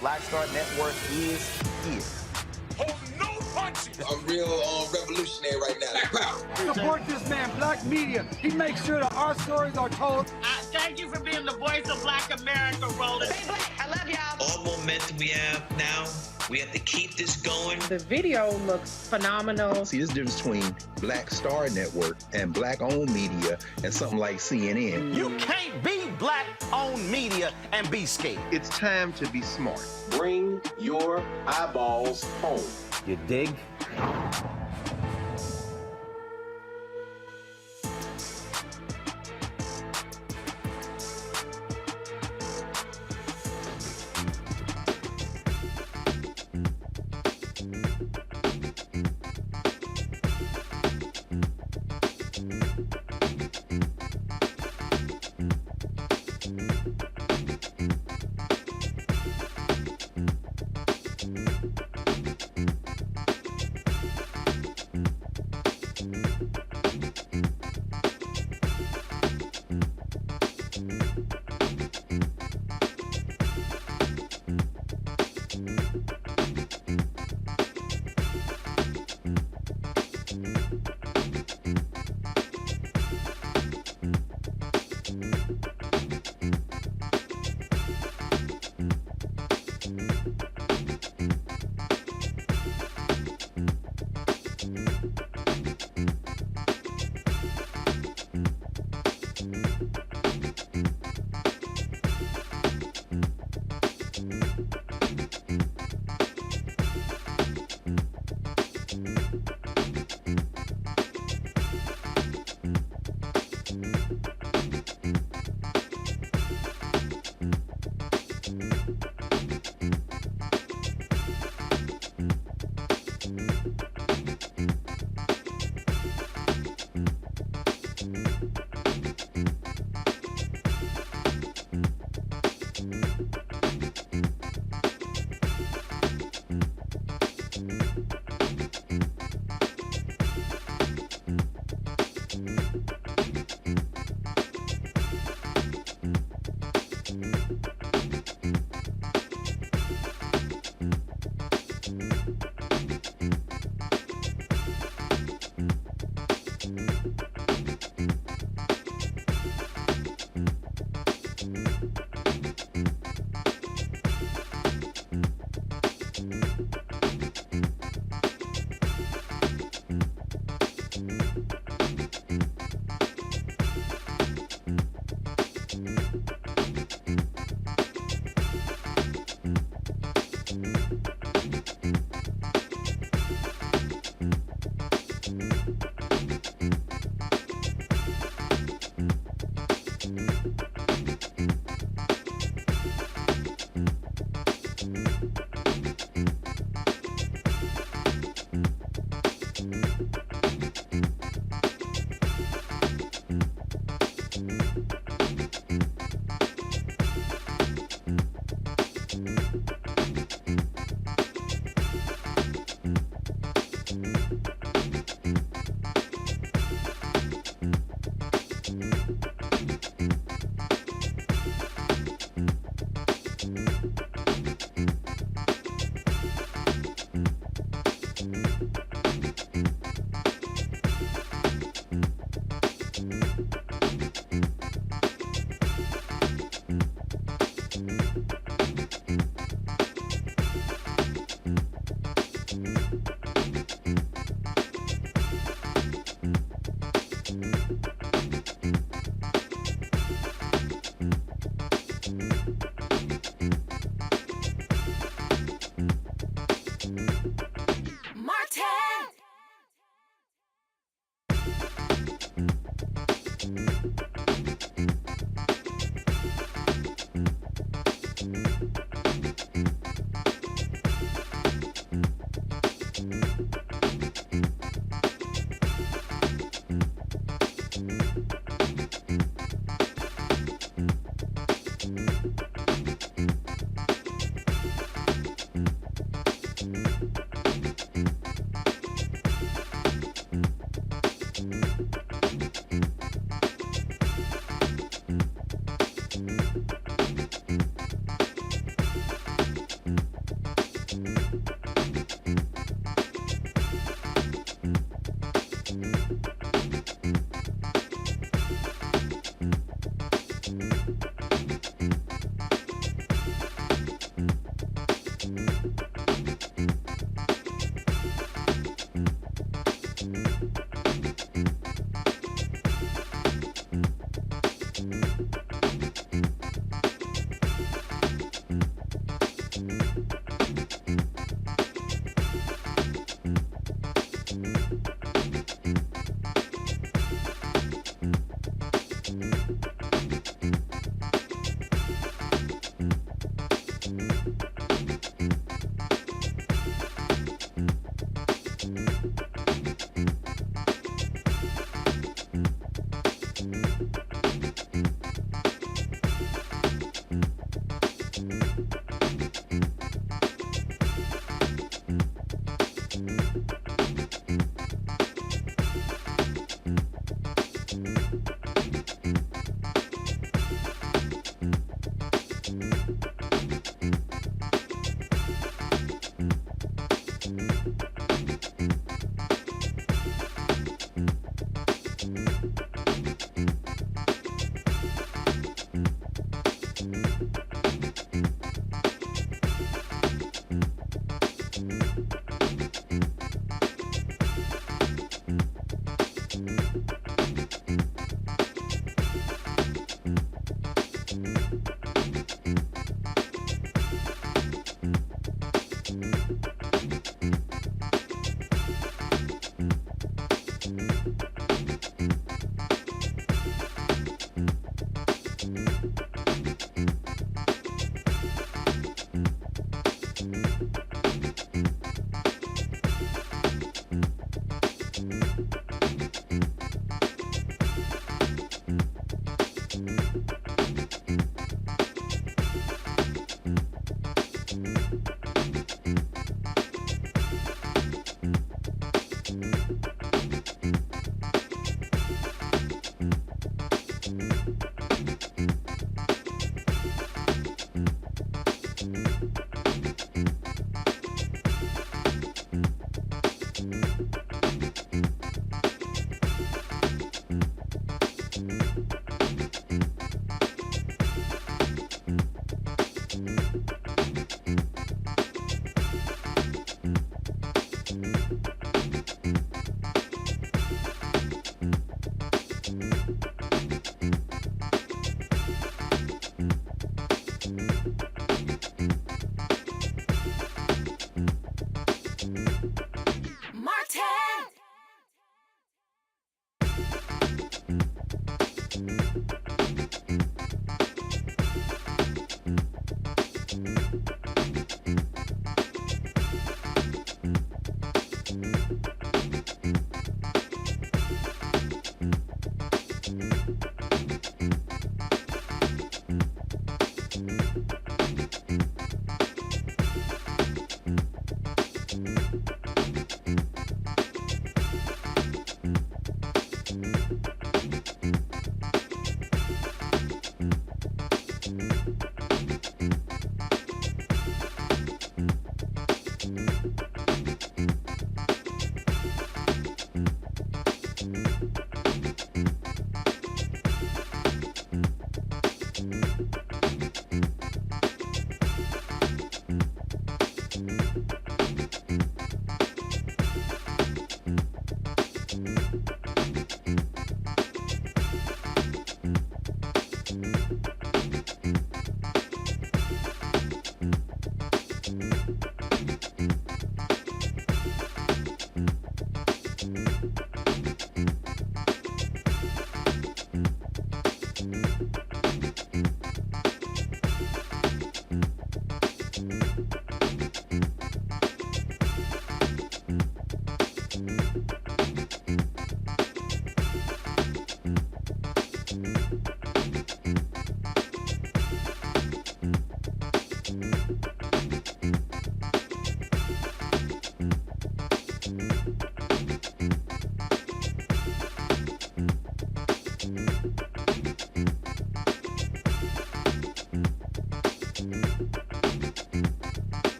Black Star Network is here. Hold no punches! I'm real revolutionary right now. Support this man, Black Media. He makes sure that our stories are told. Thank you for being the voice of Black America, Roland. Stay black. I love y'all. All momentum we have now, we have to keep this going. The video looks phenomenal. See, this difference between Black Star Network and Black-owned media and something like CNN. You can't be Black-owned media and be scared. It's time to be smart. Bring your eyeballs home. You dig?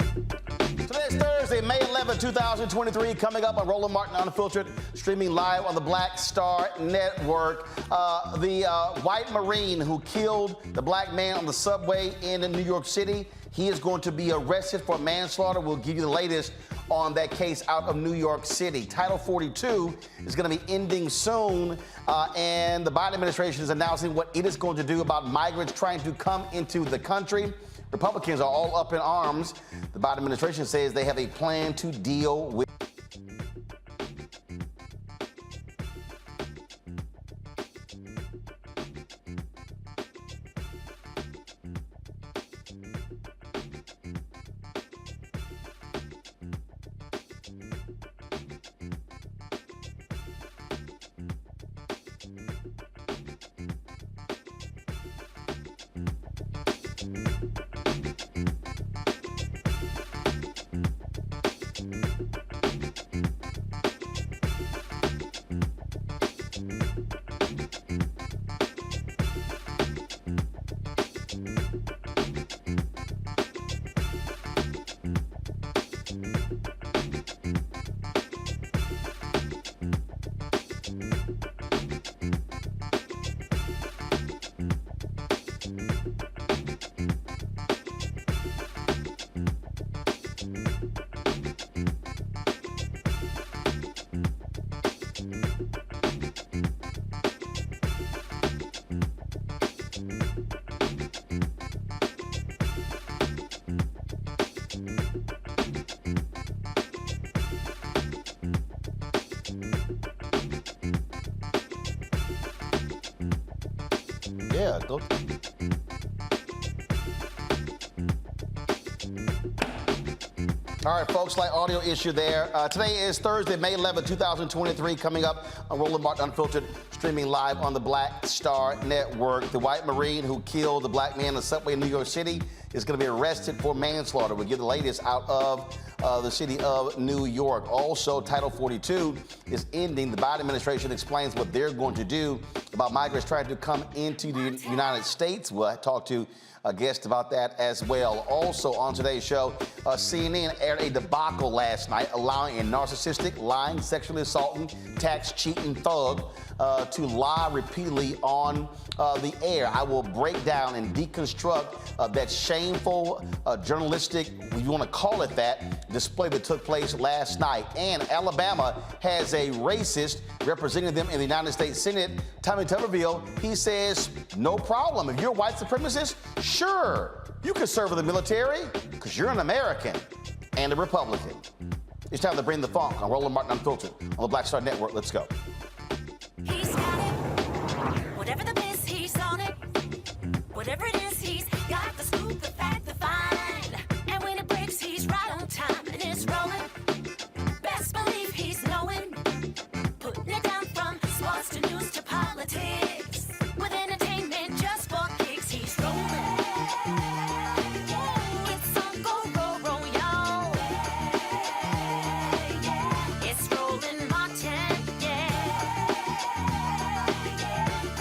Today is Thursday, May 11, 2023. Coming up on Roland Martin Unfiltered, streaming live on the Black Star Network. The white Marine who killed the black man on the subway in New York City, he is going to be arrested for manslaughter. We'll give you the latest on that case out of New York City. Title 42 is going to be ending soon, and the Biden administration is announcing what it is going to do about migrants trying to come into the country. Republicans are all up in arms. The Biden administration says they have a plan to deal with. Yeah, go. All right, folks, slight audio issue there. Today is Thursday, May 11, 2023. Coming up on Roland Martin Unfiltered, streaming live on the Black Star Network. The white Marine who killed the black man in the subway in New York City is going to be arrested for manslaughter. We'll get the latest out of the city of New York. Also, Title 42 is ending. The Biden administration explains what they're going to do about migrants trying to come into the United States. We'll talk to a guest about that as well. Also on today's show, CNN aired a debacle last night, allowing a narcissistic, lying, sexually assaulting, tax cheating thug to lie repeatedly on the air. I will break down and deconstruct that shameful journalistic, if you want to call it that, display that took place last night. And Alabama has a racist representing them in the United States Senate, Tommy Tuberville. He says, no problem. If you're a white supremacist, sure, you can serve in the military because you're an American and a Republican. It's time to bring the funk on Roland Martin Unfiltered on the Black Star Network. Let's go. He's got it. Whatever the miss, he's on it. Whatever it is, he's got the scoop, the fact, the find. And when it breaks, he's right on time and it's rolling. Best believe he's knowing. Putting it down from sports to news to politics. With entertainment just for kicks, he's rolling. It's on go, roll, y'all. It's Roland Martin, yeah.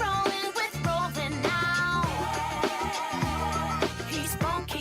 Rolling with Roland now. He's funky.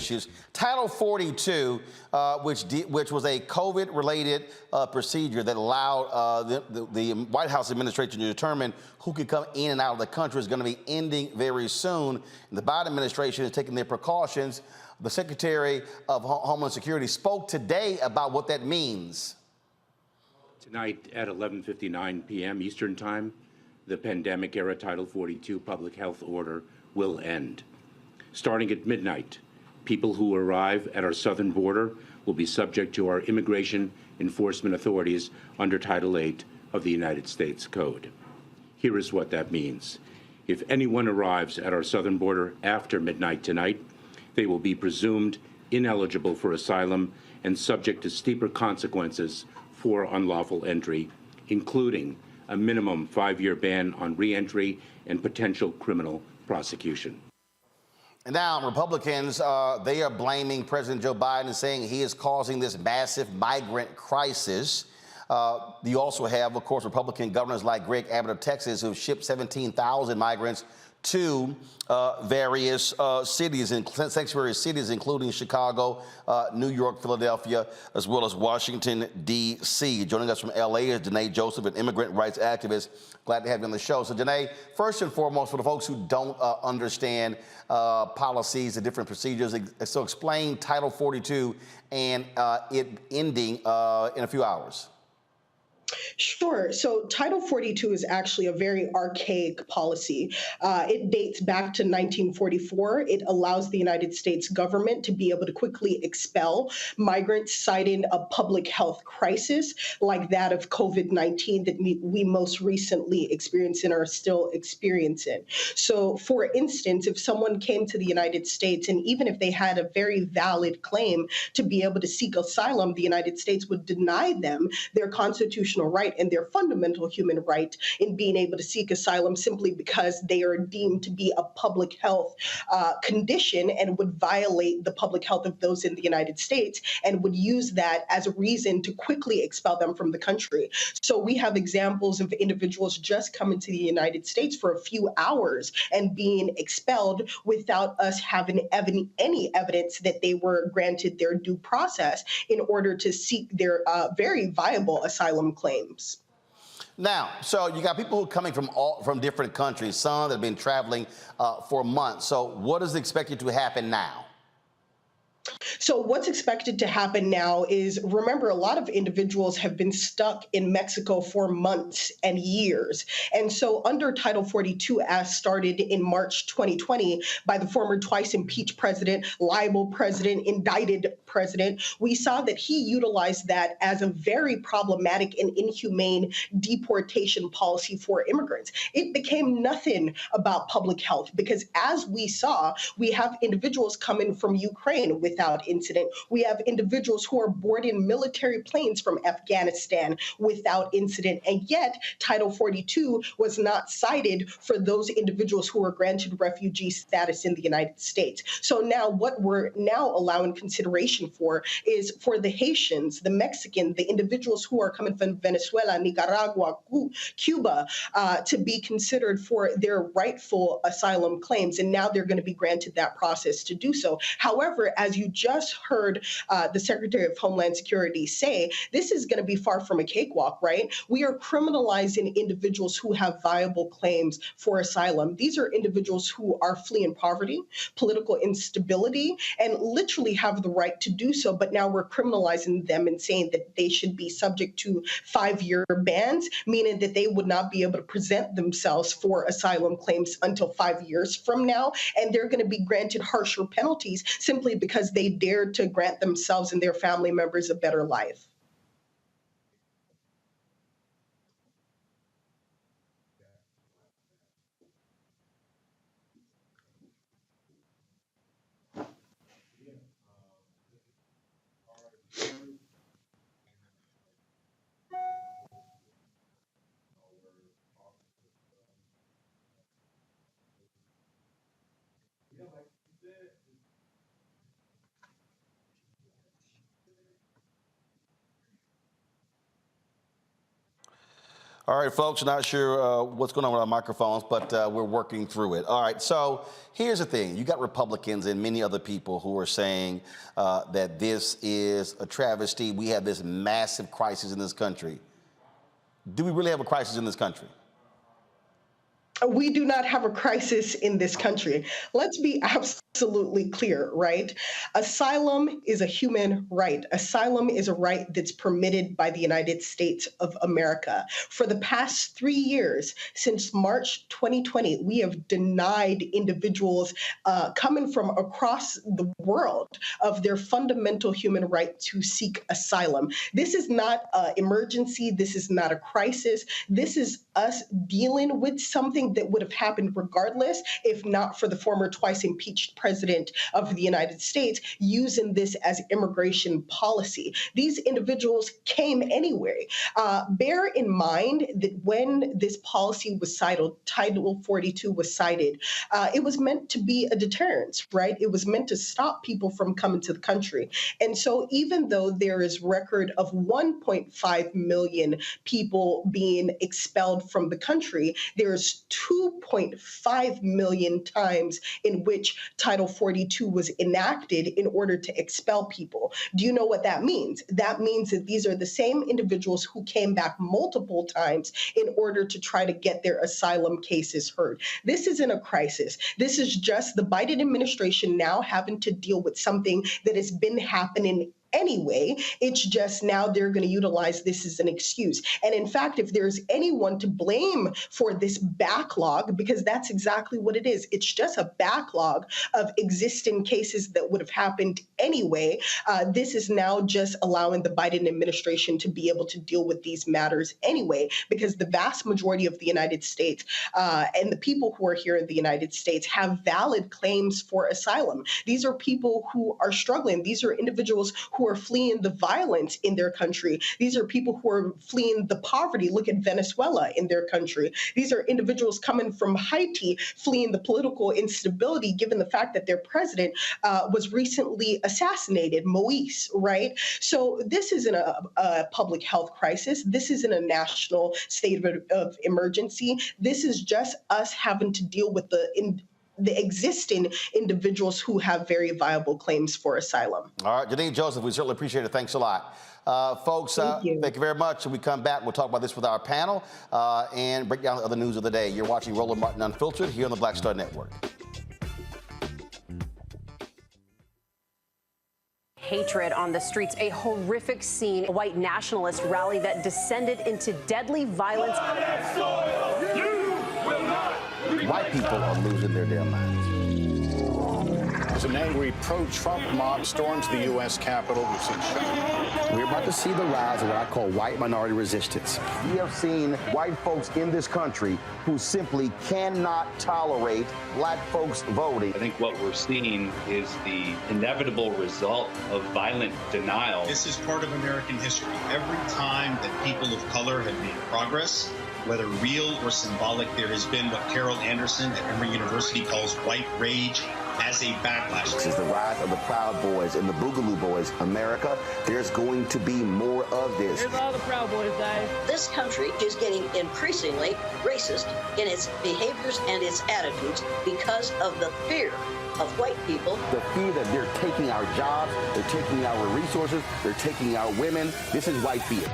issues. Title 42, which was a COVID-related procedure that allowed the White House administration to determine who could come in and out of the country, is going to be ending very soon. And the Biden administration is taking their precautions. The Secretary of Homeland Security spoke today about what that means. Tonight at 11:59 p.m. Eastern Time, the pandemic-era Title 42 public health order will end. Starting at midnight, people who arrive at our southern border will be subject to our immigration enforcement authorities under Title 8 of the United States Code. Here is what that means. If anyone arrives at our southern border after midnight tonight, they will be presumed ineligible for asylum and subject to steeper consequences for unlawful entry, including a minimum 5-year ban on re-entry and potential criminal prosecution. And now Republicans, they are blaming President Joe Biden, saying he is causing this massive migrant crisis. You also have, of course, Republican governors like Greg Abbott of Texas, who have shipped 17,000 migrants to various cities, sanctuary cities, including Chicago, New York, Philadelphia, as well as Washington, D.C. Joining us from L.A. is Janae Joseph, an immigrant rights activist. Glad to have you on the show. So, Janae, first and foremost, for the folks who don't understand policies and different procedures, so explain Title 42 and it ending in a few hours. Sure. So Title 42 is actually a very archaic policy. It dates back to 1944. It allows the United States government to be able to quickly expel migrants citing a public health crisis like that of COVID-19 that we most recently experienced and are still experiencing. So, for instance, if someone came to the United States, and even if they had a very valid claim to be able to seek asylum, the United States would deny them their constitutional right and their fundamental human right in being able to seek asylum simply because they are deemed to be a public health condition and would violate the public health of those in the United States and would use that as a reason to quickly expel them from the country. So we have examples of individuals just coming to the United States for a few hours and being expelled without us having any evidence that they were granted their due process in order to seek their very viable asylum claims. Now, so you got people who are coming from different countries, some that have been traveling for months. So what is expected to happen now? So what's expected to happen now is, remember, a lot of individuals have been stuck in Mexico for months and years. And so under Title 42, as started in March 2020 by the former twice impeached president, liable president, indicted president, we saw that he utilized that as a very problematic and inhumane deportation policy for immigrants. It became nothing about public health because, as we saw, we have individuals coming from Ukraine without incident. We have individuals who are boarding military planes from Afghanistan without incident. And yet Title 42 was not cited for those individuals who were granted refugee status in the United States. So now what we're now allowing consideration for is for the Haitians, the Mexican, the individuals who are coming from Venezuela, Nicaragua, Cuba, to be considered for their rightful asylum claims. And now they're going to be granted that process to do so. However, as you just heard the Secretary of Homeland Security say, this is going to be far from a cakewalk, right? We are criminalizing individuals who have viable claims for asylum. These are individuals who are fleeing poverty, political instability, and literally have the right to do so. But now we're criminalizing them and saying that they should be subject to 5-year bans, meaning that they would not be able to present themselves for asylum claims until 5 years from now. And they're going to be granted harsher penalties simply because they dared to grant themselves and their family members a better life. All right, folks, not sure what's going on with our microphones, but we're working through it. All right, so here's the thing. You got Republicans and many other people who are saying that this is a travesty. We have this massive crisis in this country. Do we really have a crisis in this country? We do not have a crisis in this country. Let's be absolutely clear, right? Asylum is a human right. Asylum is a right that's permitted by the United States of America. For the past 3 years, since March 2020, we have denied individuals coming from across the world of their fundamental human right to seek asylum. This is not an emergency. This is not a crisis. This is us dealing with something that would have happened regardless, if not for the former twice impeached president of the United States using this as immigration policy. These individuals came anyway. Bear in mind that when this policy was cited, Title 42 was cited, it was meant to be a deterrence, right? It was meant to stop people from coming to the country. And so even though there is record of 1.5 million people being expelled from the country, there's 2.5 million times in which Title 42 was enacted in order to expel people. Do you know what that means? That means that these are the same individuals who came back multiple times in order to try to get their asylum cases heard. This isn't a crisis. This is just the Biden administration now having to deal with something that has been happening anyway. It's just now they're going to utilize this as an excuse. And in fact, if there's anyone to blame for this backlog, because that's exactly what it is, it's just a backlog of existing cases that would have happened anyway. This is now just allowing the Biden administration to be able to deal with these matters anyway, because the vast majority of the United States and the people who are here in the United States have valid claims for asylum. These are people who are struggling. These are individuals who are fleeing the violence in their country. These are people who are fleeing the poverty. Look at Venezuela in their country. These are individuals coming from Haiti, fleeing the political instability, given the fact that their president was recently assassinated, Moise, right? So this isn't a public health crisis. This isn't a national state of emergency. This is just us having to deal with the existing individuals who have very viable claims for asylum. All right, Janine Joseph, we certainly appreciate it. Thanks a lot. Folks, thank you very much. When we come back, we'll talk about this with our panel and break down the other news of the day. You're watching Roland Martin Unfiltered here on the Black Star Network. Hatred on the streets, a horrific scene, a white nationalist rally that descended into deadly violence. White people are losing their damn minds. As an angry pro-Trump mob storms the U.S. Capitol, we've seen shots. We're about to see the rise of what I call white minority resistance. We have seen white folks in this country who simply cannot tolerate black folks voting. I think what we're seeing is the inevitable result of violent denial. This is part of American history. Every time that people of color have made progress, whether real or symbolic, there has been what Carol Anderson at Emory University calls white rage as a backlash. This is the rise of the Proud Boys and the Boogaloo Boys. America, there's going to be more of this. Here's all the Proud Boys, guys. This country is getting increasingly racist in its behaviors and its attitudes because of the fear of white people. The fear that they're taking our jobs, they're taking our resources, they're taking our women. This is white fear.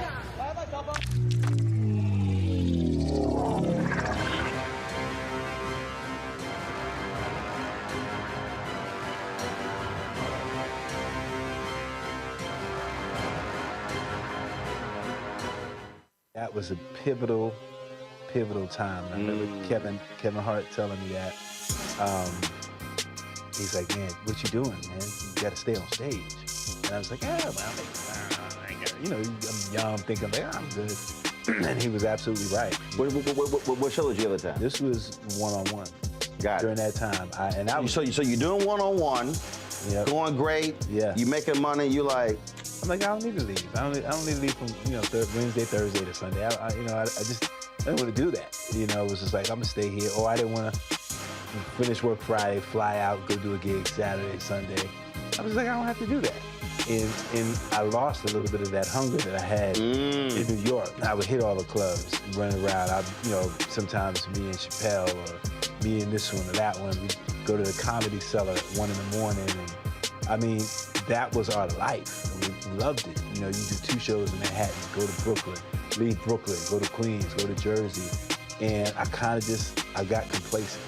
That was a pivotal time. I remember Kevin Hart telling me that. He's like, man, what you doing, man? You got to stay on stage. And I was like, yeah, well, I'm young, thinking, like, I'm good. And he was absolutely right. What show was the other time? This was one-on-one. Got it. During that time. So you're doing one-on-one, going great, you making money, you like... I'm like, I don't need to leave. I don't need to leave from, Wednesday, Thursday to Sunday. I didn't want to do that. It was just like, I'm gonna stay here. Or I didn't want to finish work Friday, fly out, go do a gig Saturday, Sunday. I was like, I don't have to do that. And I lost a little bit of that hunger that I had in New York. I would hit all the clubs, running around. Sometimes me and Chappelle or me and this one or that one, we'd go to the Comedy Cellar at 1 in the morning. And I mean, that was our life. We loved it. You do 2 shows in Manhattan, go to Brooklyn, leave Brooklyn, go to Queens, go to Jersey. And I got complacent.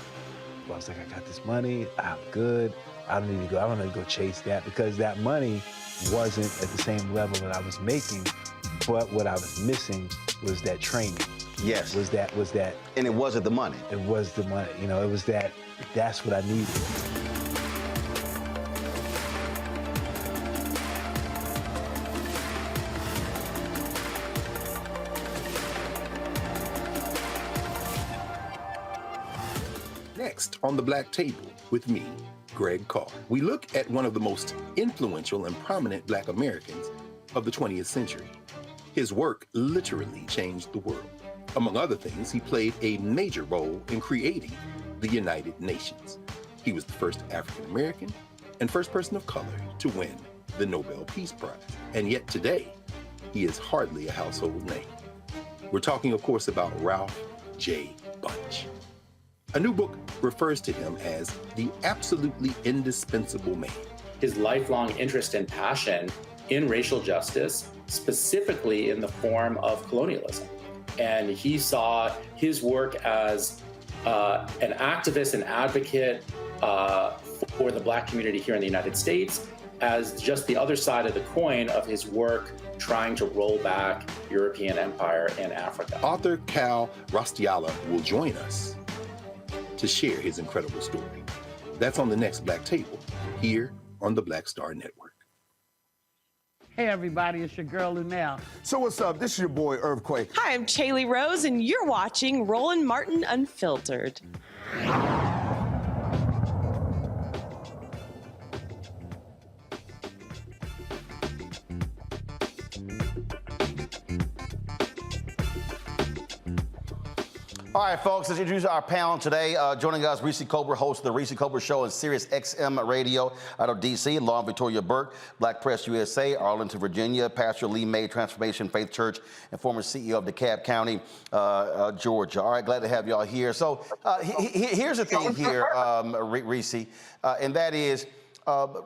I was like, I got this money, I'm good. I don't need to go chase that, because that money wasn't at the same level that I was making, but what I was missing was that training. Yes. Was that. And it wasn't the money. It was the money. It was that's what I needed. Next on the Black Table with me, Greg Carr, we look at one of the most influential and prominent Black Americans of the 20th century. His work literally changed the world. Among other things, he played a major role in creating the United Nations. He was the first African American and first person of color to win the Nobel Peace Prize. And yet today, he is hardly a household name. We're talking, of course, about Ralph J. Bunche. A new book refers to him as the absolutely indispensable man. His lifelong interest and passion in racial justice, specifically in the form of colonialism. And he saw his work as an activist and advocate for the Black community here in the United States as just the other side of the coin of his work trying to roll back European empire in Africa. Author Cal Rostiala will join us to share his incredible story. That's on the next Black Table, here on the Black Star Network. Hey everybody, it's your girl Lunel. So what's up? This is your boy Earthquake. Hi, I'm Chaley Rose, and you're watching Roland Martin Unfiltered. All right, folks, let's introduce our panel today. Joining us, Reese Cobra, host of the Reese Cobra Show on Sirius XM Radio out of D.C., Law Victoria Burke, Black Press USA, Arlington, Virginia, Pastor Lee May, Transformation Faith Church, and former CEO of DeKalb County, Georgia. All right, glad to have y'all here. So here's the thing here, Reese, and that is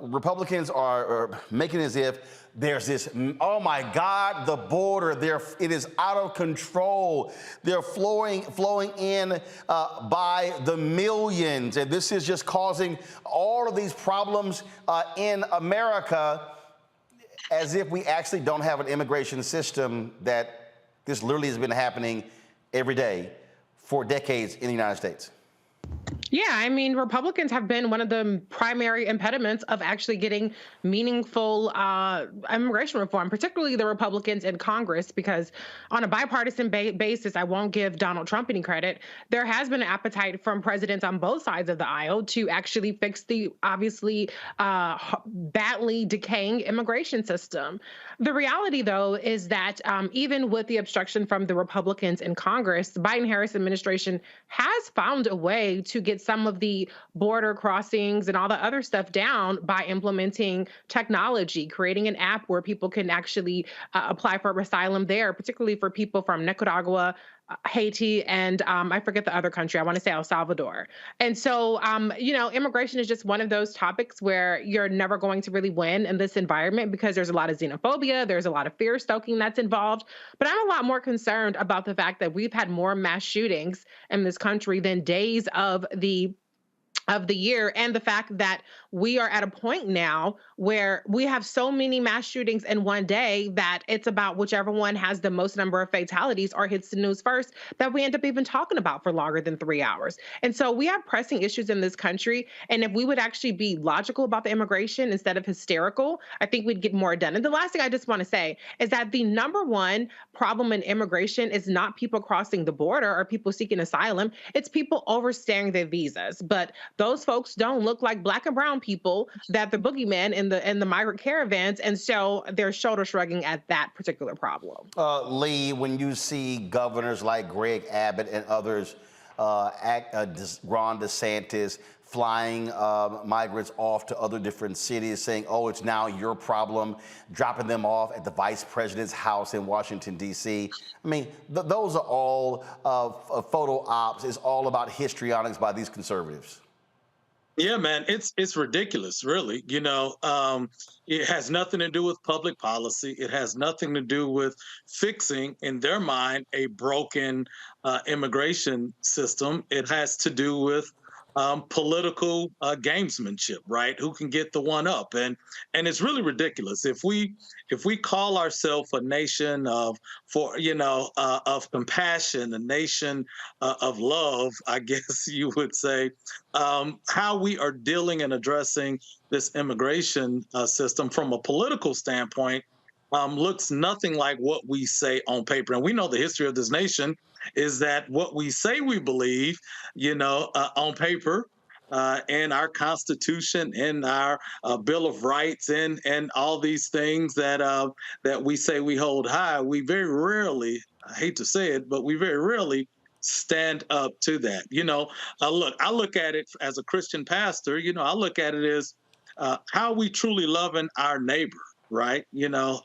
Republicans are making as if there's this, oh my God, the border, it is out of control. They're flowing in by the millions. And this is just causing all of these problems in America, as if we actually don't have an immigration system. That this literally has been happening every day for decades in the United States. Yeah, I mean, Republicans have been one of the primary impediments of actually getting meaningful immigration reform, particularly the Republicans in Congress, because on a bipartisan basis, I won't give Donald Trump any credit, there has been an appetite from presidents on both sides of the aisle to actually fix the obviously badly decaying immigration system. The reality, though, is that even with the obstruction from the Republicans in Congress, the Biden-Harris administration has found a way to get some of the border crossings and all the other stuff down by implementing technology, creating an app where people can actually apply for asylum there, particularly for people from Nicaragua, Haiti, and I forget the other country. I want to say El Salvador. And so, immigration is just one of those topics where you're never going to really win in this environment because there's a lot of xenophobia, there's a lot of fear stoking that's involved. But I'm a lot more concerned about the fact that we've had more mass shootings in this country than days of the year, and the fact that we are at a point now where we have so many mass shootings in one day that it's about whichever one has the most number of fatalities or hits the news first that we end up even talking about for longer than 3 hours. And so we have pressing issues in this country, and if we would actually be logical about the immigration instead of hysterical, I think we'd get more done. And the last thing I just want to say is that the number one problem in immigration is not people crossing the border or people seeking asylum, it's people overstaying their visas. But those folks don't look like Black and brown people that the boogeyman in the migrant caravans, and so they're shoulder shrugging at that particular problem. Lee, when you see governors like Greg Abbott and others Ron DeSantis flying migrants off to other different cities, saying, oh, it's now your problem, dropping them off at the vice president's house in Washington, D.C. I mean, those are all photo ops. It's all about histrionics by these conservatives. Yeah, man, it's ridiculous, really. It has nothing to do with public policy. It has nothing to do with fixing, in their mind, a broken immigration system. It has to do with political gamesmanship, right? Who can get the one up, and it's really ridiculous. If we call ourselves a nation of compassion, a nation of love, I guess you would say, how we are dealing and addressing this immigration system from a political standpoint looks nothing like what we say on paper. And we know the history of this nation is that what we say we believe, on paper, in our Constitution, in our Bill of Rights, and all these things that we say we hold high, we very rarely, I hate to say it, but we very rarely stand up to that. I look at it as a Christian pastor. I look at it as how we truly loving our neighbor. Right?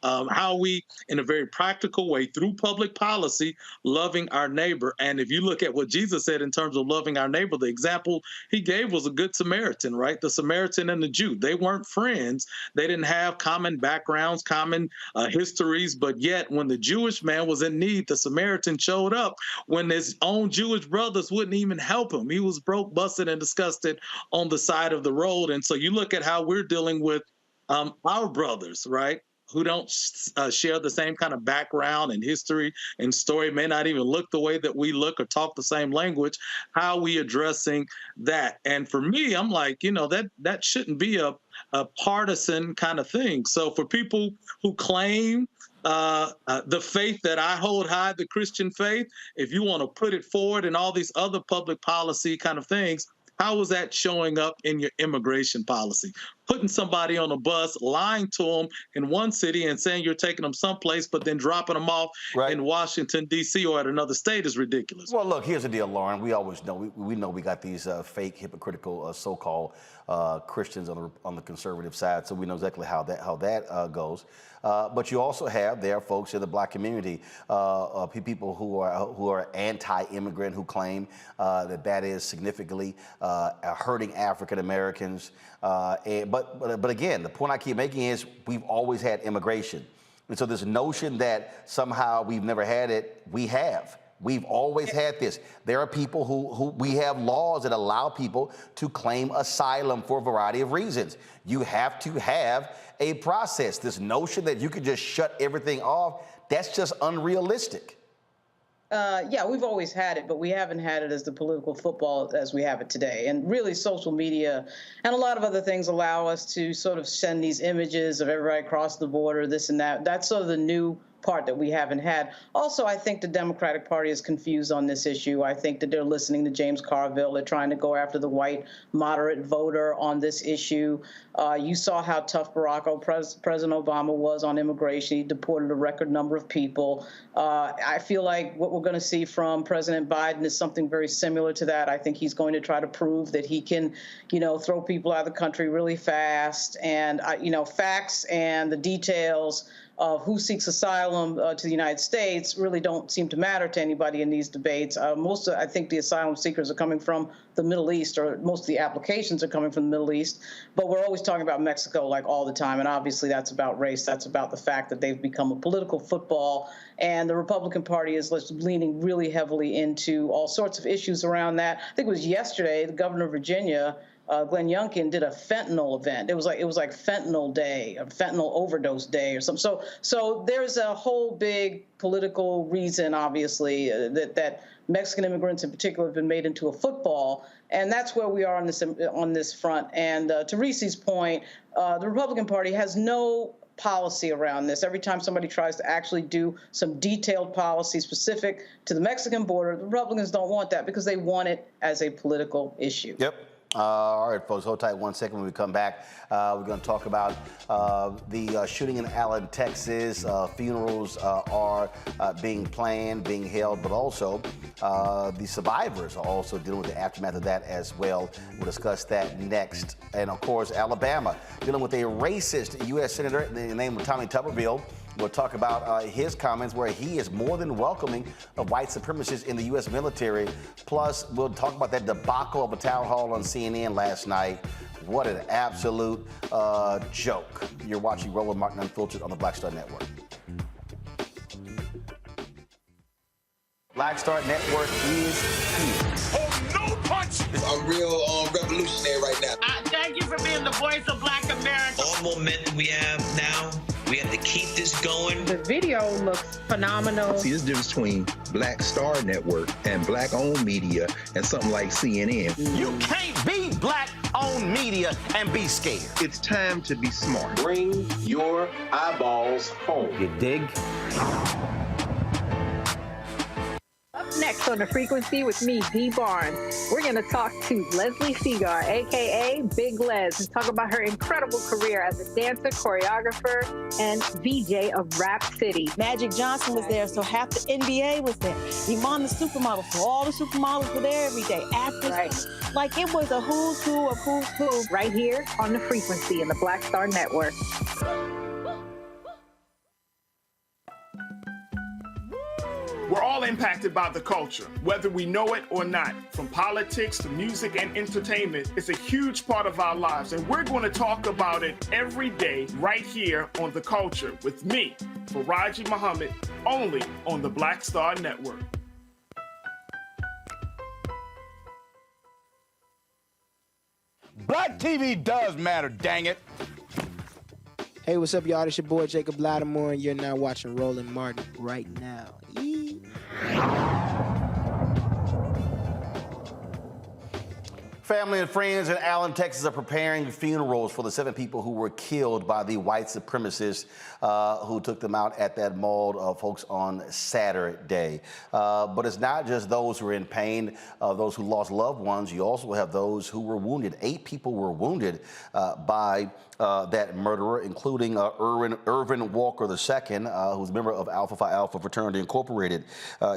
How we, in a very practical way, through public policy, loving our neighbor. And if you look at what Jesus said in terms of loving our neighbor, the example he gave was a good Samaritan, right? The Samaritan and the Jew. They weren't friends. They didn't have common backgrounds, common histories. But yet, when the Jewish man was in need, the Samaritan showed up when his own Jewish brothers wouldn't even help him. He was broke, busted, and disgusted on the side of the road. And so you look at how we're dealing with our brothers, right, who don't share the same kind of background and history and story, may not even look the way that we look or talk the same language. How are we addressing that? And for me, I'm like, that shouldn't be a partisan kind of thing. So for people who claim the faith that I hold high, the Christian faith, if you want to put it forward in all these other public policy kind of things, how is that showing up in your immigration policy? Putting somebody on a bus, lying to them in one city and saying you're taking them someplace, but then dropping them off in Washington, D.C. or at another state is ridiculous. Well, look, here's the deal, Lauren. We always know, we know we got these fake, hypocritical, so-called Christians on the conservative side, so we know exactly how that goes. But you also have there folks in the black community, people who are anti-immigrant, who claim that is significantly hurting African Americans. But again, the point I keep making is we've always had immigration. And so this notion that somehow we've never had it, we have. We've always had this. There are people who we have laws that allow people to claim asylum for a variety of reasons. You have to have a process. This notion that you could just shut everything off, that's just unrealistic. Yeah, we've always had it, but we haven't had it as the political football as we have it today. And really, social media and a lot of other things allow us to sort of send these images of everybody across the border, this and that. That's sort of the new part that we haven't had. Also, I think the Democratic Party is confused on this issue. I think that they're listening to James Carville. They're trying to go after the white moderate voter on this issue. You saw how tough President Obama was on immigration. He deported a record number of people. I feel like what we're going to see from President Biden is something very similar to that. I think he's going to try to prove that he can, throw people out of the country really fast. And, facts and the details of who seeks asylum to the United States really don't seem to matter to anybody in these debates. I think the asylum seekers are coming from the Middle East, or most of the applications are coming from the Middle East. But we're always talking about Mexico like all the time. And obviously that's about race. That's about the fact that they've become a political football. And the Republican Party is leaning really heavily into all sorts of issues around that. I think it was yesterday, the governor of Virginia, Glenn Youngkin, did a fentanyl event. It was like fentanyl day, or fentanyl overdose day, or something. So there's a whole big political reason, obviously, that Mexican immigrants in particular have been made into a football, and that's where we are on this front. And to Reese's point, the Republican Party has no policy around this. Every time somebody tries to actually do some detailed policy specific to the Mexican border, the Republicans don't want that because they want it as a political issue. Yep. All right, folks, hold tight 1 second. When we come back, we're going to talk about the shooting in Allen, Texas. Funerals are being planned, being held, but also the survivors are also dealing with the aftermath of that as well. We'll discuss that next. And, of course, Alabama dealing with a racist U.S. senator in the name of Tommy Tuberville. We'll talk about his comments where he is more than welcoming of white supremacists in the U.S. military. Plus, we'll talk about that debacle of a town hall on CNN last night. What an absolute joke. You're watching Roland Martin Unfiltered on the Black Star Network. Black Star Network is here. Oh, no punch! I'm real revolutionary right now. Thank you for being the voice of Black America. All momentum we have now, we have to keep this going. The video looks phenomenal. See, there's a difference between Black Star Network and black-owned media and something like CNN. You can't be black-owned media and be scared. It's time to be smart. Bring your eyeballs home. You dig? Up next on The Frequency with me, Dee Barnes, we're going to talk to Leslie Segar, a.k.a. Big Les, and talk about her incredible career as a dancer, choreographer, and VJ of Rap City. Magic Johnson was there, so half the NBA was there. Iman the supermodel, so all the supermodels were there every day. Actors, Right. like it was a who's who of who's who. Right here on The Frequency in the Black Star Network. We're all impacted by the culture, whether we know it or not. From politics to music and entertainment, it's a huge part of our lives, and we're going to talk about it every day right here on The Culture with me, Faraji Muhammad, only on the Black Star Network. Black TV does matter, dang it. Hey, what's up, y'all? It's your boy Jacob Lattimore, and you're now watching Roland Martin right now. Family and friends in Allen, Texas are preparing funerals for the 7 people who were killed by the white supremacists who took them out at that mall, folks, on Saturday. But it's not just those who are in pain, those who lost loved ones. You also have those who were wounded. 8 people were wounded by that murderer, including Irvin Walker II, who's a member of Alpha Phi Alpha Fraternity Incorporated.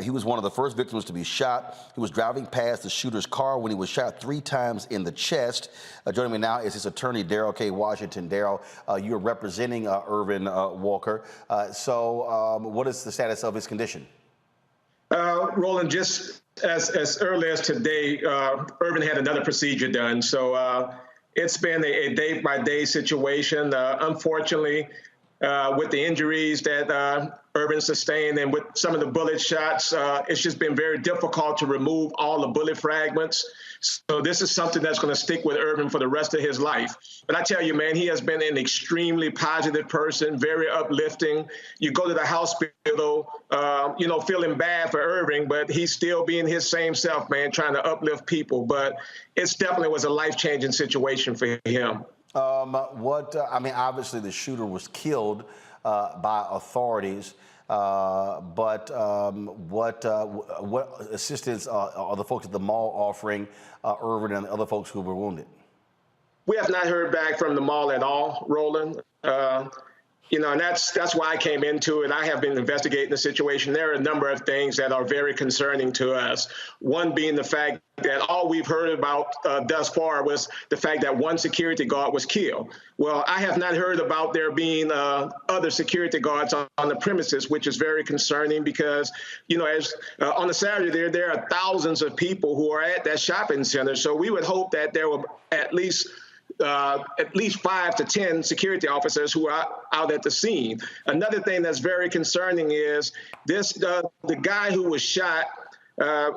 He was one of the first victims to be shot. He was driving past the shooter's car when he was shot 3 times in the chest. Joining me now is his attorney, Daryl K. Washington. Daryl, you're representing Irvin Walker. So what is the status of his condition? Roland, just as early as today, Irvin had another procedure done. So it's been a day-by-day situation. Unfortunately, with the injuries that Irvin sustained and with some of the bullet shots, it's just been very difficult to remove all the bullet fragments. So this is something that's going to stick with Irvin for the rest of his life. But I tell you, man, he has been an extremely positive person, very uplifting. You go to the hospital, feeling bad for Irvin, but he's still being his same self, man, trying to uplift people. But it's definitely was a life-changing situation for him. Obviously the shooter was killed by authorities, but what assistance are the folks at the mall offering Irvin and the other folks who were wounded? We have not heard back from the mall at all, Roland. And that's why I came into it. I have been investigating the situation. There are a number of things that are very concerning to us. One being the fact that all we've heard about thus far was the fact that one security guard was killed. Well, I have not heard about there being other security guards on the premises, which is very concerning because, as on the Saturday there are thousands of people who are at that shopping center. So we would hope that there were at least 5 to 10 security officers who are out at the scene. Another thing that's very concerning is this: the guy who was shot.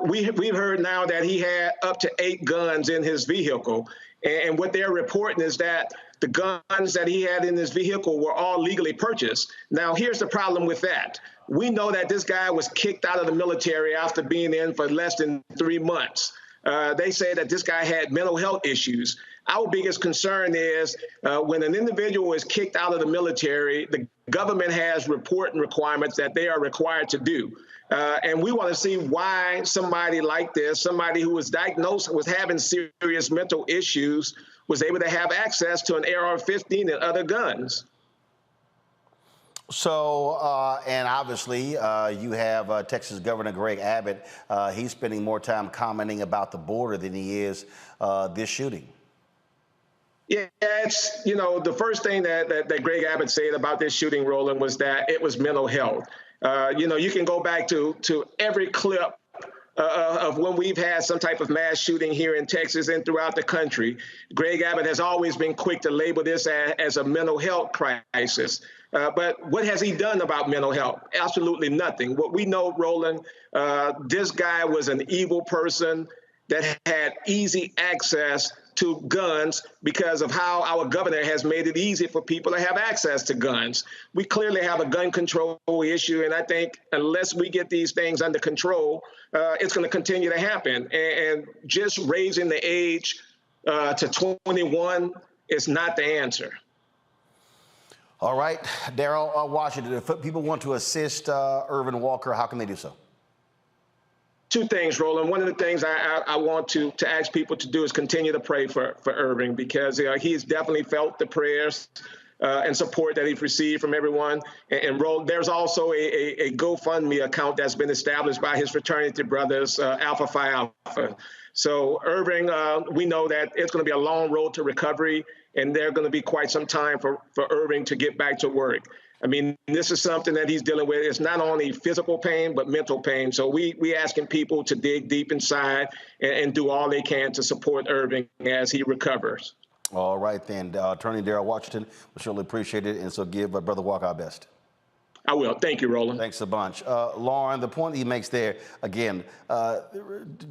We've heard now that he had up to 8 guns in his vehicle, and what they're reporting is that the guns that he had in his vehicle were all legally purchased. Now, here's the problem with that. We know that this guy was kicked out of the military after being in for less than 3 months. They say that this guy had mental health issues. Our biggest concern is when an individual is kicked out of the military, the government has reporting requirements that they are required to do. And we want to see why somebody like this, somebody who was diagnosed with having serious mental issues, was able to have access to an AR-15 and other guns. So, and obviously, you have Texas Governor Greg Abbott. He's spending more time commenting about the border than he is this shooting. Yeah, it's, you know, the first thing that Greg Abbott said about this shooting, Roland, was that it was mental health. You know, you can go back to every clip of when we've had some type of mass shooting here in Texas and throughout the country. Greg Abbott has always been quick to label this as a mental health crisis. But what has he done about mental health? Absolutely nothing. What we know, Roland, this guy was an evil person that had easy access to guns because of how our governor has made it easy for people to have access to guns. We clearly have a gun control issue, and I think unless we get these things under control, it's going to continue to happen. And just raising the age to 21 is not the answer. All right, Daryl Washington, if people want to assist Irvin Walker, how can they do so? Two things, Roland. One of the things I want to ask people to do is continue to pray for Irving, because he has definitely felt the prayers and support that he's received from everyone. And there's also a GoFundMe account that's been established by his fraternity brothers, Alpha Phi Alpha. So Irving, we know that it's going to be a long road to recovery, and there's going to be quite some time for Irving to get back to work. I mean, this is something that he's dealing with. It's not only physical pain, but mental pain. So we asking people to dig deep inside and do all they can to support Irving as he recovers. All right, then. Attorney Daryl Washington, we surely appreciate it. And so give Brother Walker our best. I will. Thank you, Roland. Thanks a bunch. Lauren, the point he makes there, again,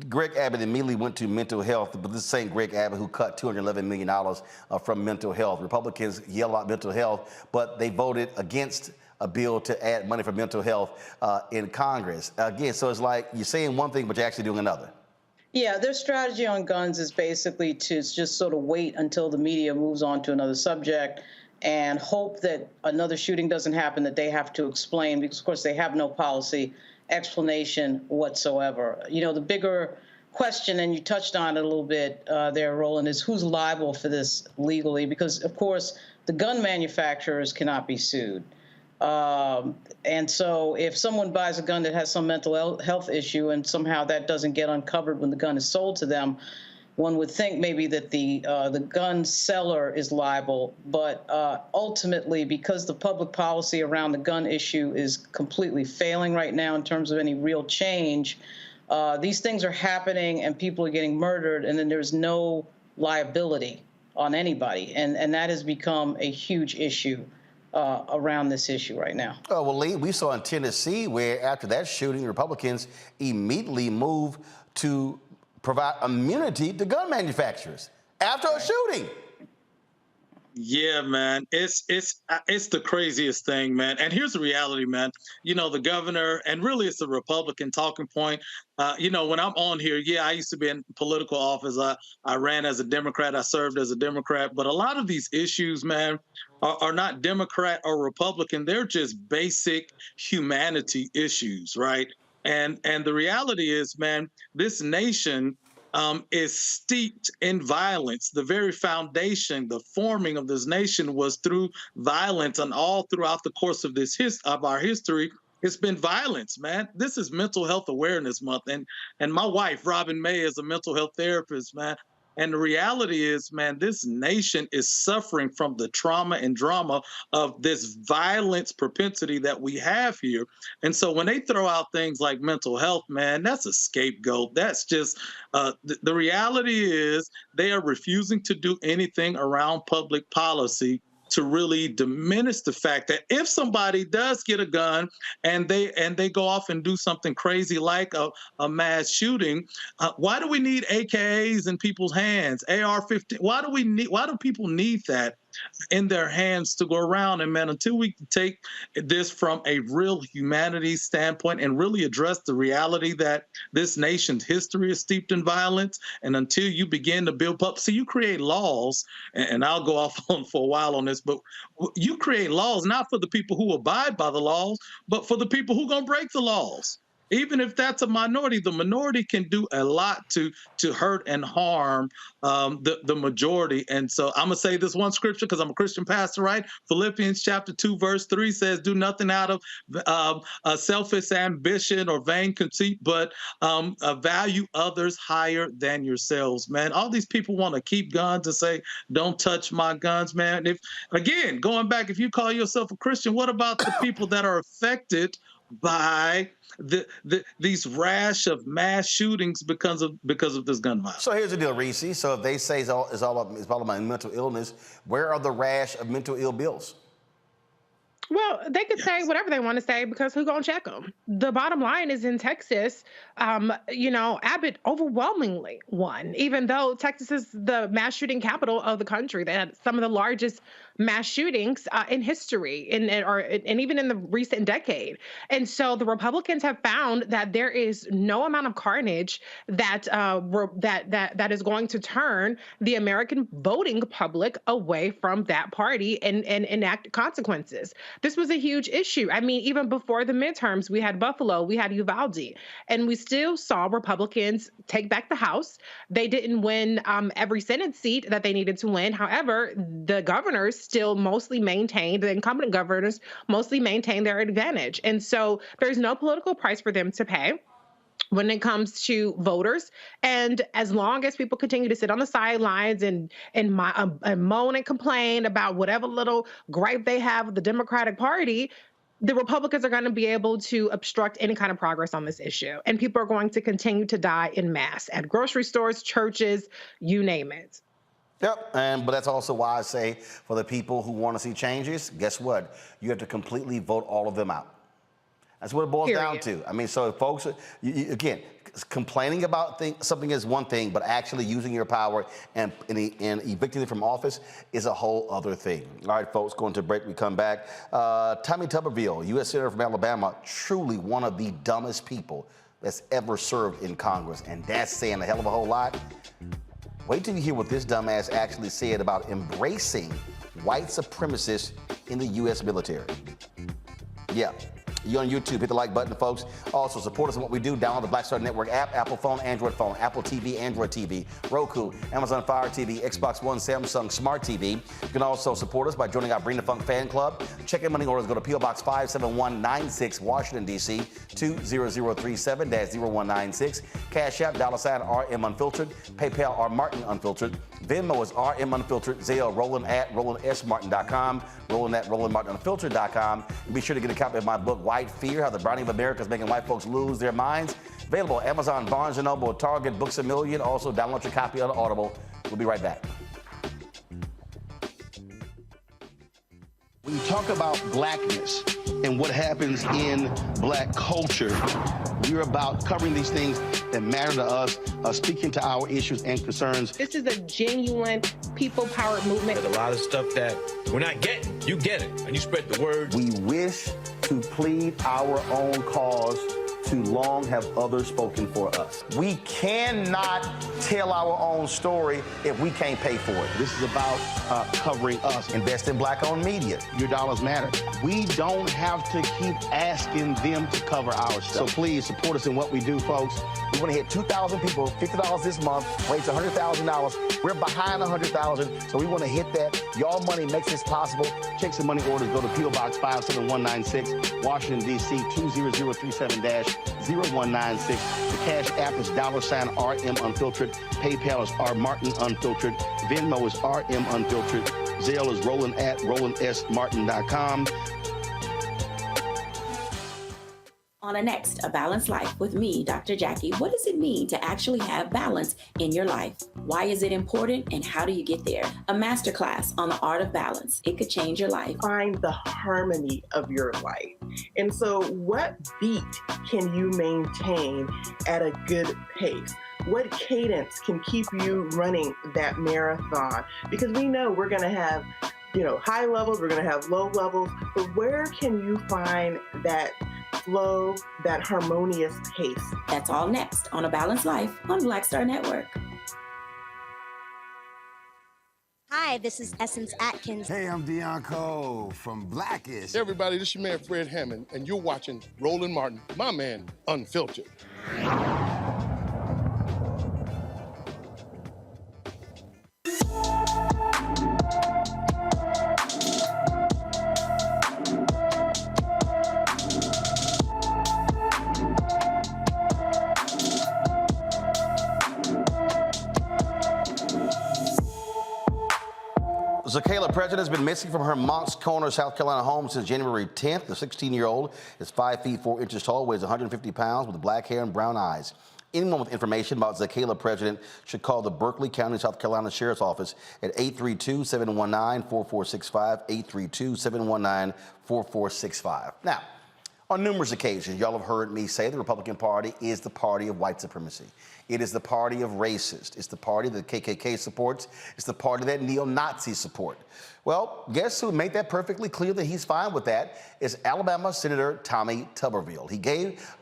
Greg Abbott immediately went to mental health, but this same Greg Abbott who cut $211 million from mental health. Republicans yell out mental health, but they voted against a bill to add money for mental health in Congress. Again, so it's like you're saying one thing, but you're actually doing another. Yeah, their strategy on guns is basically to just sort of wait until the media moves on to another subject and hope that another shooting doesn't happen that they have to explain, because, of course, they have no policy explanation whatsoever. You know, the bigger question, and you touched on it a little bit there, Roland, is who's liable for this legally? Because, of course, the gun manufacturers cannot be sued. And so if someone buys a gun that has some mental health issue and somehow that doesn't get uncovered when the gun is sold to them, one would think maybe that the gun seller is liable, but ultimately, because the public policy around the gun issue is completely failing right now in terms of any real change, these things are happening and people are getting murdered, and then there's no liability on anybody, and that has become a huge issue around this issue right now. Oh, well, Lee, we saw in Tennessee where after that shooting, Republicans immediately moved to provide immunity to gun manufacturers after a shooting. Yeah, man, it's the craziest thing, man. And here's the reality, man. You know, the governor, and really it's a Republican talking point. You know, when I'm on here, yeah, I used to be in political office. I ran as a Democrat. I served as a Democrat. But a lot of these issues, man, are not Democrat or Republican. They're just basic humanity issues, right? And the reality is, man, this nation is steeped in violence. The very foundation, the forming of this nation was through violence, and all throughout the course of our history, it's been violence, man. This is Mental Health Awareness Month, and my wife, Robin May, is a mental health therapist, man. And the reality is, man, this nation is suffering from the trauma and drama of this violence propensity that we have here. And so when they throw out things like mental health, man, that's a scapegoat. That's just the reality is they are refusing to do anything around public policy to really diminish the fact that if somebody does get a gun and they go off and do something crazy like a mass shooting, why do we need AKs in people's hands, AR-15? Why do people need that in their hands to go around. And man, until we take this from a real humanity standpoint and really address the reality that this nation's history is steeped in violence, and until you begin to build up, so you create laws, and I'll go off on for a while on this, but you create laws not for the people who abide by the laws, but for the people who are going to break the laws. Even if that's a minority, the minority can do a lot to hurt and harm the majority. And so I'm going to say this one scripture because I'm a Christian pastor, right? Philippians chapter 2, verse 3 says, do nothing out of selfish ambition or vain conceit, but value others higher than yourselves, man. All these people want to keep guns and say, don't touch my guns, man. If, again, going back, if you call yourself a Christian, what about the people that are affected by these rash of mass shootings because of this gun violence? So here's the deal, Reese. So if they say it's all about mental illness, where are the rash of mental ill bills? Well, they could say whatever they want to say because who's going to check them? The bottom line is in Texas, Abbott overwhelmingly won, even though Texas is the mass shooting capital of the country. They had some of the largest mass shootings in history and even in the recent decade. And so the Republicans have found that there is no amount of carnage that is going to turn the American voting public away from that party and enact consequences. This was a huge issue. I mean, even before the midterms, we had Buffalo, we had Uvalde, and we still saw Republicans take back the House. They didn't win every Senate seat that they needed to win. However, the governors still mostly maintained, the incumbent governors mostly maintained their advantage. And so there's no political price for them to pay when it comes to voters. And as long as people continue to sit on the sidelines and moan and complain about whatever little gripe they have with the Democratic Party, the Republicans are going to be able to obstruct any kind of progress on this issue. And people are going to continue to die en masse at grocery stores, churches, you name it. Yep, but that's also why I say for the people who want to see changes, guess what? You have to completely vote all of them out. That's what it boils down to. I mean, so if folks, again, complaining about something is one thing, but actually using your power and evicting them from office is a whole other thing. All right, folks, going to break, we come back. Tommy Tuberville, U.S. Senator from Alabama, truly one of the dumbest people that's ever served in Congress, and that's saying a hell of a whole lot. Wait till you hear what this dumbass actually said about embracing white supremacists in the U.S. military. Yeah. You on YouTube, hit the like button, folks. Also, support us in what we do. Download the Black Star Network app, Apple phone, Android phone, Apple TV, Android TV, Roku, Amazon Fire TV, Xbox One, Samsung Smart TV. You can also support us by joining our Bring the Funk fan club. Check-in money orders. Go to P.O. Box 57196, Washington, D.C., 20037-0196. Cash App, $RM Unfiltered. PayPal, R Martin Unfiltered. Venmo is RM Unfiltered. Zelle, Roland at RolandSMartin.com. Roland at RolandMartinUnfiltered.com. And be sure to get a copy of my book, White Fear, How the Browning of America is Making White Folks Lose Their Minds. Available at Amazon, Barnes & Noble, Target, Books A Million. Also, download your copy on Audible. We'll be right back. When you talk about blackness and what happens in black culture, we're about covering these things that matter to us, speaking to our issues and concerns. This is a genuine people-powered movement. There's a lot of stuff that we're not getting. You get it, and you spread the word. We wish to plead our own cause. Too long have others spoken for us. We cannot tell our own story if we can't pay for it. This is about covering us. Invest in black-owned media. Your dollars matter. We don't have to keep asking them to cover our stuff. So please support us in what we do, folks. We want to hit 2,000 people, $50 this month, raise $100,000. We're behind 100,000, so we want to hit that. Y'all money makes this possible. Check some money orders. Go to P.O. Box 57196, Washington, D.C., 20037-0196. The Cash App is $RM Unfiltered. PayPal is R Martin Unfiltered. Venmo is RM Unfiltered. Zelle is Roland at RolandSMartin.com. On a next, A Balanced Life with me, Dr. Jackie. What does it mean to actually have balance in your life? Why is it important and how do you get there? A masterclass on the art of balance. It could change your life. Find the harmony of your life. And so what beat can you maintain at a good pace? What cadence can keep you running that marathon? Because we know we're going to have high levels, we're going to have low levels, but where can you find that flow, that harmonious pace? That's all next on A Balanced Life on Black Star Network. Hi, this is Essence Atkins. Hey, I'm Deion Cole from Blackish. Hey everybody, this is your man Fred Hammond, and you're watching Roland Martin, my man, Unfiltered. Zakayla President has been missing from her Moncks Corner, South Carolina home since January 10th. The 16-year-old is 5 feet 4 inches tall, weighs 150 pounds, with black hair and brown eyes. Anyone with information about Zakayla President should call the Berkeley County, South Carolina Sheriff's Office at 832-719-4465, 832-719-4465. Now, on numerous occasions, y'all have heard me say the Republican Party is the party of white supremacy. It is the party of racists. It's the party that KKK supports. It's the party that neo-Nazis support. Well, guess who made that perfectly clear that he's fine with that is Alabama Senator Tommy Tuberville. He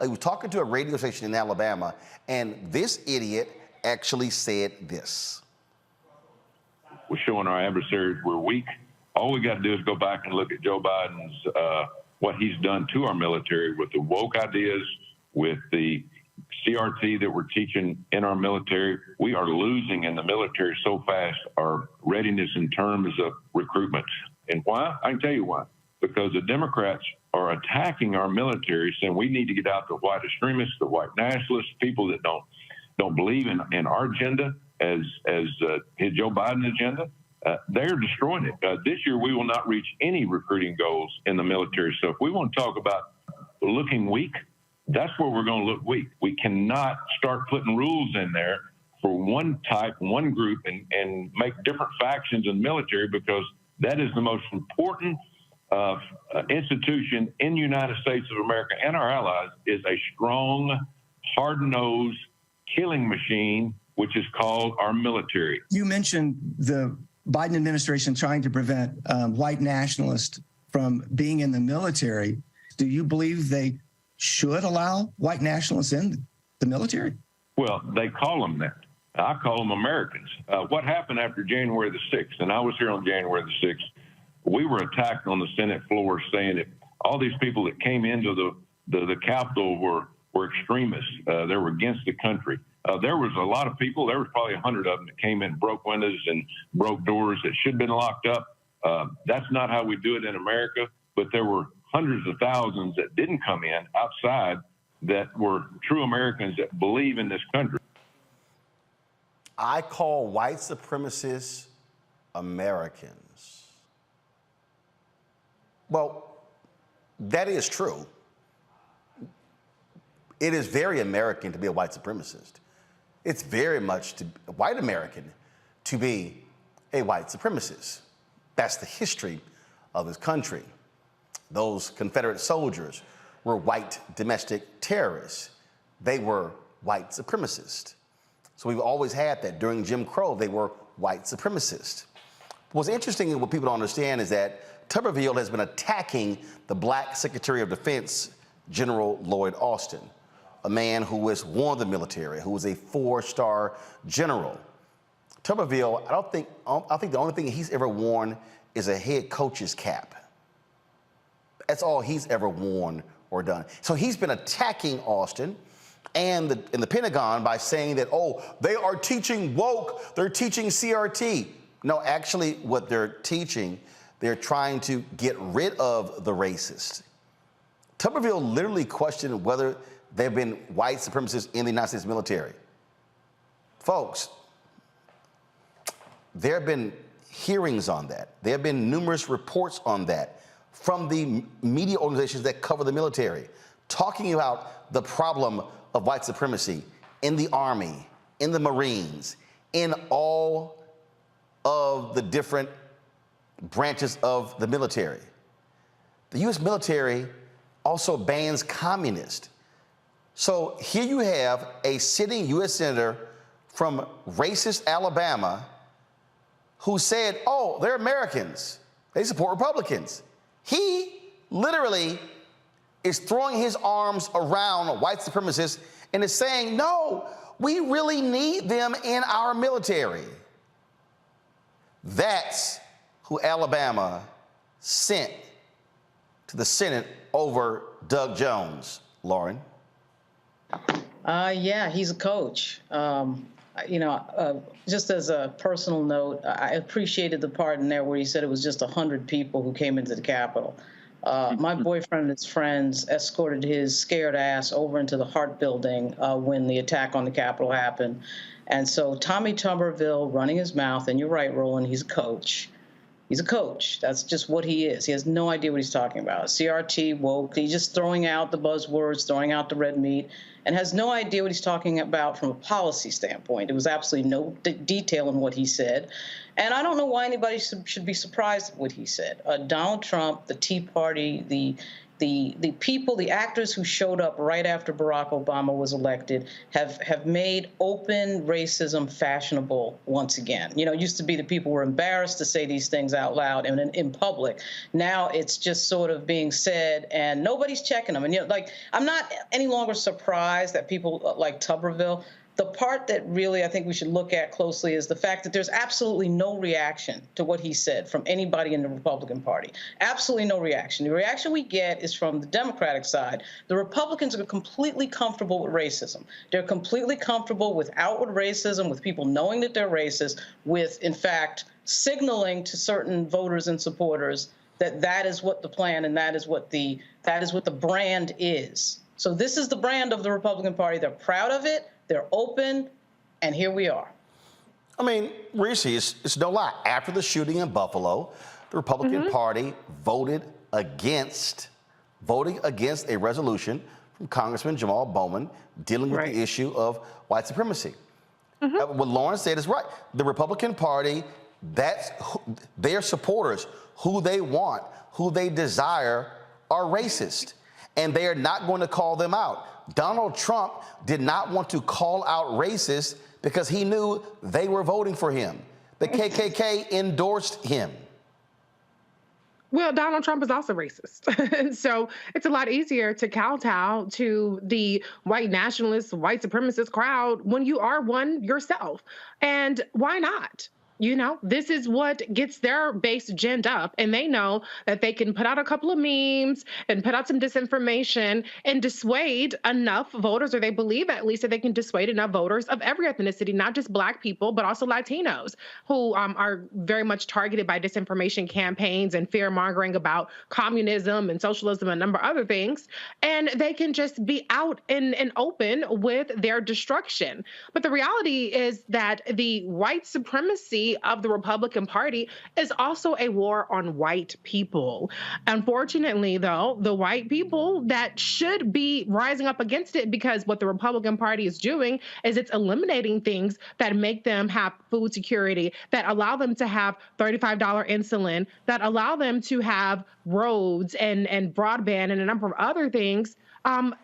was talking to a radio station in Alabama, and this idiot actually said this. We're showing our adversaries we're weak. All we got to do is go back and look at Joe Biden's, what he's done to our military with the woke ideas, with the CRT that we're teaching in our military. We are losing in the military so fast, our readiness in terms of recruitment. And why? I can tell you why. Because the Democrats are attacking our military, saying we need to get out the white extremists, the white nationalists, people that don't believe in our agenda as Joe Biden agenda. They're destroying it. This year, we will not reach any recruiting goals in the military. So if we want to talk about looking weak, that's where we're going to look weak. We cannot start putting rules in there for one type, one group, and make different factions in the military, because that is the most important institution in the United States of America and our allies, is a strong, hard-nosed killing machine, which is called our military. You mentioned the Biden administration trying to prevent white nationalists from being in the military. Do you believe they should allow white nationalists in the military? Well, they call them that. I call them Americans. What happened after January the 6th, and I was here on January the 6th, we were attacked on the Senate floor saying that all these people that came into the Capitol were extremists. They were against the country. There was a lot of people, there was probably 100 of them that came in, broke windows and broke doors that should have been locked up. That's not how we do it in America, but there were hundreds of thousands that didn't come in outside that were true Americans that believe in this country. I call white supremacists Americans. Well, that is true. It is very American to be a white supremacist. It's very much white American to be a white supremacist. That's the history of this country. Those Confederate soldiers were white domestic terrorists. They were white supremacists. So we've always had that. During Jim Crow, they were white supremacists. What's interesting and what people don't understand is that Tuberville has been attacking the black Secretary of Defense, General Lloyd Austin, a man who has worn the military, who was a 4-star general. Tuberville, I think the only thing he's ever worn is a head coach's cap. That's all he's ever worn or done. So he's been attacking Austin and the Pentagon by saying that, oh, they are teaching woke, they're teaching CRT. No, actually what they're teaching, they're trying to get rid of the racist. Tuberville literally questioned whether there have been white supremacists in the United States military. Folks, there have been hearings on that. There have been numerous reports on that from the media organizations that cover the military, talking about the problem of white supremacy in the Army, in the Marines, in all of the different branches of the military. The U.S. military also bans communists. So here you have a sitting U.S. senator from racist Alabama who said, oh, they're Americans. They support Republicans. He literally is throwing his arms around white supremacists and is saying, no, we really need them in our military. That's who Alabama sent to the Senate over Doug Jones. Lauren? Yeah, he's a coach. Just as a personal note, I appreciated the part in there where he said it was just 100 people who came into the Capitol. My boyfriend and his friends escorted his scared ass over into the Hart Building when the attack on the Capitol happened. And so Tommy Tuberville running his mouth, and you're right, Roland, he's a coach. He's a coach. That's just what he is. He has no idea what he's talking about. CRT, woke, he's just throwing out the buzzwords, throwing out the red meat, and has no idea what he's talking about from a policy standpoint. There was absolutely no detail in what he said. And I don't know why anybody should be surprised at what he said. Donald Trump, the Tea Party, the people, the actors who showed up right after Barack Obama was elected have made open racism fashionable once again. You know, it used to be that people were embarrassed to say these things out loud and in public. Now it's just sort of being said and nobody's checking them. And, I'm not any longer surprised that people like Tuberville. The part that really I think we should look at closely is the fact that there's absolutely no reaction to what he said from anybody in the Republican Party. Absolutely no reaction. The reaction we get is from the Democratic side. The Republicans are completely comfortable with racism. They're completely comfortable with outward racism, with people knowing that they're racist, with, in fact, signaling to certain voters and supporters that that is what the plan and that is what the brand is. So this is the brand of the Republican Party. They're proud of it. They're open, and here we are. I mean, Reese, it's no lie. After the shooting in Buffalo, the Republican Party voted against a resolution from Congressman Jamal Bowman dealing with the issue of white supremacy. What Lauren said is right. The Republican Party, their supporters, who they want, who they desire, are racist, and they are not going to call them out. Donald Trump did not want to call out racists because he knew they were voting for him. The KKK endorsed him. Well, Donald Trump is also racist. So it's a lot easier to kowtow to the white nationalist, white supremacist crowd when you are one yourself. And why not? You know, this is what gets their base ginned up, and they know that they can put out a couple of memes and put out some disinformation and dissuade enough voters, or they believe at least that they can dissuade enough voters of every ethnicity, not just Black people, but also Latinos, who are very much targeted by disinformation campaigns and fear-mongering about communism and socialism and a number of other things, and they can just be out and open with their destruction. But the reality is that the white supremacy of the Republican Party is also a war on white people. Unfortunately, though, the white people that should be rising up against it, because what the Republican Party is doing is it's eliminating things that make them have food security, that allow them to have $35 insulin, that allow them to have roads and broadband and a number of other things.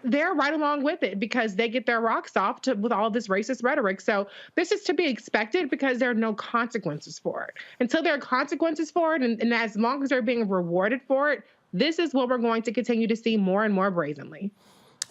They're right along with it because they get their rocks off with all this racist rhetoric. So this is to be expected because there are no consequences for it. Until there are consequences for it, and as long as they're being rewarded for it, this is what we're going to continue to see more and more brazenly.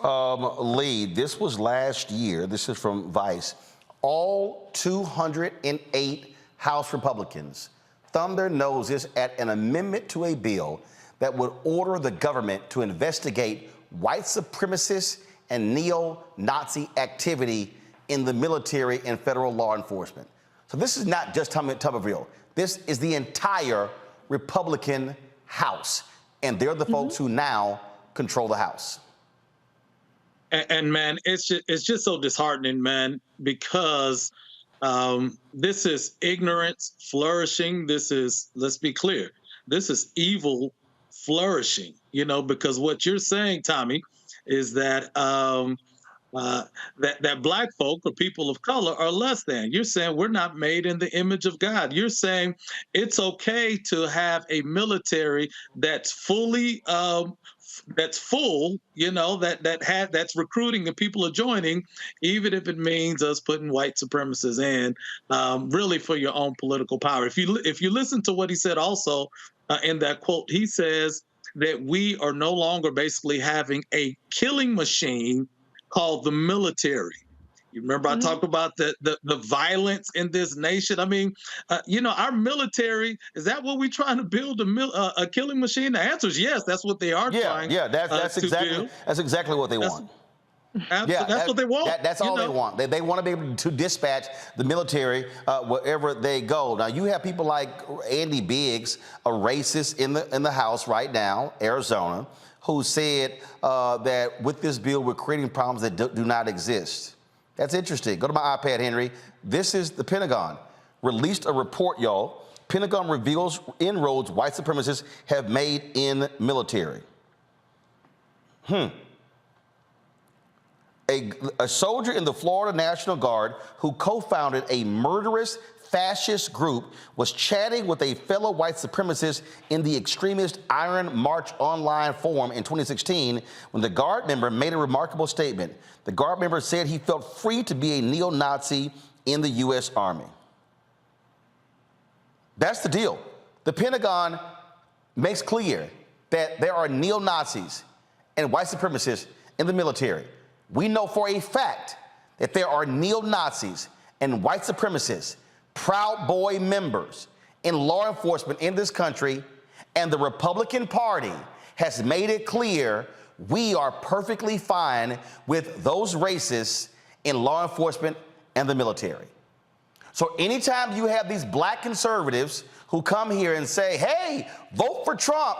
Lee, this was last year. This is from Vice. All 208 House Republicans thumbed their noses at an amendment to a bill that would order the government to investigate white supremacist and neo-Nazi activity in the military and federal law enforcement. So this is not just Tommy Tuberville. This is the entire Republican House, and they're the folks who now control the House. And man, it's just so disheartening, man, because this is ignorance flourishing. This is, let's be clear, this is evil flourishing, because what you're saying, Tommy, is that that black folk or people of color are less than. You're saying we're not made in the image of God. You're saying it's okay to have a military that's fully that's full, that's recruiting and people are joining, even if it means us putting white supremacists in, really for your own political power. If you listen to what he said also in that quote, he says that we are no longer basically having a killing machine called the military. You remember I talked about the violence in this nation. I mean, our military, is that what we're trying to build, a killing machine? The answer is yes. That's what they are trying. Yeah, that's exactly what they want. That's what they want. That's all they want. They want to be able to dispatch the military wherever they go. Now you have people like Andy Biggs, a racist in the House right now, Arizona, who said that with this bill we're creating problems that do not exist. That's interesting. Go to my iPad, Henry. This is the Pentagon. Released a report, y'all. Pentagon reveals inroads white supremacists have made in military. A soldier in the Florida National Guard who co-founded a murderous fascist group was chatting with a fellow white supremacist in the extremist Iron March online forum in 2016 when the Guard member made a remarkable statement. The Guard member said he felt free to be a neo-Nazi in the U.S. Army. That's the deal. The Pentagon makes clear that there are neo-Nazis and white supremacists in the military. We know for a fact that there are neo-Nazis and white supremacists, Proud Boy members in law enforcement in this country, and the Republican Party has made it clear we are perfectly fine with those racists in law enforcement and the military. So anytime you have these black conservatives who come here and say, hey, vote for Trump,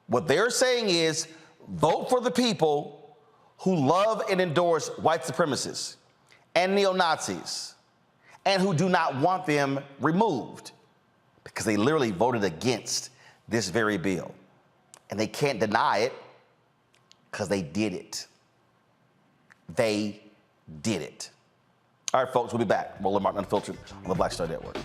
what they're saying is vote for the people who love and endorse white supremacists and neo-Nazis and who do not want them removed because they literally voted against this very bill. And they can't deny it because they did it. They did it. All right, folks, we'll be back. Roland Martin Unfiltered on the Black Star Network.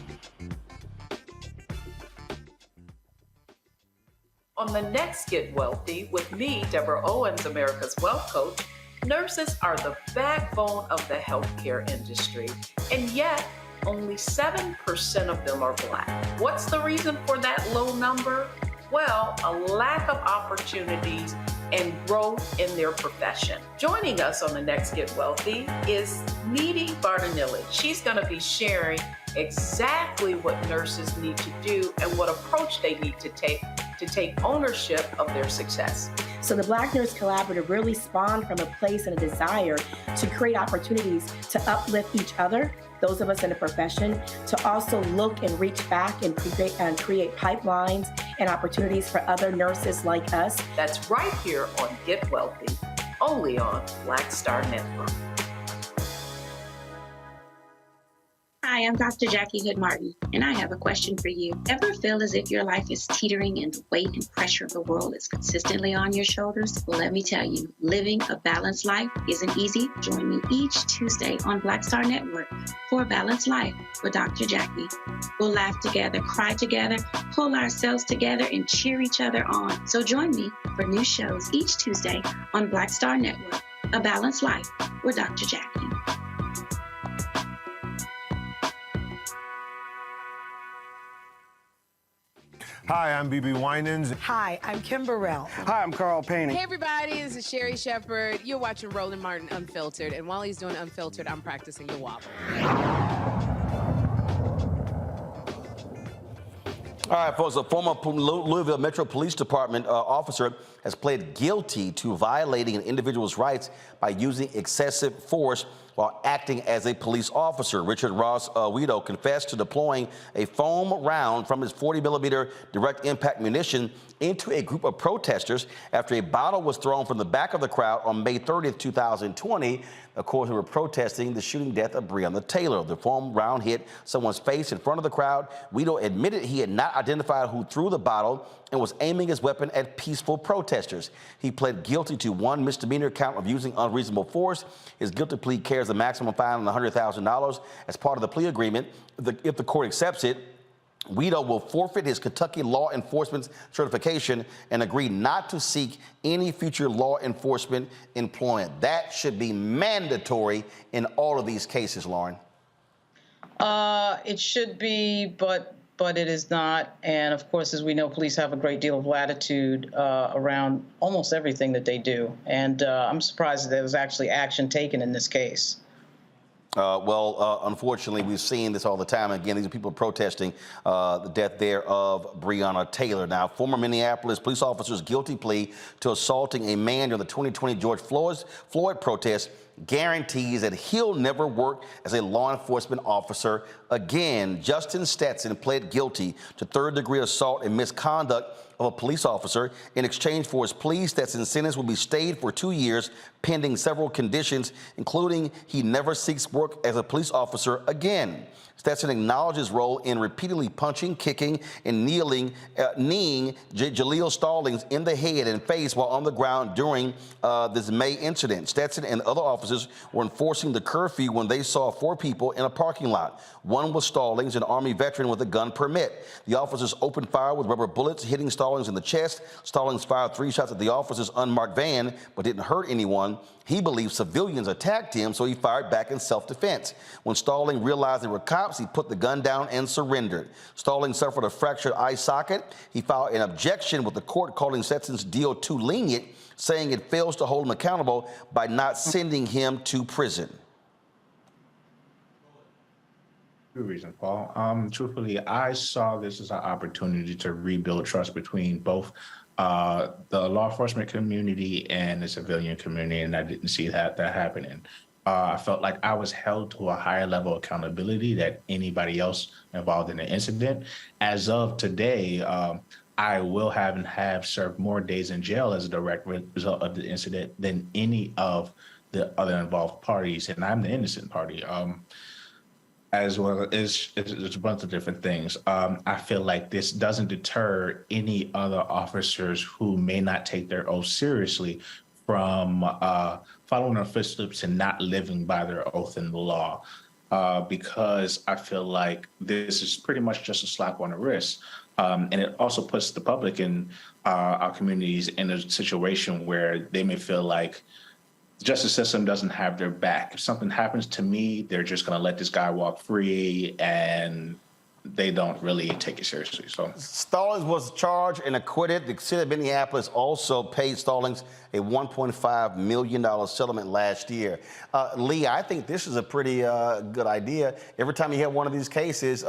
On the next Get Wealthy with me, Deborah Owens, America's Wealth Coach, nurses are the backbone of the healthcare industry, and yet only 7% of them are Black. What's the reason for that low number? Well, a lack of opportunities and growth in their profession. Joining us on the next Get Wealthy is Needy Bartanilli. She's going to be sharing exactly what nurses need to do and what approach they need to take ownership of their success. So the Black Nurse Collaborative really spawned from a place and a desire to create opportunities to uplift each other, those of us in the profession, to also look and reach back and create pipelines and opportunities for other nurses like us. That's right here on Get Wealthy, only on Black Star Network. Hi, I'm Dr. Jackie Hood Martin, and I have a question for you. Ever feel as if your life is teetering and the weight and pressure of the world is consistently on your shoulders? Well, let me tell you, living a balanced life isn't easy. Join me each Tuesday on Black Star Network for A Balanced Life with Dr. Jackie. We'll laugh together, cry together, pull ourselves together, and cheer each other on. So join me for new shows each Tuesday on Black Star Network, A Balanced Life with Dr. Jackie. Hi, I'm BB Winans. Hi, I'm Kim Burrell. Hi, I'm Carl Payne. Hey, everybody, this is Sherry Shepherd. You're watching Roland Martin Unfiltered, and while he's doing Unfiltered, I'm practicing the wobble. All right, folks, a former Louisville Metro Police Department officer has pled guilty to violating an individual's rights by using excessive force while acting as a police officer. Richard Ross Guido confessed to deploying a foam round from his 40mm direct impact munition into a group of protesters after a bottle was thrown from the back of the crowd on May 30th, 2020. Of course, we were protesting the shooting death of Breonna Taylor. The foam round hit someone's face in front of the crowd. Guido admitted he had not identified who threw the bottle and was aiming his weapon at peaceful protesters. He pled guilty to one misdemeanor count of using unreasonable force. His guilty plea carries a maximum fine of $100,000 as part of the plea agreement. If the court accepts it, Guido will forfeit his Kentucky law enforcement certification and agree not to seek any future law enforcement employment. That should be mandatory in all of these cases, Lauren. It should be, but it is not. And of course, as we know, police have a great deal of latitude around almost everything that they do. And I'm surprised that there was actually action taken in this case. Unfortunately, we've seen this all the time. Again, these are people protesting the death there of Breonna Taylor. Now, former Minneapolis police officer's guilty plea to assaulting a man during the 2020 George Floyd protest guarantees that he'll never work as a law enforcement officer again. Justin Stetson pled guilty to third-degree assault and misconduct of a police officer. In exchange for his plea, Stetson's sentence will be stayed for 2 years, pending several conditions, including he never seeks work as a police officer again. Stetson acknowledged his role in repeatedly punching, kicking, and kneeing Jaleel Stallings in the head and face while on the ground during this May incident. Stetson and other officers were enforcing the curfew when they saw 4 people in a parking lot. One was Stallings, an Army veteran with a gun permit. The officers opened fire with rubber bullets, hitting Stallings in the chest. Stallings fired 3 shots at the officer's unmarked van, but didn't hurt anyone. He believed civilians attacked him, so he fired back in self-defense. When Stallings realized they were cops, he put the gun down and surrendered. Stallings suffered a fractured eye socket. He filed an objection with the court, calling Stetson's deal too lenient, saying it fails to hold him accountable by not sending him to prison. Good reason, Paul. Truthfully, I saw this as an opportunity to rebuild trust between both the law enforcement community and the civilian community, and I didn't see that happening. I felt like I was held to a higher level of accountability than anybody else involved in the incident. As of today, I will have served more days in jail as a direct result of the incident than any of the other involved parties, and I'm the innocent party. As well as it's a bunch of different things. I feel like this doesn't deter any other officers who may not take their oath seriously from following their footsteps and not living by their oath in the law, because I feel like this is pretty much just a slap on the wrist. And it also puts the public in our communities in a situation where they may feel like the justice system doesn't have their back. If something happens to me, they're just going to let this guy walk free, and they don't really take it seriously. So Stallings was charged and acquitted. The city of Minneapolis also paid Stallings a $1.5 million settlement last year. Lee, I think this is a pretty good idea. Every time you have one of these cases,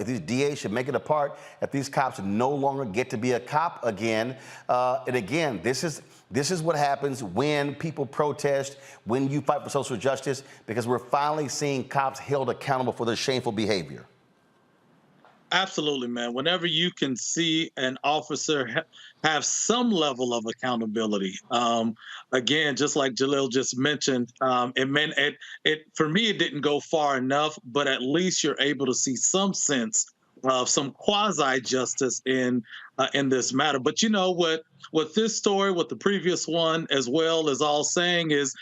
these DAs should make it a part that these cops no longer get to be a cop again. And again, this is what happens when people protest, when you fight for social justice, because we're finally seeing cops held accountable for their shameful behavior. Absolutely, man. Whenever you can see an officer have some level of accountability, again, just like Jaleel just mentioned, it meant for me, it didn't go far enough, but at least you're able to see some sense of some quasi justice in this matter. But you know what this story, what the previous one as well is all saying is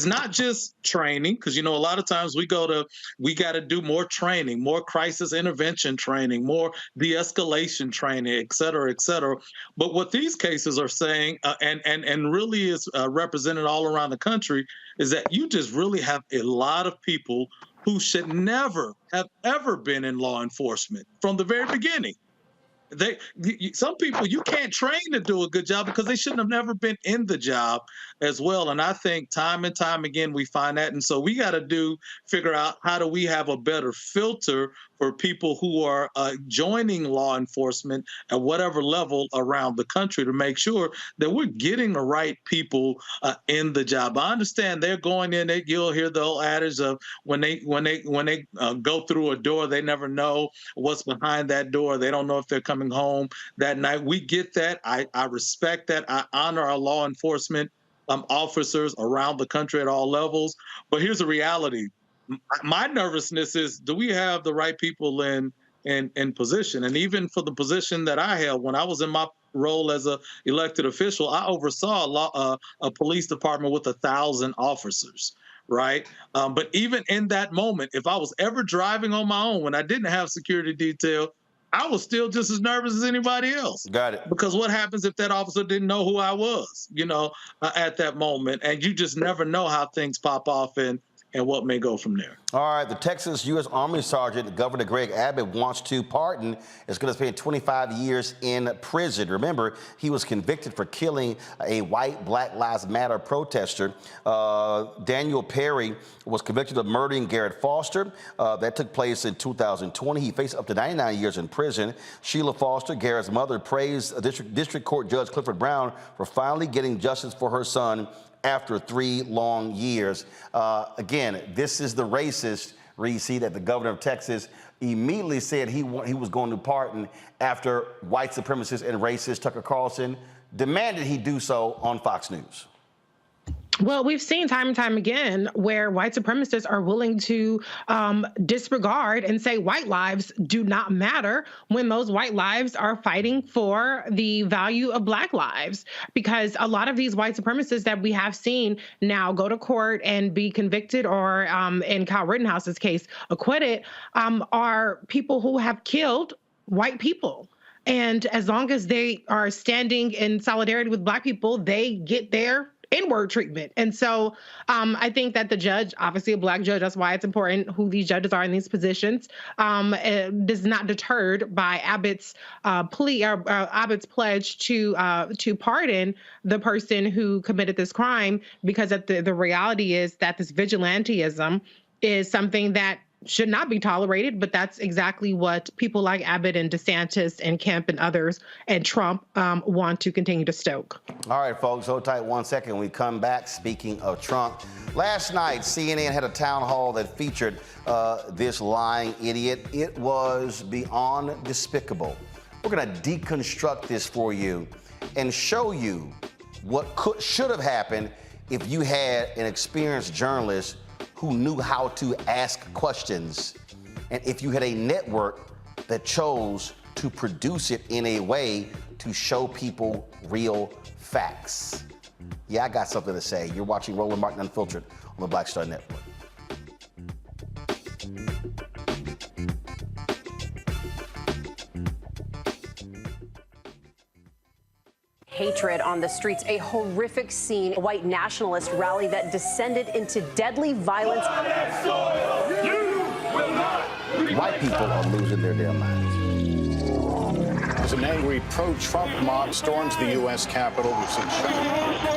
not just training, because you know a lot of times we got to do more training, more crisis intervention training, more de-escalation training, et cetera, et cetera. But what these cases are saying, and really is represented all around the country, is that you just really have a lot of people who should never have ever been in law enforcement from the very beginning. Some people you can't train to do a good job because they shouldn't have never been in the job as well. And I think time and time again we find that. And so we got to figure out how do we have a better filter for people who are joining law enforcement at whatever level around the country to make sure that we're getting the right people in the job. I understand they're going in. You'll hear the whole adage of when they go through a door, they never know what's behind that door. They don't know if they're coming home that night. We get that. I respect that. I honor our law enforcement officers around the country at all levels. But here's the reality. My nervousness is, do we have the right people in position? And even for the position that I held when I was in my role as an elected official, I oversaw a police department with 1,000 officers, right? But even in that moment, if I was ever driving on my own when I didn't have security detail, I was still just as nervous as anybody else. Got it. Because what happens if that officer didn't know who I was, at that moment? And you just never know how things pop off and what may go from there. All right, the Texas U.S. Army Sergeant Governor Greg Abbott wants to pardon is going to spend 25 years in prison. Remember, he was convicted for killing a white Black Lives Matter protester. Daniel Perry was convicted of murdering Garrett Foster. That took place in 2020. He faced up to 99 years in prison. Sheila Foster, Garrett's mother, praised District Court Judge Clifford Brown for finally getting justice for her son after 3 long years. Again, this is the racist, Reese, that the governor of Texas immediately said he was going to pardon after white supremacist and racist Tucker Carlson demanded he do so on Fox News. Well, we've seen time and time again where white supremacists are willing to disregard and say white lives do not matter when those white lives are fighting for the value of Black lives. Because a lot of these white supremacists that we have seen now go to court and be convicted or, in Kyle Rittenhouse's case, acquitted, are people who have killed white people. And as long as they are standing in solidarity with Black people, they get their N-word treatment. And so I think that the judge, obviously a Black judge, that's why it's important who these judges are in these positions, is not deterred by Abbott's plea or Abbott's pledge to pardon the person who committed this crime, because the reality is that this vigilantism is something that should not be tolerated, but that's exactly what people like Abbott and DeSantis and Kemp and others and Trump want to continue to stoke. All right, folks, hold tight 1 second. When we come back, speaking of Trump, last night, CNN had a town hall that featured this lying idiot. It was beyond despicable. We're going to deconstruct this for you and show you what should have happened if you had an experienced journalist who knew how to ask questions, and if you had a network that chose to produce it in a way to show people real facts. Yeah, I got something to say. You're watching Roland Martin Unfiltered on the Black Star Network. Hatred on the streets, a horrific scene, a white nationalist rally that descended into deadly violence. White people are losing their damn minds. As an angry pro-Trump mob storms the U.S. Capitol, we've seen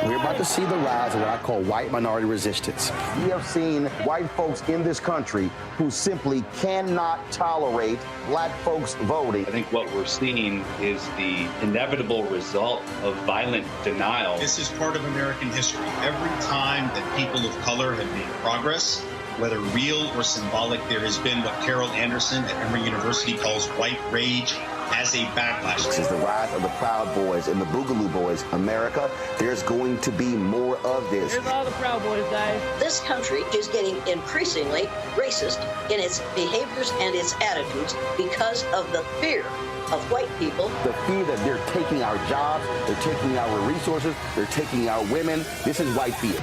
We're about to see the rise of what I call white minority resistance. We have seen white folks in this country who simply cannot tolerate Black folks voting. I think what we're seeing is the inevitable result of violent denial. This is part of American history. Every time that people of color have made progress, whether real or symbolic, there has been what Carol Anderson at Emory University calls white rage as a backlash. This is the rise of the Proud Boys and the Boogaloo Boys. America, there's going to be more of this. Here's all the Proud Boys, guys. This country is getting increasingly racist in its behaviors and its attitudes because of the fear of white people. The fear that they're taking our jobs, they're taking our resources, they're taking our women. This is white fear.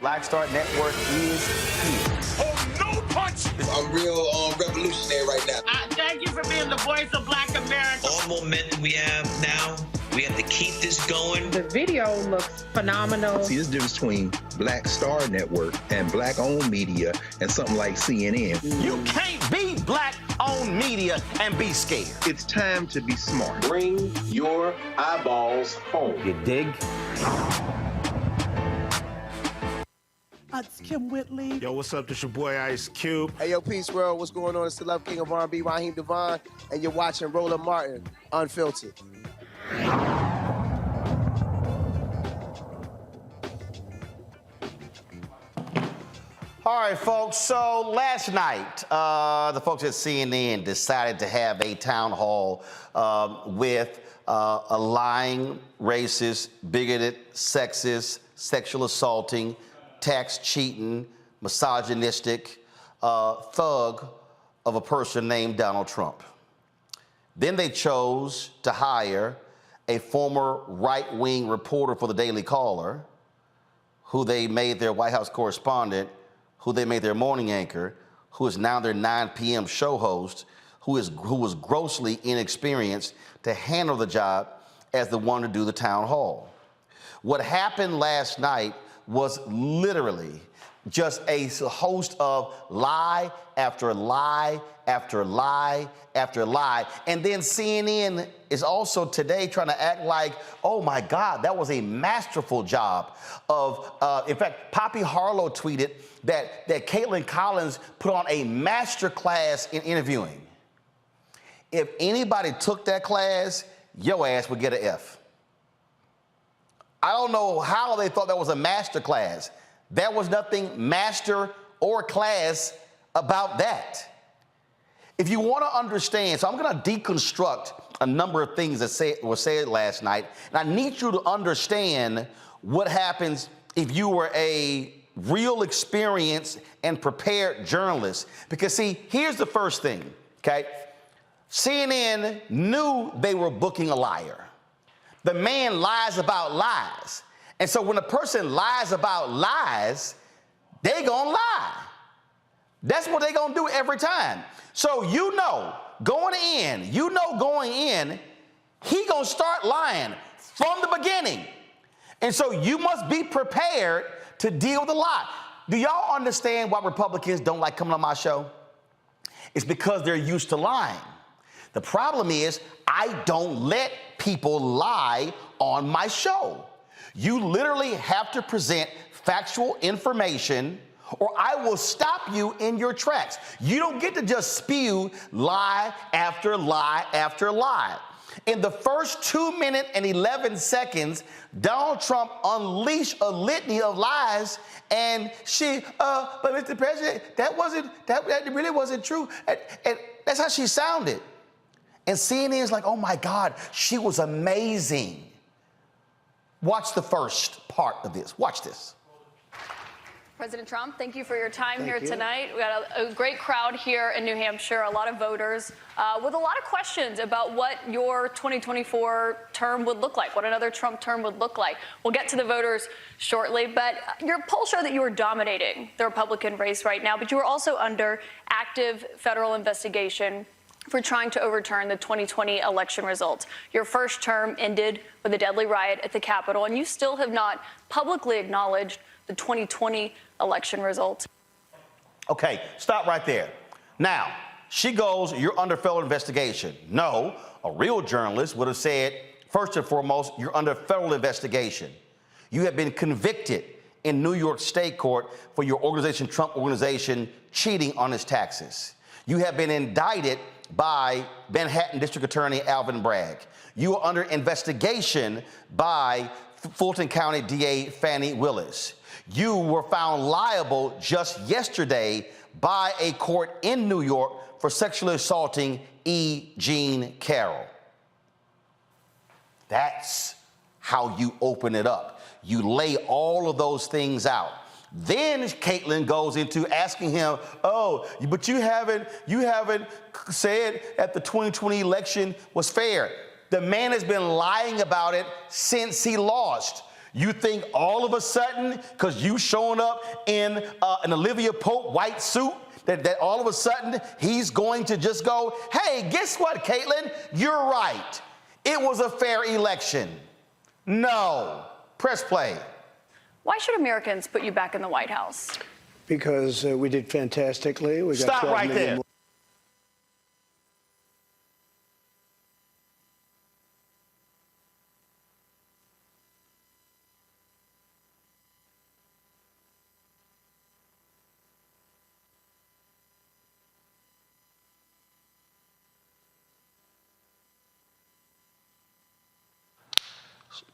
Black Star Network is here. Oh, no punch! I'm real revolutionary right now. Thank you for being the voice of Black America. All momentum we have now, we have to keep this going. The video looks phenomenal. See, there's a difference between Black Star Network and Black-owned media and something like CNN. You can't be black-owned media and be scared. It's time to be smart. Bring your eyeballs home. You dig? It's Kim Whitley. Yo, what's up? This your boy Ice Cube. Hey, yo, Peace World. What's going on? It's the Love King of R&B, Raheem Devon, and you're watching Roland Martin, Unfiltered. All right, folks. So last night, the folks at CNN decided to have a town hall with a lying, racist, bigoted, sexist, sexual assaulting, tax cheating, misogynistic thug of a person named Donald Trump. Then they chose to hire a former right-wing reporter for the Daily Caller, who they made their White House correspondent, who they made their morning anchor, who is now their 9 p.m. show host, who was grossly inexperienced to handle the job as the one to do the town hall. What happened last night was literally just a host of lie after lie after lie after lie. And then CNN is also today trying to act like, oh my God, that was a masterful job of, in fact, Poppy Harlow tweeted that Caitlin Collins put on a master class in interviewing. If anybody took that class, your ass would get an F. I don't know how they thought that was a master class. There was nothing master or class about that. If you want to understand, so I'm going to deconstruct a number of things that were said last night, and I need you to understand what happens if you were a real experienced and prepared journalist. Because see, here's the first thing, okay? CNN knew they were booking a liar. The man lies about lies. And so when a person lies about lies, they gonna lie. That's what they gonna do every time. So going in, he gonna start lying from the beginning. And so you must be prepared to deal with a lie. Do y'all understand why Republicans don't like coming on my show? It's because they're used to lying. The problem is I don't let people lie on my show. You literally have to present factual information or I will stop you in your tracks. You don't get to just spew lie after lie after lie. In the first 2 minutes and 11 seconds, Donald Trump unleashed a litany of lies, and but Mr. President, that really wasn't true. And that's how she sounded. And CNN is like, oh my God, she was amazing. Watch the first part of this. Watch this. President Trump, thank you for your time here tonight. We got a great crowd here in New Hampshire, a lot of voters with a lot of questions about what your 2024 term would look like, what another Trump term would look like. We'll get to the voters shortly, but your polls show that you are dominating the Republican race right now, but you are also under active federal investigation for trying to overturn the 2020 election results. Your first term ended with a deadly riot at the Capitol, and you still have not publicly acknowledged the 2020 election results. Okay, stop right there. Now, she goes, you're under federal investigation. No, a real journalist would have said, first and foremost, you're under federal investigation. You have been convicted in New York State Court for your organization, Trump Organization, cheating on its taxes. You have been indicted by Manhattan District Attorney Alvin Bragg. You are under investigation by Fulton County DA Fannie Willis. You were found liable just yesterday by a court in New York for sexually assaulting E. Jean Carroll. That's how you open it up. You lay all of those things out. Then Caitlin goes into asking him, oh, but you haven't said that the 2020 election was fair. The man has been lying about it since he lost. You think all of a sudden, because you showing up in an Olivia Pope white suit, that all of a sudden he's going to just go, hey, guess what, Caitlin? You're right. It was a fair election. No. Press play. Why should Americans put you back in the White House? Because we did fantastically. We got Stop right there.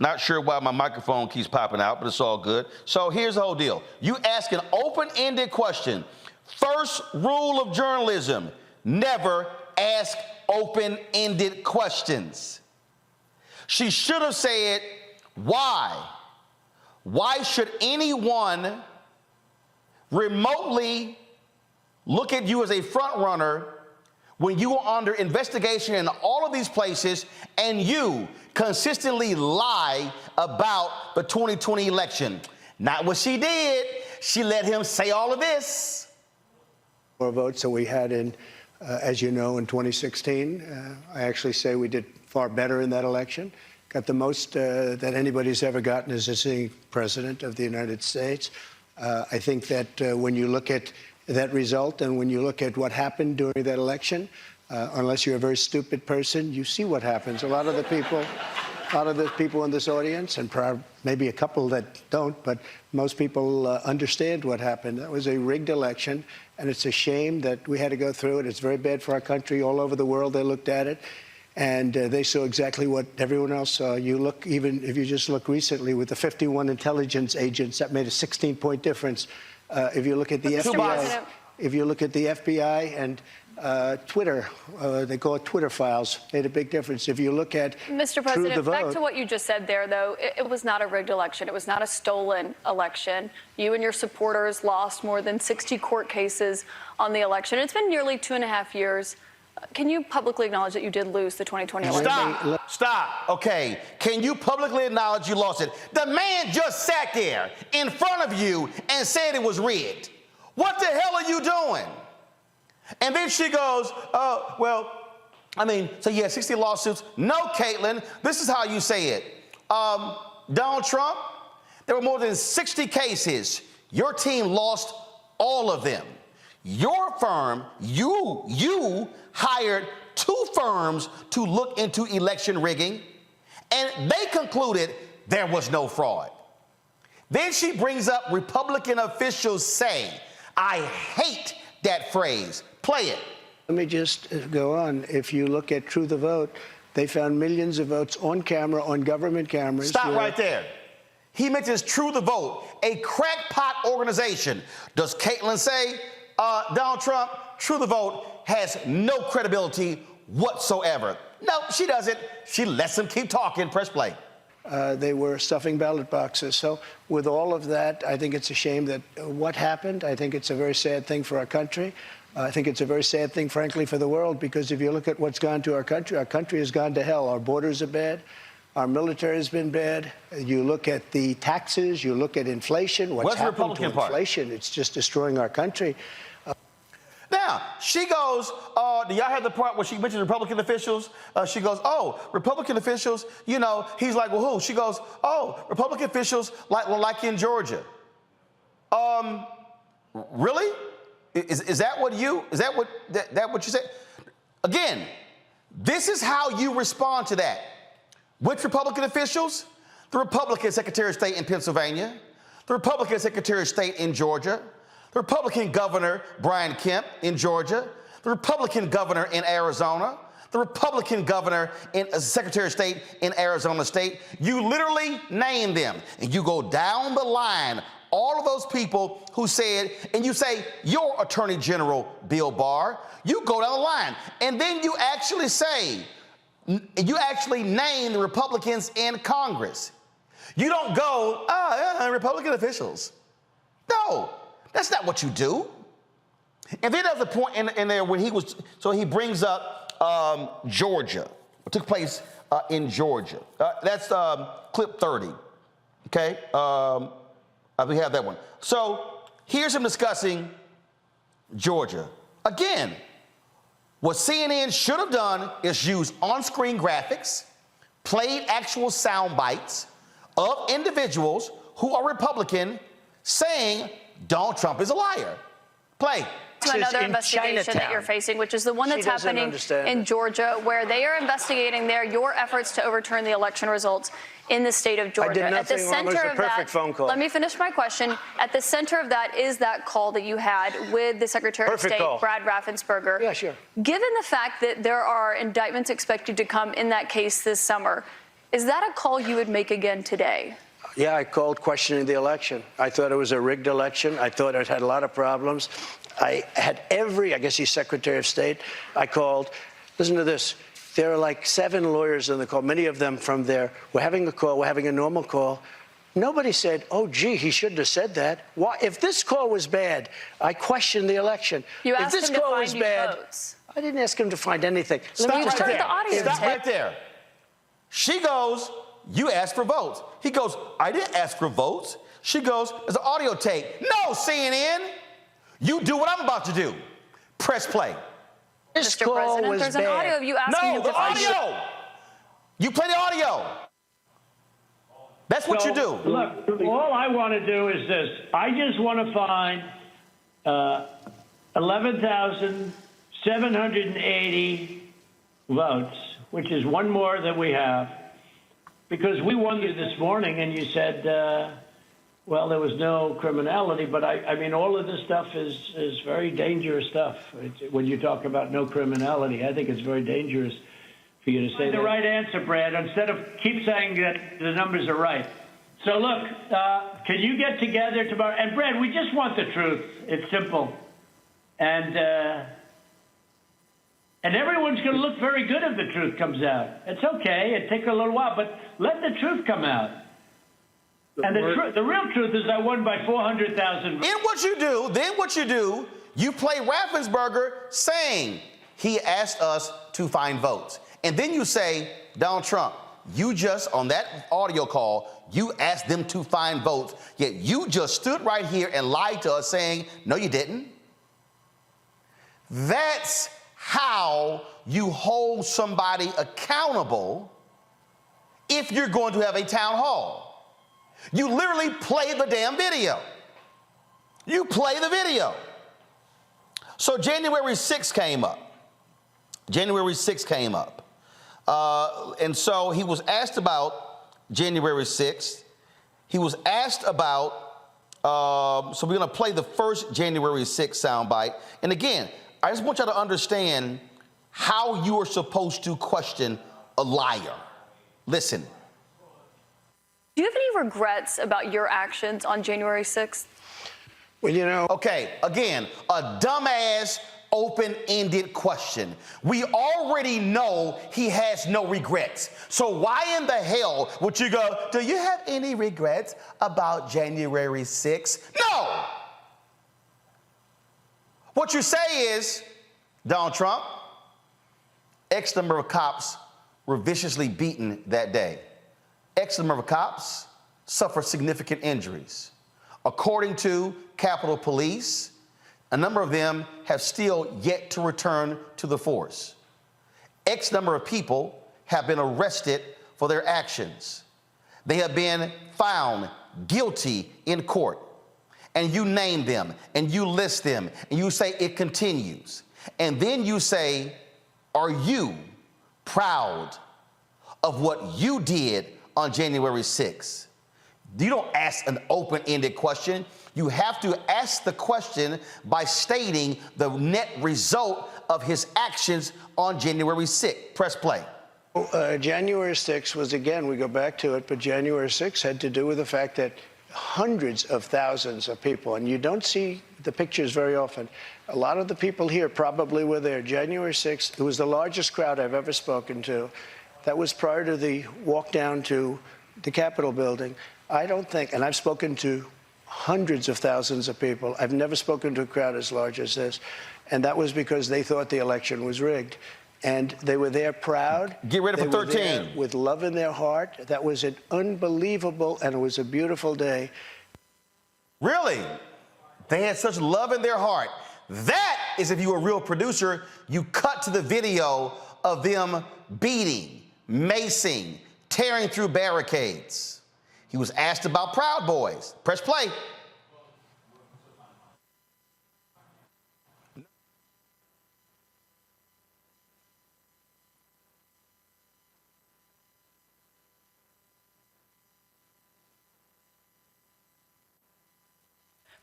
Not sure why my microphone keeps popping out, but it's all good. So here's the whole deal. You ask an open-ended question. First rule of journalism, never ask open-ended questions. She should have said, why? Why should anyone remotely look at you as a front runner when you are under investigation in all of these places and you consistently lie about the 2020 election? Not what she did. She let him say all of this. More votes than we had in, as you know, in 2016. I actually say we did far better in that election. Got the most that anybody's ever gotten as a sitting president of the United States. I think that when you look at that result and when you look at what happened during that election, unless you're a very stupid person, you see what happens. A lot of the people in this audience, and maybe a couple that don't, but most people understand what happened. That was a rigged election, and it's a shame that we had to go through it. It's very bad for our country. All over the world, they looked at it, and they saw exactly what everyone else saw. You look, even if you just look recently with the 51 intelligence agents, that made a 16-point difference. If you look at the FBI, and Twitter, they call it Twitter files, made a big difference. If you look at Mr. President, back to what you just said there, though, it was not a rigged election. It was not a stolen election. You and your supporters lost more than 60 court cases on the election. It's been nearly 2.5 years. Can you publicly acknowledge that you did lose the 2020 election? Stop. Okay. Can you publicly acknowledge you lost it? The man just sat there in front of you and said it was rigged. What the hell are you doing? And then she goes, oh, well, I mean, so you had 60 lawsuits. No, Caitlin, this is how you say it. Donald Trump, there were more than 60 cases. Your team lost all of them. Your firm, you hired 2 firms to look into election rigging, and they concluded there was no fraud. Then she brings up Republican officials say, I hate that phrase. Play it. Let me just go on. If you look at True the Vote, they found millions of votes on camera, on government cameras. Stop right there. He mentions True the Vote, a crackpot organization. Does Caitlin say, Donald Trump, True the Vote has no credibility whatsoever? No, she doesn't. She lets him keep talking. Press play. They were stuffing ballot boxes. So with all of that, I think it's a shame that what happened. I think it's a very sad thing for our country. I think it's a very sad thing, frankly, for the world, because if you look at what's gone to our country has gone to hell. Our borders are bad. Our military has been bad. You look at the taxes. You look at inflation. What's happened to inflation? It's just destroying our country. Now, she goes, do y'all have the part where she mentions Republican officials? She goes, oh, Republican officials, you know, he's like, well, who? She goes, oh, Republican officials like in Georgia. Really? Is that what you said? Again, this is how you respond to that. Which Republican officials? The Republican Secretary of State in Pennsylvania, the Republican Secretary of State in Georgia, the Republican Governor Brian Kemp in Georgia, the Republican Governor in Arizona, the Republican Governor and Secretary of State in Arizona State. You literally name them, and you go down the line, all of those people who said, and you say, your Attorney General, Bill Barr, you go down the line, and then you actually say, you actually name the Republicans in Congress. You don't go, Republican officials. No. That's not what you do. And then there's a point in there when he brings up Georgia, what took place in Georgia. That's clip 30, okay? We have that one. So here's him discussing Georgia. Again, what CNN should have done is use on-screen graphics, played actual sound bites of individuals who are Republican saying Donald Trump is a liar. Play. To another investigation that you're facing, which is the one that's happening in Georgia, where they are investigating your efforts to overturn the election results in the state of Georgia. I did nothing wrong. It was a perfect phone call. Let me finish my question. At the center of that is that call that you had with the Secretary of State, Brad Raffensperger. Yeah, sure. Given the fact that there are indictments expected to come in that case this summer, Is that a call you would make again today? Yeah, I called questioning the election. I thought it was a rigged election. I thought it had a lot of problems. I had I guess he's Secretary of State. I called. Listen to this. There are like 7 lawyers on the call, many of them from there. We're having a call. We're having a normal call. Nobody said, oh, gee, he shouldn't have said that. Why? If this call was bad, I questioned the election. You if asked this him to call find was you bad, votes. I didn't ask him to find anything. Stop right there. The audio Stop tape. right there. She goes, you asked for votes. He goes, I didn't ask for votes. She goes, there's an audio tape. No, CNN. You do what I'm about to do. Press play. This Mr. call President, was there's bad. an audio of you asking him No, to the find you. audio. You play the audio. That's what you do. Look, all I want to do is this. I just want to find 11,780 votes, which is one more than we have, because we won this morning, and you said, well, there was no criminality. But I mean, all of this stuff is very dangerous stuff. When you talk about no criminality, I think it's very dangerous for you to say the right answer, Brad, instead of keep saying that the numbers are right. So look, can you get together tomorrow? And Brad, we just want the truth. It's simple. And everyone's going to look very good if the truth comes out. It's okay. It takes a little while, but let the truth come out. And the real truth is I won by 400,000. Then what you do, you play Raffensperger saying he asked us to find votes. And then you say, Donald Trump, you just, on that audio call, you asked them to find votes, yet you just stood right here and lied to us saying, no, you didn't. That's how you hold somebody accountable if you're going to have a town hall. You literally play the damn video. You play the video. So January 6th came up. January 6th came up. And so he was asked about January 6th. He was asked about, so we're going to play the first January 6th soundbite. And again, I just want y'all to understand how you are supposed to question a liar. Listen. Do you have any regrets about your actions on January 6th? Well, you know. Okay, again, a dumbass, open-ended question. We already know he has no regrets. So why in the hell would you go, do you have any regrets about January 6th? No! What you say is, Donald Trump, X number of cops were viciously beaten that day. X number of cops suffered significant injuries. According to Capitol Police, a number of them have still yet to return to the force. X number of people have been arrested for their actions. They have been found guilty in court. And you name them, and you list them, and you say it continues. And then you say, are you proud of what you did on January 6th? You don't ask an open-ended question. You have to ask the question by stating the net result of his actions on January 6th. Press play. January 6th was, again, we go back to it, but January 6th had to do with the fact that hundreds of thousands of people, and you don't see the pictures very often. A lot of the people here probably were there. January 6th, it was the largest crowd I've ever spoken to. That was prior to the walk down to the Capitol building. I don't think, and I've spoken to hundreds of thousands of people. I've never spoken to a crowd as large as this. And that was because they thought the election was rigged. And they were there proud. Get ready for 13. With love in their heart. That was an unbelievable, and it was a beautiful day. Really? They had such love in their heart. That is, if you were a real producer, you cut to the video of them beating, macing, tearing through barricades. He was asked about Proud Boys. Press play.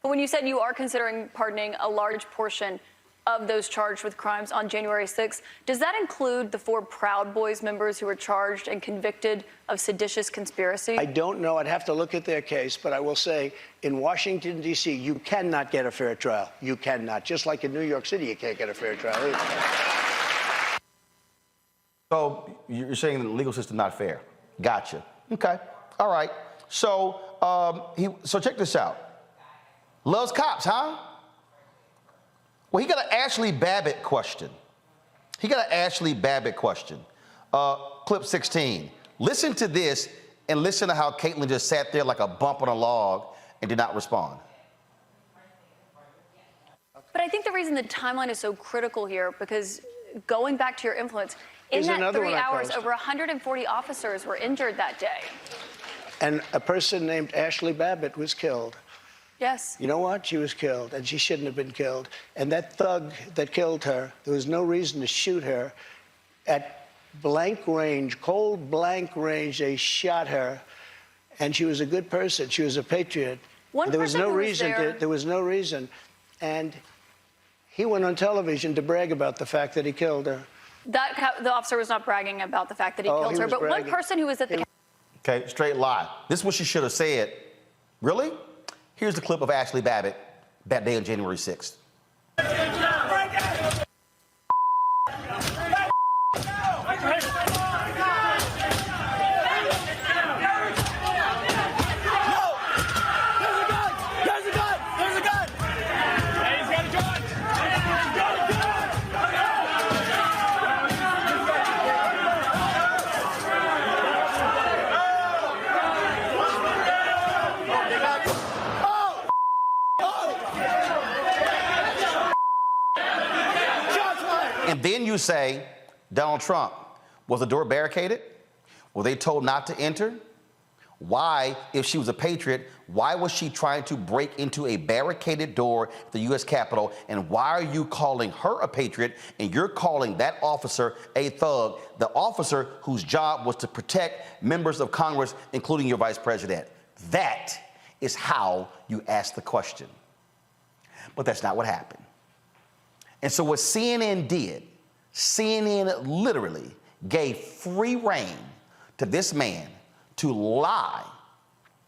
But when you said you are considering pardoning a large portion, of those charged with crimes on January 6th. Does that include the 4 Proud Boys members who were charged and convicted of seditious conspiracy? I don't know. I'd have to look at their case, but I will say in Washington, D.C., you cannot get a fair trial. You cannot. Just like in New York City, you can't get a fair trial either. So you're saying the legal system not fair. Gotcha. Okay. All right. So so check this out. Loves cops, huh? Well, he got an Ashley Babbitt question. Clip 16. Listen to this and listen to how Caitlyn just sat there like a bump on a log and did not respond. But I think the reason the timeline is so critical here, because going back to your influence, in Here's that 3 hours, posted. over 140 officers were injured that day. And a person named Ashley Babbitt was killed. Yes. You know what? She was killed, and she shouldn't have been killed. And that thug that killed her, there was no reason to shoot her. At blank range, cold blank range, they shot her, and she was a good person. She was a patriot. There was no reason. And he went on television to brag about the fact that he killed her. The officer was not bragging about the fact that he killed her, but bragging. one person who was at the... Okay, straight lie. This is what she should have said. Really? Here's the clip of Ashley Babbitt that day on January 6th. And then you say, Donald Trump, was the door barricaded? Were they told not to enter? Why, if she was a patriot, why was she trying to break into a barricaded door at the U.S. Capitol? And why are you calling her a patriot and you're calling that officer a thug, the officer whose job was to protect members of Congress, including your vice president? That is how you ask the question. But that's not what happened. And so what CNN did, CNN literally gave free rein to this man to lie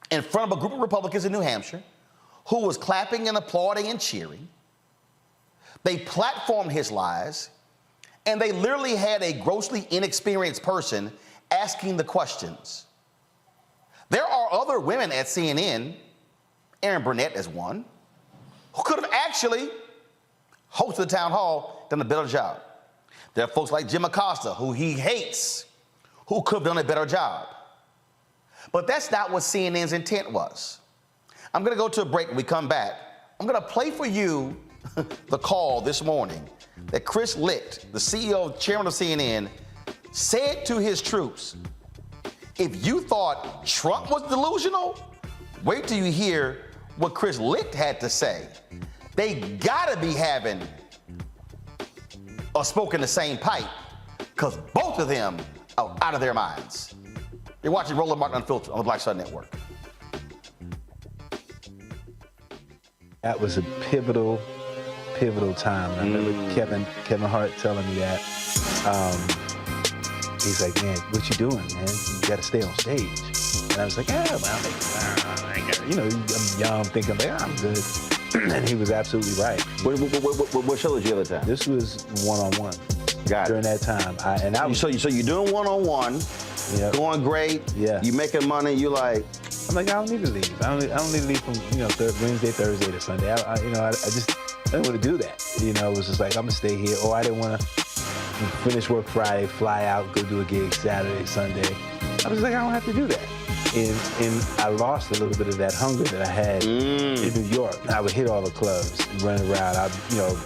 in front of a group of Republicans in New Hampshire who was clapping and applauding and cheering. They platformed his lies, and they literally had a grossly inexperienced person asking the questions. There are other women at CNN, Erin Burnett is one, who could have actually hosted the town hall, done a better job. There are folks like Jim Acosta, who he hates, who could have done a better job. But that's not what CNN's intent was. I'm going to go to a break. When we come back, I'm going to play for you the call this morning that Chris Licht, the CEO, chairman of CNN, said to his troops. If you thought Trump was delusional, wait till you hear what Chris Licht had to say. They gotta be having or smoking the same pipe, because both of them are out of their minds. You're watching Roland Martin Unfiltered on the Black Star Network. That was a pivotal time. I remember Kevin Hart telling me that. He's like, man, what you doing, man? You gotta stay on stage. And I was like, yeah, well, I'm young, thinking, like, I'm good. And he was absolutely right. What show did you have at the time? This was one-on-one. Got it. During that time. So you're doing one-on-one, going great, you making money, you like... I'm like, I don't need to leave. I don't need to leave from, Wednesday, Thursday to Sunday. I didn't want to do that. It was just like, I'm gonna stay here. Or I didn't want to finish work Friday, fly out, go do a gig Saturday, Sunday. I was like, I don't have to do that. And I lost a little bit of that hunger that I had in New York. I would hit all the clubs, run around.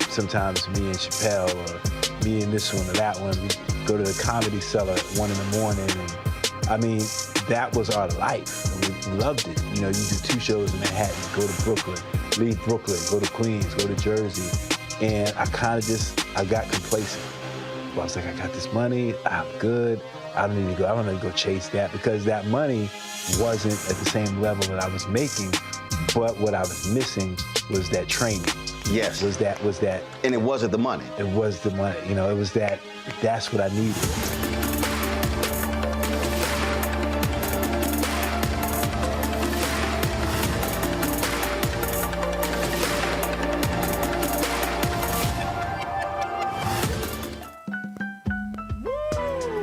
Sometimes me and Chappelle, or me and this one or that one, we'd go to the Comedy Cellar at 1 a.m. And that was our life. And we loved it. You do 2 shows in Manhattan, go to Brooklyn, leave Brooklyn, go to Queens, go to Jersey. And I got complacent. I was like, I got this money, I'm good. I don't need to go chase that, because that money wasn't at the same level that I was making, but what I was missing was that training. Yes. Was that. And it wasn't the money. It was the money. You know, it was that's what I needed.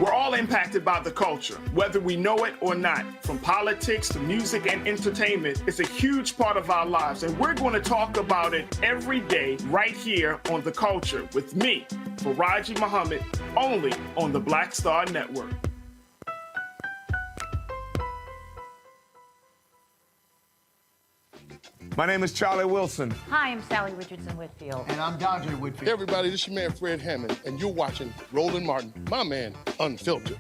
We're all impacted by the culture, whether we know it or not. From politics to music and entertainment, it's a huge part of our lives, and we're going to talk about it every day right here on The Culture with me, Faraji Muhammad, only on the Black Star Network. My name is Charlie Wilson. Hi, I'm Sally Richardson Whitfield. And I'm Dondre Whitfield. Hey, everybody, this is your man, Fred Hammond, and you're watching Roland Martin, my man, Unfiltered.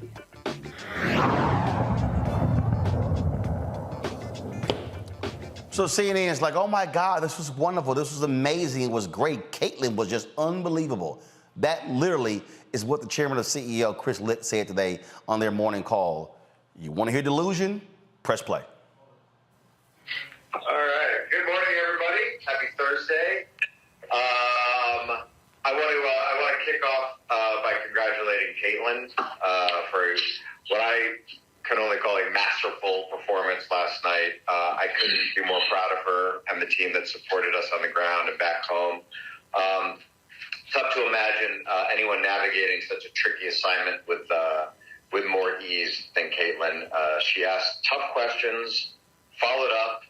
So CNN is like, oh my God, this was wonderful. This was amazing. It was great. Caitlyn was just unbelievable. That literally is what the chairman of CEO, Chris Litt, said today on their morning call. You want to hear delusion? Press play. All right. Good morning, everybody. Happy Thursday. I want to kick off by congratulating Caitlyn for what I can only call a masterful performance last night. I couldn't be more proud of her and the team that supported us on the ground and back home. Tough to imagine anyone navigating such a tricky assignment with more ease than Caitlyn. She asked tough questions, followed up,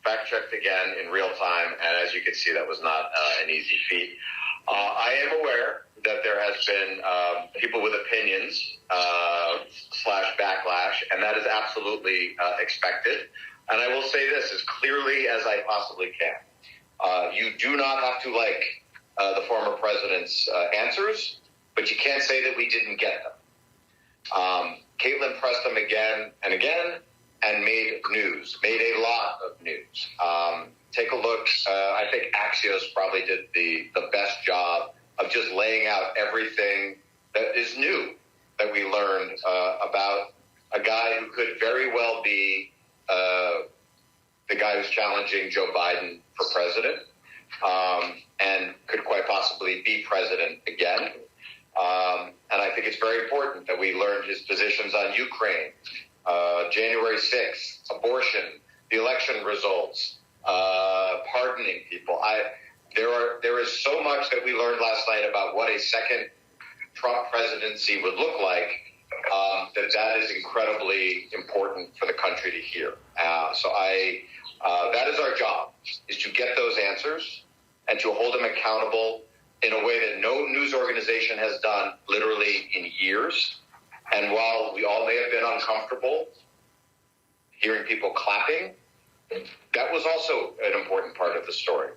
fact-checked again in real time, and as you can see, that was not an easy feat. I am aware that there has been people with opinions / backlash, and that is absolutely expected. And I will say this as clearly as I possibly can. You do not have to like the former president's answers, but you can't say that we didn't get them. Caitlyn pressed them again and again, and made a lot of news. Take a look. I think Axios probably did the best job of just laying out everything that is new that we learned about a guy who could very well be the guy who's challenging Joe Biden for president and could quite possibly be president again. And I think it's very important that we learned his positions on Ukraine, January 6th, abortion, the election results, pardoning people. There is so much that we learned last night about what a second Trump presidency would look like, that is incredibly important for the country to hear. That is our job, is to get those answers and to hold him accountable in a way that no news organization has done literally in years. And while we all may have been uncomfortable hearing people clapping, that was also an important part of the story,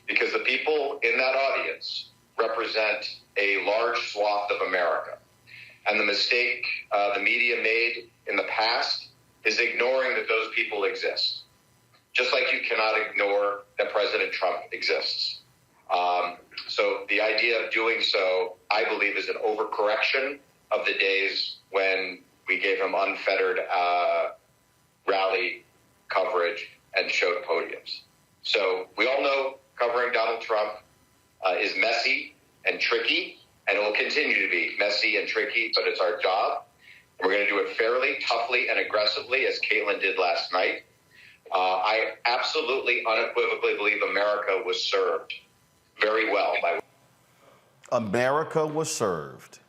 because the people in that audience represent a large swath of America. And the mistake the media made in the past is ignoring that those people exist, just like you cannot ignore that President Trump exists. So the idea of doing so, I believe, is an overcorrection of the days when we gave him unfettered rally coverage and showed podiums. So we all know covering Donald Trump is messy and tricky, and it will continue to be messy and tricky, but it's our job. We're going to do it fairly, toughly, and aggressively, as Caitlyn did last night. I absolutely, unequivocally believe America was served very well by... America was served.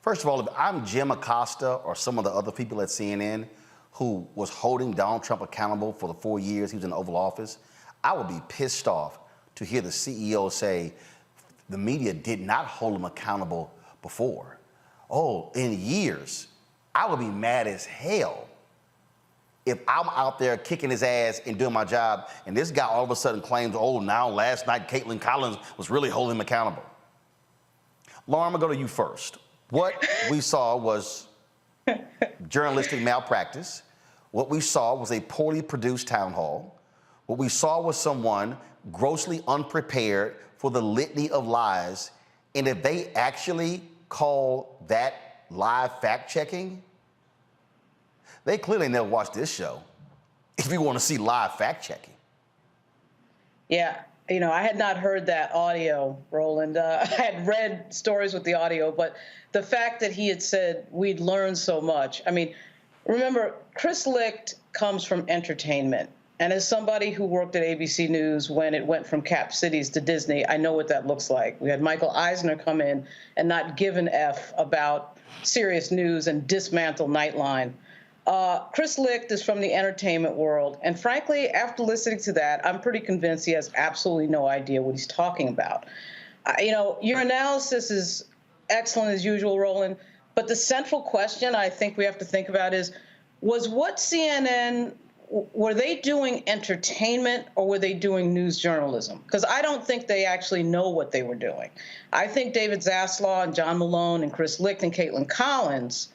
First of all, if I'm Jim Acosta or some of the other people at CNN who was holding Donald Trump accountable for the 4 years he was in the Oval Office, I would be pissed off to hear the CEO say the media did not hold him accountable before. Oh, in years. I would be mad as hell if I'm out there kicking his ass and doing my job, and this guy all of a sudden claims, oh, now last night Caitlyn Collins was really holding him accountable. Lauren, I'm gonna go to you first. What we saw was journalistic malpractice. What we saw was a poorly produced town hall. What we saw was someone grossly unprepared for the litany of lies. And if they actually call that live fact-checking, they clearly never watched this show if you want to see live fact-checking. Yeah. You know, I had not heard that audio, Roland. I had read stories with the audio, but the fact that he had said we'd learned so much. I mean, remember, Chris Licht comes from entertainment. And as somebody who worked at ABC News when it went from Cap Cities to Disney, I know what that looks like. We had Michael Eisner come in and not give an F about serious news and dismantle Nightline. Chris Licht is from the entertainment world, and frankly, after listening to that, I'm pretty convinced he has absolutely no idea what he's talking about. You know, your analysis is excellent as usual, Roland, but the central question I think we have to think about is, was what CNN, were they doing entertainment or were they doing news journalism? Because I don't think they actually know what they were doing. I think David Zaslaw and John Malone and Chris Licht and Caitlin Collins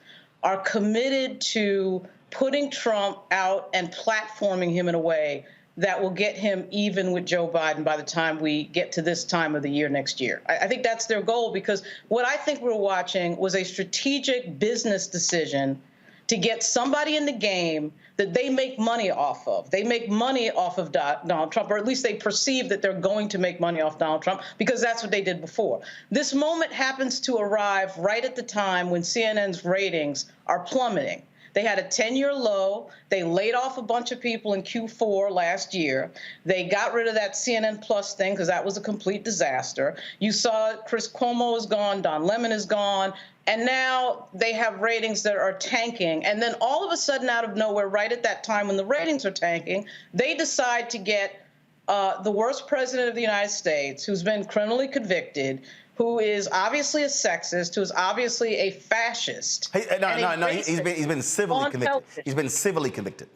are committed to putting Trump out and platforming him in a way that will get him even with Joe Biden by the time we get to this time of the year next year. I think that's their goal, because what I think we're watching was a strategic business decision to get somebody in the game that they make money off of. They make money off of Donald Trump, or at least they perceive that they're going to make money off Donald Trump, because that's what they did before. This moment happens to arrive right at the time when CNN's ratings are plummeting. They had a 10-year low. They laid off a bunch of people in Q4 last year. They got rid of that CNN Plus thing because that was a complete disaster. You saw Chris Cuomo is gone, Don Lemon is gone, and now they have ratings that are tanking. And then all of a sudden, out of nowhere, right at that time when the ratings are tanking, they decide to get the worst president of the United States, who's been criminally convicted, who is obviously a sexist, who is obviously a fascist. Hey, no, he's been civilly convicted. He's been civilly convicted.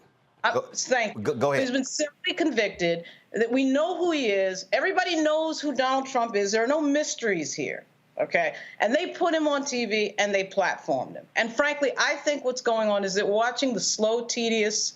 Thank you. Go ahead. He's been civilly convicted. That we know who he is. Everybody knows who Donald Trump is. There are no mysteries here. Okay, and they put him on TV and they platformed him. And frankly, I think what's going on is that we're watching the slow, tedious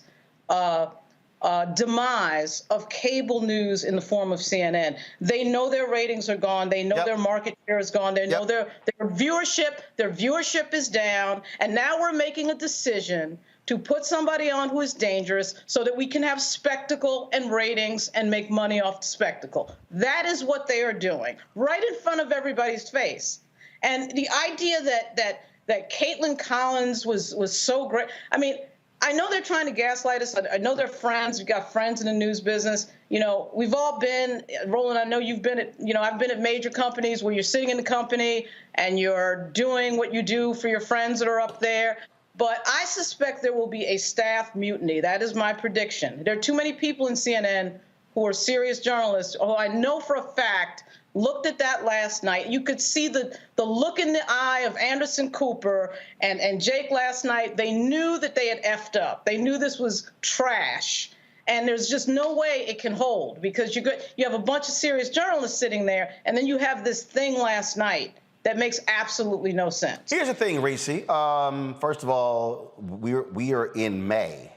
demise of cable news in the form of CNN. They know their ratings are gone. They know their market share is gone. They know their viewership is down. And now we're making a decision to put somebody on who is dangerous so that we can have spectacle and ratings and make money off the spectacle. That is what they are doing, right in front of everybody's face. And the idea that Caitlin Collins was so great. I mean, I know they're trying to gaslight us. I know they're friends. We've got friends in the news business. You know, we've all been, Roland, I know you've been at, I've been at major companies where you're sitting in the company and you're doing what you do for your friends that are up there. But I suspect there will be a staff mutiny. That is my prediction. There are too many people in CNN who are serious journalists, who I know for a fact looked at that last night. You could see the look in the eye of Anderson Cooper and Jake last night. They knew that they had effed up. They knew this was trash. And there's just no way it can hold, because you have a bunch of serious journalists sitting there, and then you have this thing last night that makes absolutely no sense. Here's the thing, Reese. First of all, we are in May.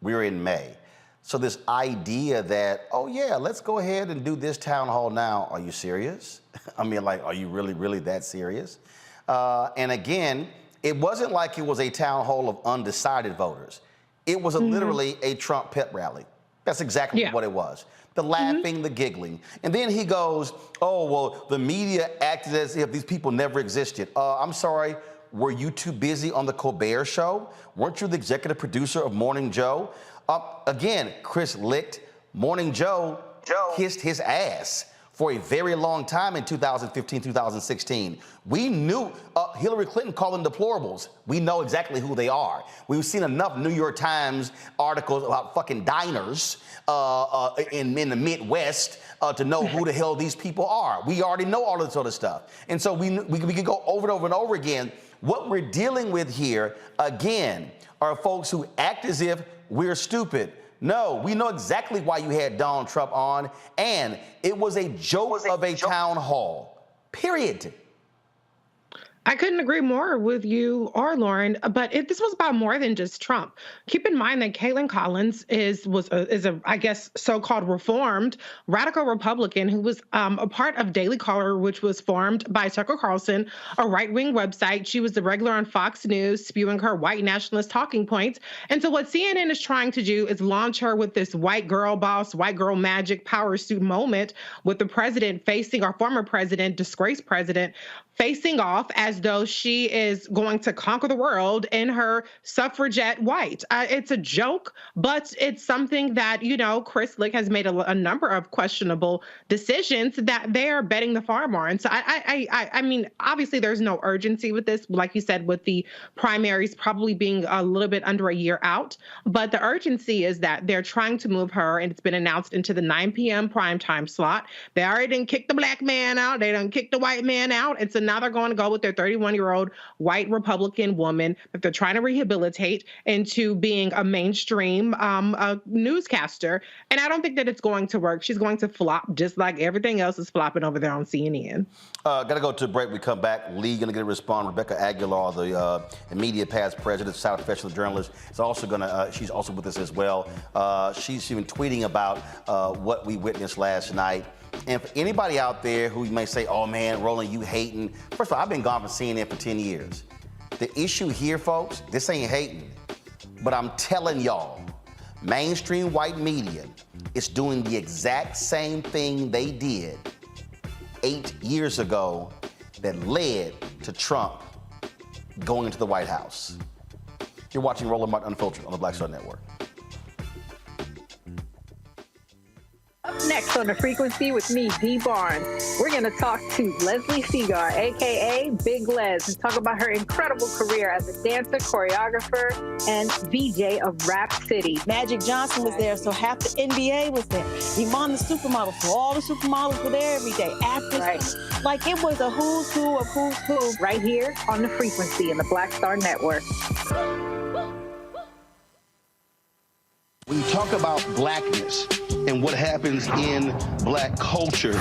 We're in May. So this idea that, oh yeah, let's go ahead and do this town hall now. Are you serious? I mean, like, are you really, really that serious? And again, it wasn't like it was a town hall of undecided voters. It was literally a Trump pep rally. That's exactly what it was. The laughing, the giggling. And then he goes, oh, well, the media acted as if these people never existed. I'm sorry, were you too busy on the Colbert Show? Weren't you the executive producer of Morning Joe? Again, Chris Licht, Morning Joe kissed his ass for a very long time in 2015, 2016. We knew Hillary Clinton called them deplorables. We know exactly who they are. We've seen enough New York Times articles about fucking diners in the Midwest to know who the hell these people are. We already know all of this other stuff. And so we could go over and over and over again. What we're dealing with here, again, are folks who act as if we're stupid. No, we know exactly why you had Donald Trump on, and it was a joke of a town hall, period. I couldn't agree more with you or Lauren, but this was about more than just Trump. Keep in mind that Caitlin Collins is a I guess so-called reformed radical Republican who was a part of Daily Caller, which was formed by Tucker Carlson, a right-wing website. She was the regular on Fox News, spewing her white nationalist talking points. And so what CNN is trying to do is launch her with this white girl boss, white girl magic power suit moment with the president facing our former president, disgraced president, facing off as though she is going to conquer the world in her suffragette white. It's a joke, but it's something that, Chris Lick has made a number of questionable decisions that they are betting the farm on. So I mean, obviously there's no urgency with this, like you said, with the primaries probably being a little bit under a year out. But the urgency is that they're trying to move her, and it's been announced, into the 9 p.m. primetime slot. They already didn't kick the black man out. They didn't kick the white man out. And so now they're going to go with their 31-year-old white Republican woman that they're trying to rehabilitate into being a mainstream newscaster. And I don't think that it's going to work. She's going to flop just like everything else is flopping over there on CNN. Got to go to a break. We come back. Lee going to get a response. Rebecca Aguilar, the immediate past president, South professional journalist, is also going to. She's also with us as well. She's been tweeting about what we witnessed last night. And for anybody out there who may say, "Oh man, Roland, you hating." First of all, I've been gone from CNN for 10 years. The issue here, folks, this ain't hating, but I'm telling y'all, mainstream white media is doing the exact same thing they did 8 years ago that led to Trump going into the White House. You're watching Roland Martin Unfiltered on the Black Star Network. Up next on The Frequency with me, Dee Barnes, we're going to talk to Leslie Segar, a.k.a. Big Les, and talk about her incredible career as a dancer, choreographer, and VJ of Rap City. Magic Johnson was there, so half the NBA was there. Iman the supermodel, so all the supermodels were there every day. Actors, right. Like it was a who's who of who's who. Right here on The Frequency in the Black Star Network. When you talk about blackness and what happens in black culture,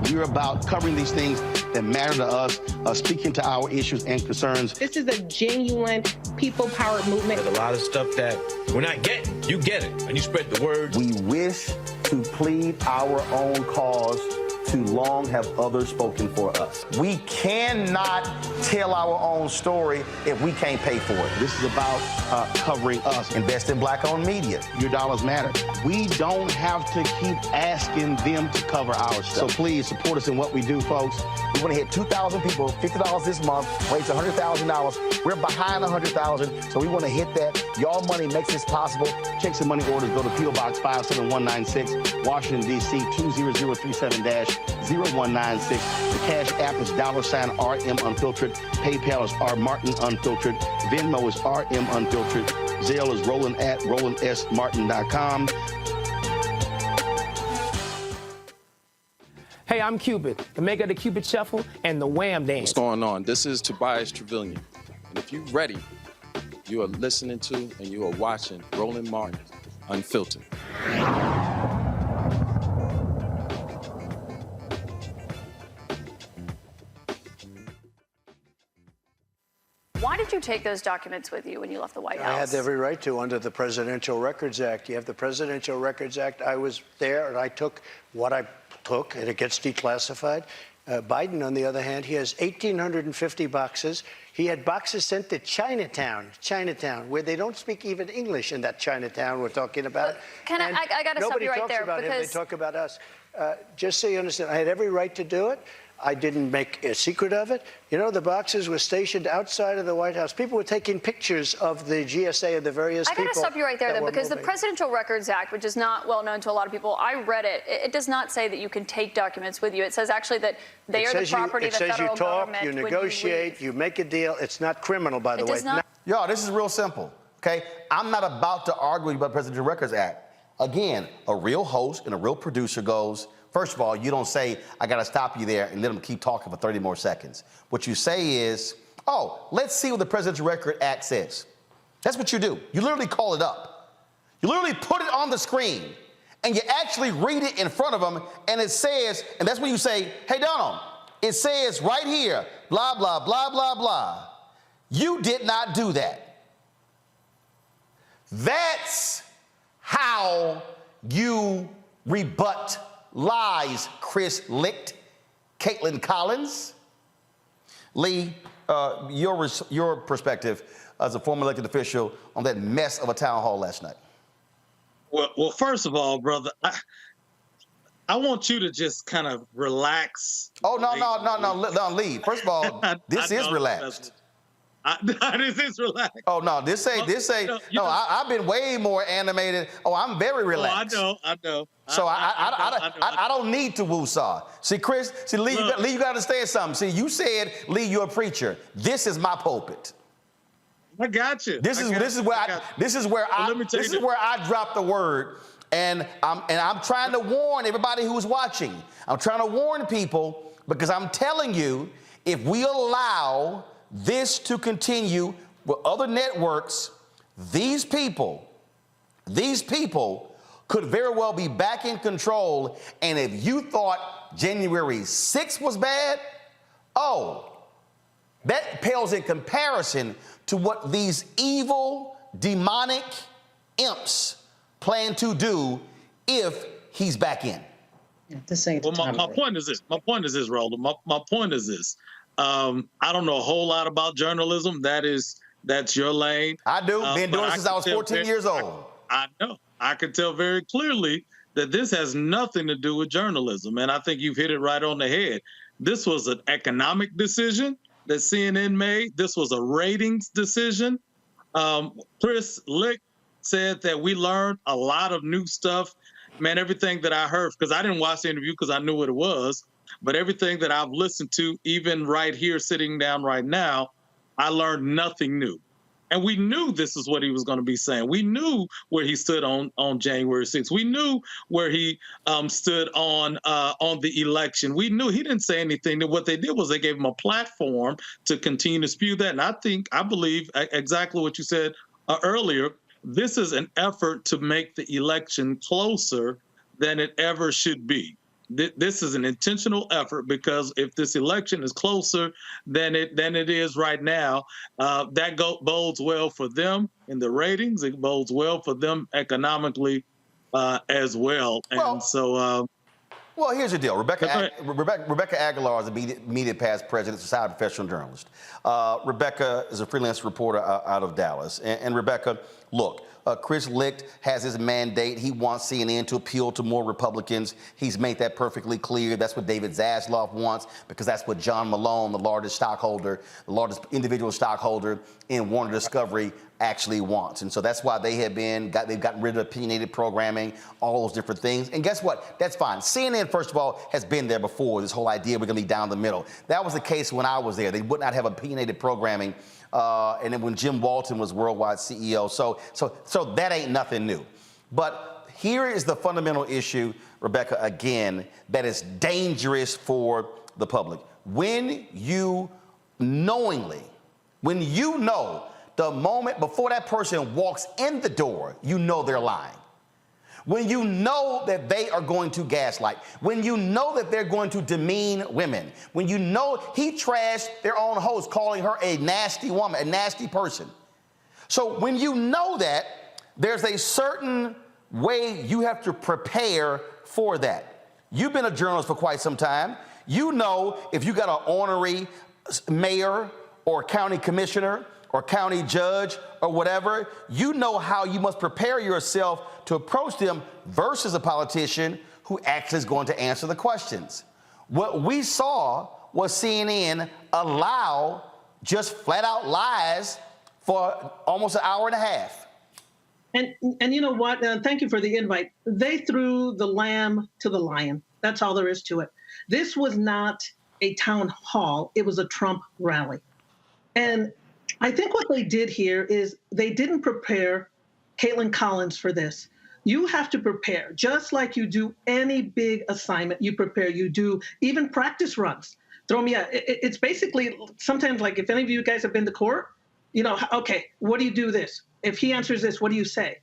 we're about covering these things that matter to us, speaking to our issues and concerns. This is a genuine people-powered movement. There's a lot of stuff that we're not getting. You get it, and you spread the word. We wish to plead our own cause. Too long have others spoken for us. We cannot tell our own story if we can't pay for it. This is about covering us. Invest in black-owned media. Your dollars matter. We don't have to keep asking them to cover our stuff. So please support us in what we do, folks. We want to hit 2,000 people, $50 this month, raise $100,000. We're behind 100,000, so we want to hit that. Y'all money makes this possible. Checks and money orders go to P.O. Box 57196, Washington, D.C. 20037-0196. The Cash App is $RM Unfiltered. PayPal is R Martin Unfiltered. Venmo is RM Unfiltered. Zelle is Roland at RolandSMartin.com. Hey, I'm Cupid, the maker of the Cupid Shuffle and the Wham Dance. What's going on? This is Tobias Trevelyan. And if you're ready, you are listening to and you are watching Roland Martin Unfiltered. Why did you take those documents with you when you left the White House? I had every right to under the Presidential Records Act. You have the Presidential Records Act. I was there, and I took what I took, and it gets declassified. Biden, on the other hand, he has 1,850 boxes. He had boxes sent to Chinatown, where they don't speak even English in that Chinatown we're talking about. I got to stop you right there. Nobody talks about him. They talk about us. Just so you understand, I had every right to do it. I didn't make a secret of it. You know, the boxes were stationed outside of the White House. People were taking pictures of the GSA and the various people. I got to stop you right there, though, because the moving. Presidential Records Act, which is not well known to a lot of people, I read it. It does not say that you can take documents with you. It says actually that they are the property of the federal government. It says you talk, you negotiate, you make a deal. It's not criminal, by the way. Y'all, this is real simple, okay? I'm not about to argue about the Presidential Records Act. Again, a real host and a real producer goes, first of all, you don't say, I got to stop you there and let them keep talking for 30 more seconds. What you say is, oh, let's see what the Presidential Record Act says. That's what you do. You literally call it up. You literally put it on the screen, and you actually read it in front of them, and it says, and that's when you say, hey, Donald, It says right here, blah, blah, blah, blah, blah. You did not do that. That's how you rebut lies, Chris Licht, Caitlin Collins. Lee, your perspective as a former elected official on that mess of a town hall last night. Well, first of all, brother, I want you to just kind of relax. Oh, no, Lee. First of all, this is relaxed. This is relaxed. Oh, no, this say. I've been way more animated. Oh, I'm very relaxed. Oh, I know. So I don't need to woo-saw. See, Chris, Lee, you got to understand something. See, you said, Lee, you're a preacher. This is my pulpit. I got you. This is where I drop the word, and I'm trying to warn everybody who's watching. I'm trying to warn people because I'm telling you, if we allow this to continue with other networks, these people could very well be back in control. And if you thought January 6th was bad, that pales in comparison to what these evil, demonic imps plan to do if he's back in. This ain't my point is this. My point is this, Roland. My point is this. I don't know a whole lot about journalism. That's your lane. I do. Been doing it since I was 14 years old. I know. I can tell very clearly that this has nothing to do with journalism. And I think you've hit it right on the head. This was an economic decision that CNN made. This was a ratings decision. Chris Licht said that we learned a lot of new stuff. Man, everything that I heard, because I didn't watch the interview because I knew what it was, but everything that I've listened to, even right here sitting down right now, I learned nothing new. And we knew this is what he was going to be saying. We knew where he stood on January 6th. We knew where he stood on the election. We knew he didn't say anything. What they did was they gave him a platform to continue to spew that. And I believe exactly what you said earlier. This is an effort to make the election closer than it ever should be. This is an intentional effort because if this election is closer than it is right now, that bodes well for them in the ratings. It bodes well for them economically as well. And well, here's the deal. Rebecca Aguilar is a immediate past president, society professional journalist. Rebecca is a freelance reporter out of Dallas. And Rebecca, look, Chris Licht has his mandate. He wants CNN to appeal to more Republicans. He's made that perfectly clear. That's what David Zaslav wants, because that's what John Malone, the largest individual stockholder in Warner Discovery, actually wants. And so that's why they've gotten rid of opinionated programming, all those different things. And guess what? That's fine. CNN, first of all, has been there before, this whole idea we're going to be down the middle. That was the case when I was there. They would not have opinionated programming. And then when Jim Walton was worldwide CEO. So that ain't nothing new. But here is the fundamental issue, Rebecca, again, that is dangerous for the public. When you know the moment before that person walks in the door, you know they're lying. When you know that they are going to gaslight, when you know that they're going to demean women, when you know he trashed their own host, calling her a nasty woman, a nasty person. So when you know that, there's a certain way you have to prepare for that. You've been a journalist for quite some time. You know if you got an ornery mayor or county commissioner or county judge or whatever, you know how you must prepare yourself to approach them versus a politician who actually is going to answer the questions. What we saw was CNN allow just flat out lies for almost an hour and a half. And you know what? Thank you for the invite. They threw the lamb to the lion. That's all there is to it. This was not a town hall. It was a Trump rally. And I think what they did here is they didn't prepare Caitlin Collins for this. You have to prepare, just like you do any big assignment. You prepare, you do even practice runs. It's basically sometimes like if any of you guys have been to court, okay, what do you do this? If he answers this, what do you say?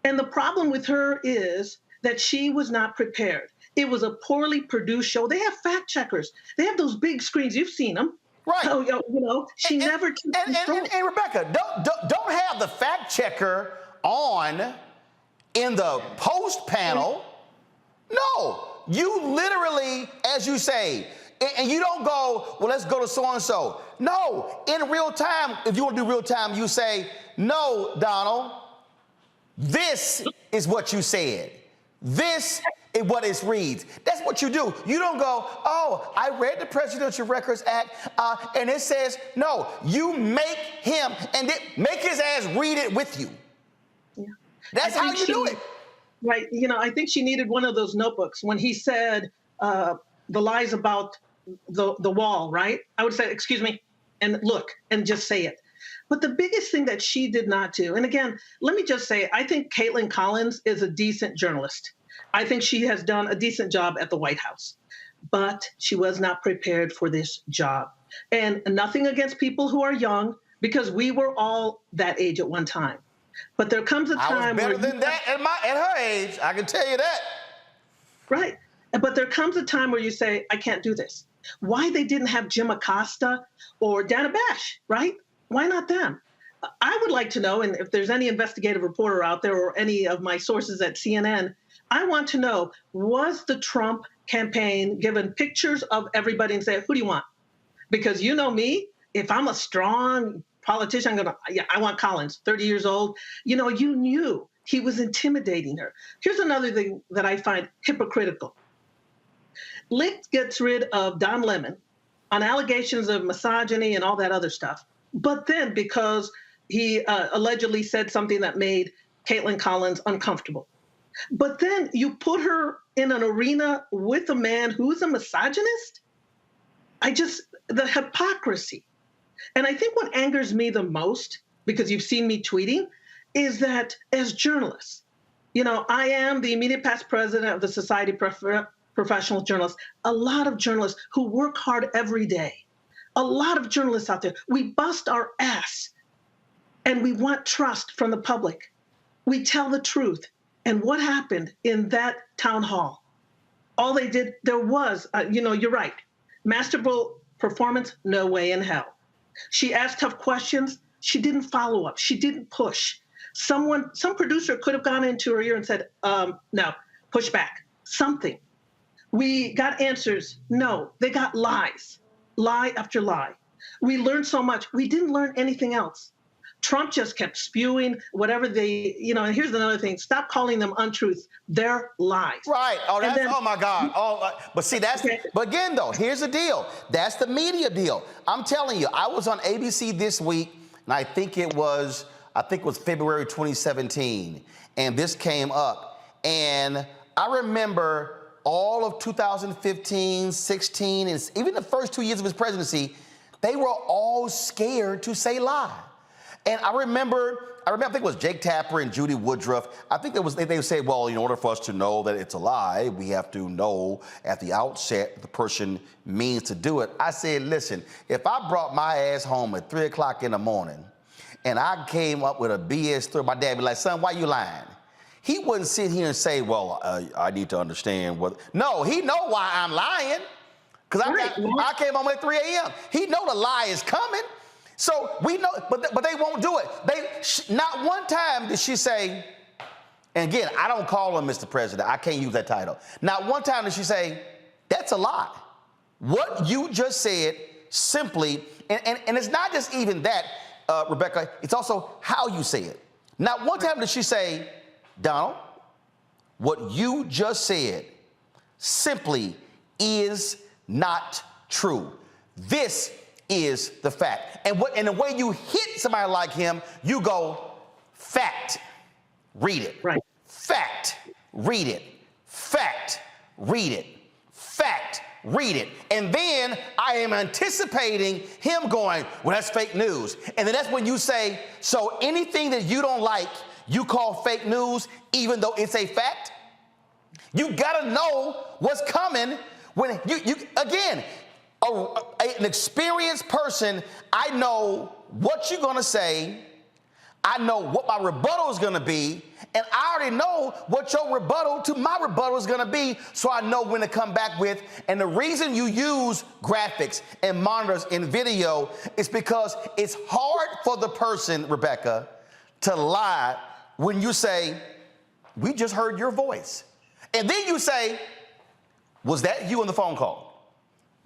And the problem with her is that she was not prepared. It was a poorly produced show. They have fact checkers. They have those big screens. You've seen them. Right. So, you know, she never took control. And Rebecca, don't have the fact checker on in the post panel. No, you literally, as you say, and you don't go, well, let's go to so-and-so. No, in real time, if you want to do real time, you say, no, Donald, this is what you said. This is what it reads. That's what you do. You don't go, oh, I read the Presidential Records Act, and it says, no, you make him, and make his ass read it with you. Yeah. That's how you do it. Right. You know, I think she needed one of those notebooks when he said the lies about the wall, right? I would say, excuse me, and look, and just say it. But the biggest thing that she did not do, and again, let me just say, I think Caitlin Collins is a decent journalist. I think she has done a decent job at the White House, but she was not prepared for this job. And nothing against people who are young, because we were all that age at one time. But there comes a time I was better than that at her age, I can tell you that. Right. But there comes a time where you say, I can't do this. Why they didn't have Jim Acosta or Dana Bash, right? Why not them? I would like to know, and if there's any investigative reporter out there or any of my sources at CNN, I want to know, was the Trump campaign given pictures of everybody and say, who do you want? Because you know me, if I'm a strong politician, I want Collins, 30 years old. You know, you knew he was intimidating her. Here's another thing that I find hypocritical. Licht gets rid of Don Lemon on allegations of misogyny and all that other stuff. But then because he allegedly said something that made Caitlin Collins uncomfortable. But then you put her in an arena with a man who's a misogynist? The hypocrisy. And I think what angers me the most, because you've seen me tweeting, is that as journalists, you know, I am the immediate past president of the Society of Professional Journalists, a lot of journalists who work hard every day, a lot of journalists out there, we bust our ass and we want trust from the public. We tell the truth. And what happened in that town hall? All they did, there was, you're right, masterful performance, no way in hell. She asked tough questions. She didn't follow up. She didn't push. Some producer could have gone into her ear and said, no, push back, something. We got answers. No, they got lies, lie after lie. We learned so much. We didn't learn anything else. Trump just kept spewing whatever they, and here's another thing. Stop calling them untruths. They're lies. Right. Oh, oh my God. But see, but again, though, here's the deal. That's the media deal. I'm telling you, I was on ABC this week, and I think it was February 2017, and this came up. And I remember all of 2015, 16, and even the first 2 years of his presidency, they were all scared to say lie. And I think it was Jake Tapper and Judy Woodruff. I think they say, well, in order for us to know that it's a lie, we have to know at the outset the person means to do it. I said, listen, if I brought my ass home at 3 o'clock in the morning and I came up with a BS story, my dad would be like, son, why you lying? He wouldn't sit here and say, well, I need to understand what. No, he know why I'm lying. Because I came home at 3 a.m. He know the lie is coming. So we know, but they won't do it. Not one time did she say, and again, I don't call him Mr. President. I can't use that title. Not one time did she say, that's a lie. What you just said simply, and it's not just even that, Rebecca, it's also how you say it. Not one time did she say, Donald, what you just said simply is not true. This is the fact. And the way you hit somebody like him, you go, fact, read it. Right. Fact, read it. Fact, read it. Fact, read it. And then I am anticipating him going, well, that's fake news. And then that's when you say, so anything that you don't like, you call fake news, even though it's a fact? You gotta know what's coming when you again, an experienced person, I know what you're gonna say, I know what my rebuttal is going to be, and I already know what your rebuttal to my rebuttal is going to be, so I know when to come back with. And the reason you use graphics and monitors in video is because it's hard for the person, Rebecca, to lie when you say, we just heard your voice. And then you say, was that you on the phone call?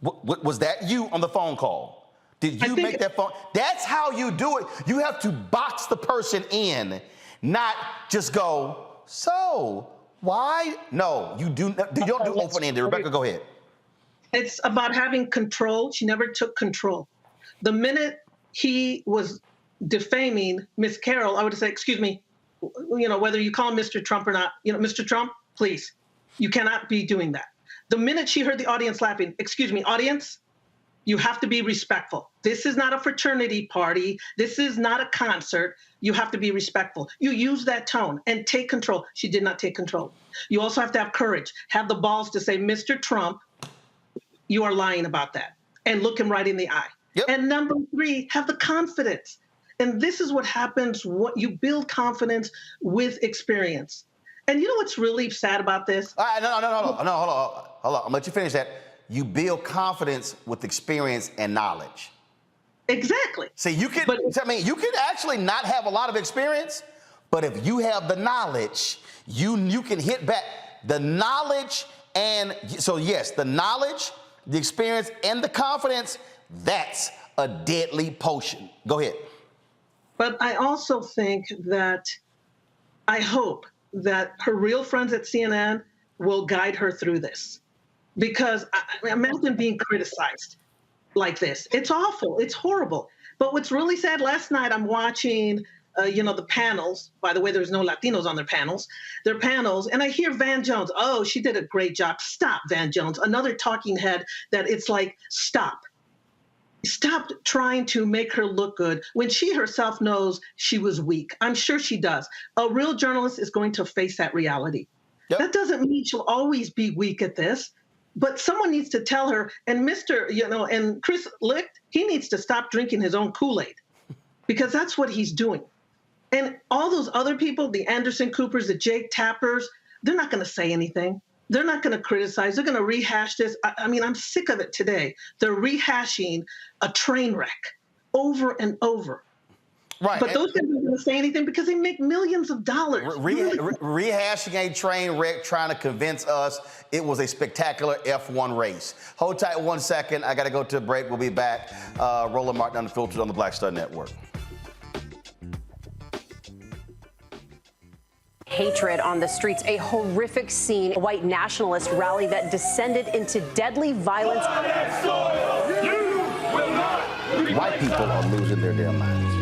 Was that you on the phone call? Did you make that phone? That's how you do it. You have to box the person in, not just go, so why? No, you don't do open-ended. Rebecca, go ahead. It's about having control. She never took control. The minute he was defaming Miss Carroll, I would say, excuse me, whether you call him Mr. Trump or not, Mr. Trump, please, you cannot be doing that. The minute she heard the audience laughing, excuse me, audience, you have to be respectful. This is not a fraternity party. This is not a concert. You have to be respectful. You use that tone and take control. She did not take control. You also have to have courage, have the balls to say, Mr. Trump, you are lying about that, and look him right in the eye. Yep. And number 3, have the confidence. And this is what happens, what you build confidence with experience. And you know what's really sad about this? No, hold on. I'm gonna let you finish that. You build confidence with experience and knowledge. Exactly. See, you can actually not have a lot of experience, but if you have the knowledge, you can hit back. The knowledge and so yes, the knowledge, the experience, and the confidence, that's a deadly potion. Go ahead. But I also think that, I hope that her real friends at CNN will guide her through this. Because imagine being criticized like this. It's awful. It's horrible. But what's really sad, last night I'm watching, the panels. By the way, there's no Latinos on their panels. They're panels. And I hear Van Jones. Oh, she did a great job. Stop, Van Jones. Another talking head that it's like, stop. Stop trying to make her look good when she herself knows she was weak. I'm sure she does. A real journalist is going to face that reality. Yep. That doesn't mean she'll always be weak at this. But someone needs to tell her, and and Chris Licht, he needs to stop drinking his own Kool-Aid because that's what he's doing. And all those other people, the Anderson Coopers, the Jake Tappers, they're not going to say anything. They're not going to criticize. They're going to rehash this. I mean, I'm sick of it today. They're rehashing a train wreck over and over. Right. But those guys aren't going to say anything because they make millions of dollars. Rehashing a train wreck, trying to convince us it was a spectacular F1 race. Hold tight 1 second. I got to go to a break. We'll be back. Roland Martin Unfiltered on the Black Star Network. Hatred on the streets, a horrific scene, a white nationalist rally that descended into deadly violence. White people are losing their damn minds.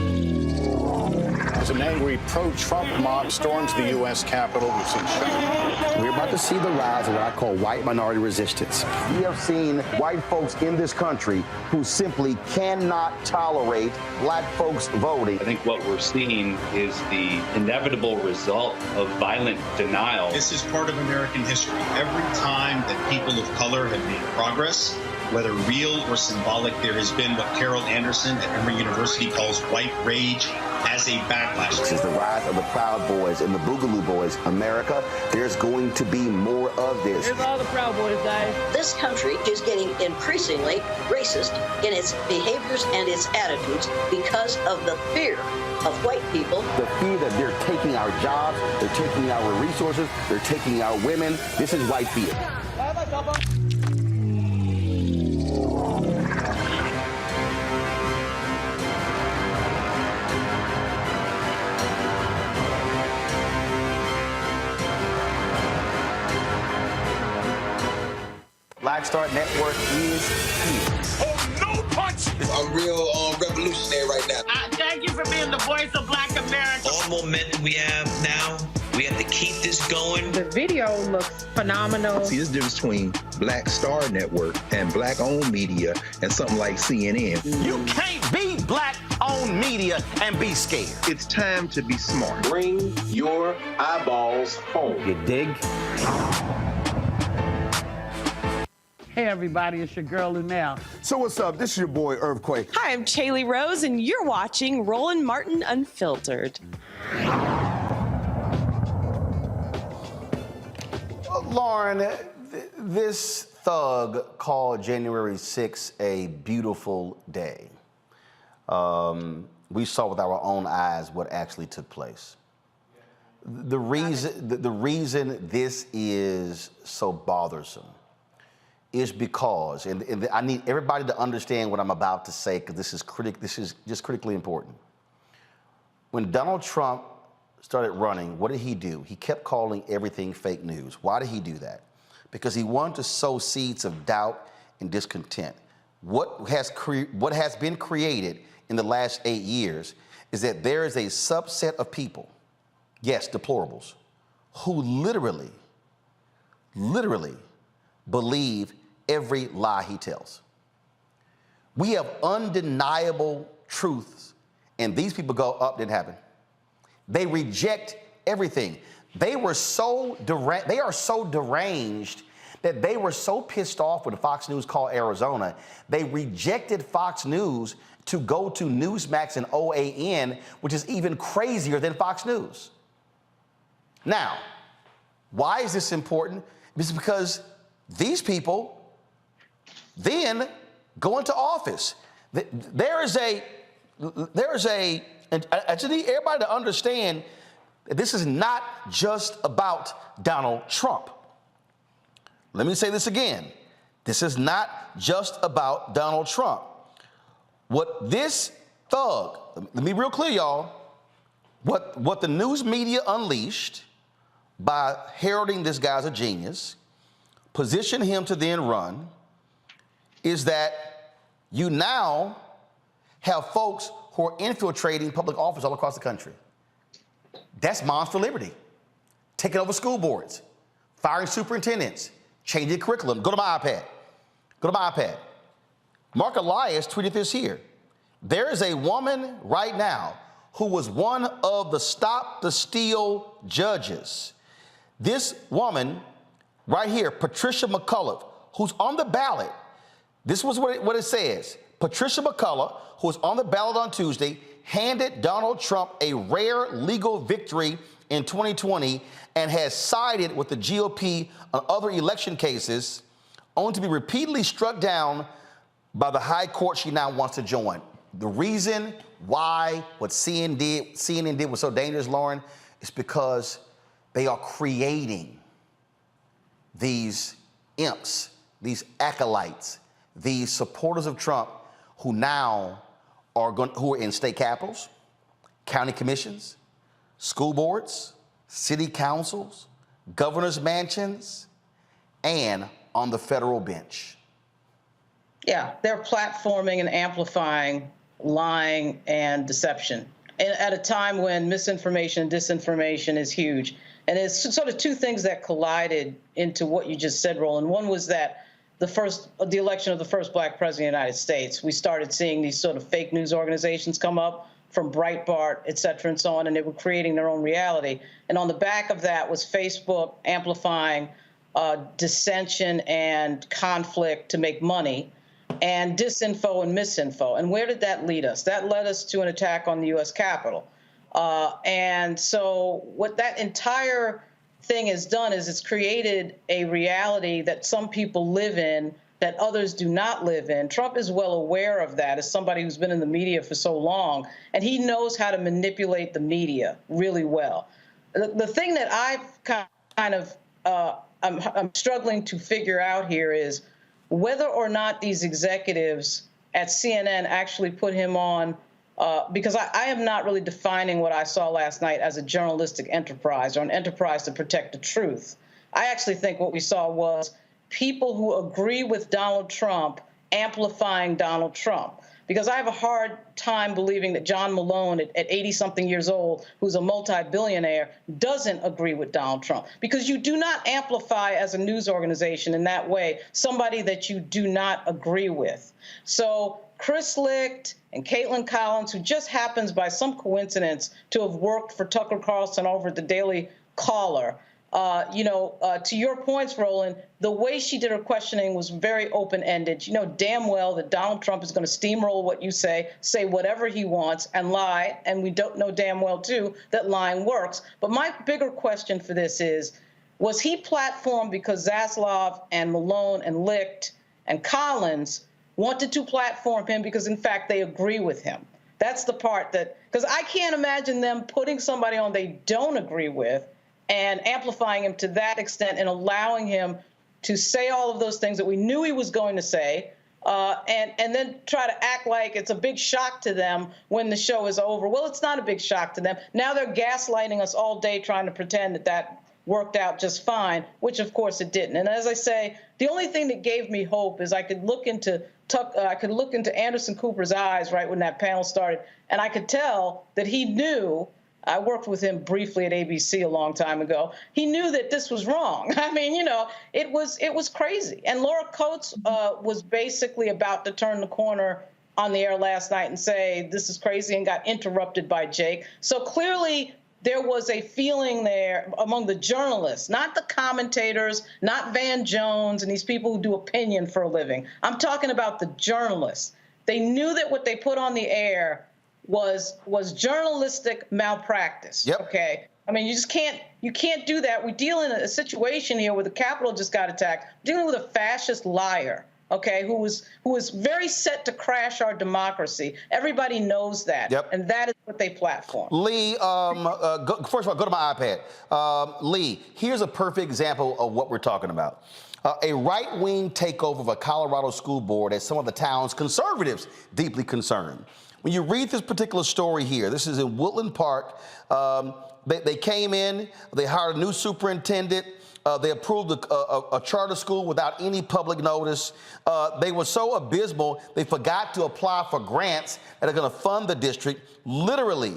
As an angry pro-Trump mob storms the U.S. Capitol, we've seen shootings. We're about to see the rise of what I call white minority resistance. We have seen white folks in this country who simply cannot tolerate black folks voting. I think what we're seeing is the inevitable result of violent denial. This is part of American history. Every time that people of color have made progress, whether real or symbolic, there has been what Carol Anderson at Emory University calls white rage as a backlash. This is the rise of the Proud Boys and the Boogaloo Boys. America, there's going to be more of this. Here's all the Proud Boys, guys. This country is getting increasingly racist in its behaviors and its attitudes because of the fear of white people. The fear that they're taking our jobs, they're taking our resources, they're taking our women. This is white fear. Black Star Network is here. Oh, no punch! I'm real revolutionary right now. Thank you for being the voice of Black America. All momentum we have now, we have to keep this going. The video looks phenomenal. See, there's a difference between Black Star Network and black-owned media and something like CNN. You can't be black-owned media and be scared. It's time to be smart. Bring your eyeballs home. You dig? Hey, everybody, it's your girl, Lunel. So what's up? This is your boy, Earthquake. Hi, I'm Chaley Rose, and you're watching Roland Martin Unfiltered. Lauren, this thug called January 6th a beautiful day. We saw with our own eyes what actually took place. The reason this is so bothersome is because, and I need everybody to understand what I'm about to say, because this is just critically important. When Donald Trump started running, what did he do? He kept calling everything fake news. Why did he do that? Because he wanted to sow seeds of doubt and discontent. What has been created in the last 8 years is that there is a subset of people, yes, deplorables, who literally believe every lie he tells. We have undeniable truths, and these people go, oh, didn't happen. They reject everything. They are so deranged that they were so pissed off when Fox News called Arizona, they rejected Fox News to go to Newsmax and OAN, which is even crazier than Fox News. Now, why is this important? It's because these people then go into office. There is a, and I just need everybody to understand that this is not just about Donald Trump. Let me say this again. This is not just about Donald Trump. What this thug, let me be real clear, y'all, what the news media unleashed by heralding this guy's a genius, position him to then run, is that you now have folks who are infiltrating public office all across the country. That's Moms for Liberty. Taking over school boards, firing superintendents, changing curriculum. Go to my iPad. Mark Elias tweeted this here. There is a woman right now who was one of the Stop the Steal judges. This woman right here, Patricia McCullough, who's on the ballot. This was what it says. Patricia McCullough, who was on the ballot on Tuesday, handed Donald Trump a rare legal victory in 2020 and has sided with the GOP on other election cases, only to be repeatedly struck down by the high court she now wants to join. The reason why what CNN did was so dangerous, Lauren, is because they are creating these imps, these acolytes, these supporters of Trump who now who are in state capitals, county commissions, school boards, city councils, governor's mansions, and on the federal bench. Yeah, they're platforming and amplifying lying and deception at a time when misinformation and disinformation is huge. And it's sort of two things that collided into what you just said, Roland. One was that the election of the first black president of the United States, we started seeing these sort of fake news organizations come up from Breitbart, et cetera, and so on, and they were creating their own reality. And on the back of that was Facebook amplifying dissension and conflict to make money, and disinfo and misinfo. And where did that lead us? That led us to an attack on the U.S. Capitol. And so what that entire thing has done is it's created a reality that some people live in that others do not live in. Trump is well aware of that as somebody who's been in the media for so long, and he knows how to manipulate the media really well. The thing that I've I'm struggling to figure out here is whether or not these executives at CNN actually put him on, because I am not really defining what I saw last night as a journalistic enterprise or an enterprise to protect the truth. I actually think what we saw was people who agree with Donald Trump amplifying Donald Trump. Because I have a hard time believing that John Malone at 80-something years old, who's a multi-billionaire, doesn't agree with Donald Trump. Because you do not amplify as a news organization in that way somebody that you do not agree with. So Chris Licht and Caitlin Collins, who just happens by some coincidence to have worked for Tucker Carlson over at the Daily Caller, To your points, Roland, the way she did her questioning was very open-ended. You know damn well that Donald Trump is going to steamroll what you say whatever he wants, and lie. And we don't know damn well, too, that lying works. But my bigger question for this is, was he platformed because Zaslav and Malone and Licht and Collins wanted to platform him because, in fact, they agree with him? That's the part that, because I can't imagine them putting somebody on they don't agree with and amplifying him to that extent and allowing him to say all of those things that we knew he was going to say, and then try to act like it's a big shock to them when the show is over. Well, it's not a big shock to them. Now they're gaslighting us all day trying to pretend that that worked out just fine, which of course it didn't. And as I say, the only thing that gave me hope is I could look into Anderson Cooper's eyes right when that panel started, and I could tell that he knew. I worked with him briefly at ABC a long time ago. He knew that this was wrong. I mean, it was crazy. And Laura Coates was basically about to turn the corner on the air last night and say, this is crazy, and got interrupted by Jake. So clearly there was a feeling there among the journalists, not the commentators, not Van Jones and these people who do opinion for a living. I'm talking about the journalists. They knew that what they put on the air was journalistic malpractice. Yep. Okay. I mean, you can't do that. We deal in a situation here where the Capitol just got attacked. We're dealing with a fascist liar, okay, who is very set to crash our democracy. Everybody knows that. Yep. And that is what they platform. Lee, first of all, go to my iPad. Lee, here's a perfect example of what we're talking about. A right-wing takeover of a Colorado school board as some of the town's conservatives deeply concerned. When you read this particular story here, this is in Woodland Park. They came in, they hired a new superintendent. They approved a charter school without any public notice. They were so abysmal, they forgot to apply for grants that are going to fund the district. Literally,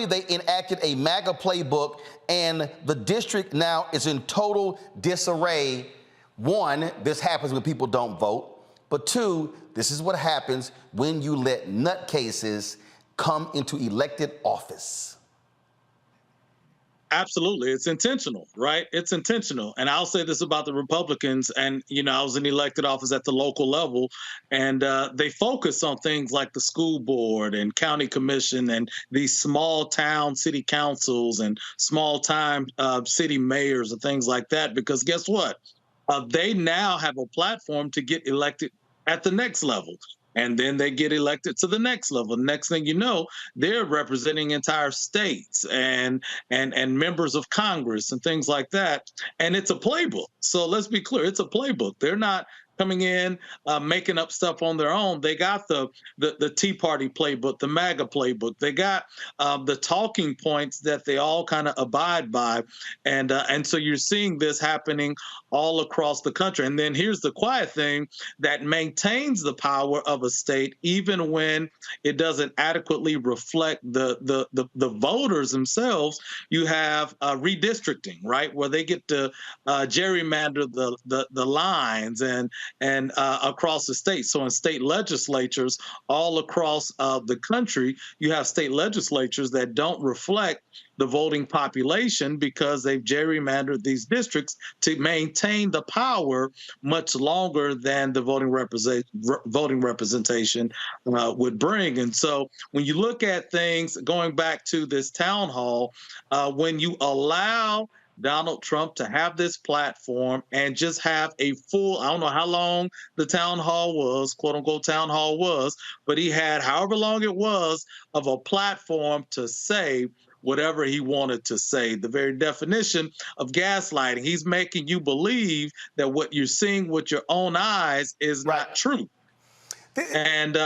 they enacted a MAGA playbook, and the district now is in total disarray. One, this happens when people don't vote. But two, this is what happens when you let nutcases come into elected office. Absolutely. It's intentional, right? It's intentional. And I'll say this about the Republicans. And, I was in elected office at the local level, and they focus on things like the school board and county commission and these small town city councils and small time city mayors and things like that, because guess what? They now have a platform to get elected at the next level. And then they get elected to the next level. Next thing you know, they're representing entire states and members of Congress and things like that. And it's a playbook. So let's be clear, it's a playbook. They're not coming in, making up stuff on their own. They got the Tea Party playbook, the MAGA playbook. They got the talking points that they all kind of abide by. And so you're seeing this happening all across the country. And then here's the quiet thing that maintains the power of a state, even when it doesn't adequately reflect the voters themselves. You have redistricting, right, where they get to gerrymander the lines and across the state. So in state legislatures all across the country, you have state legislatures that don't reflect the voting population because they've gerrymandered these districts to maintain the power much longer than the voting representation would bring. And so when you look at things, going back to this town hall, when you allow Donald Trump to have this platform and just have a full, I don't know how long the town hall was, quote unquote town hall was, but he had however long it was of a platform to say whatever he wanted to say. The very definition of gaslighting. He's making you believe that what you're seeing with your own eyes is not true. And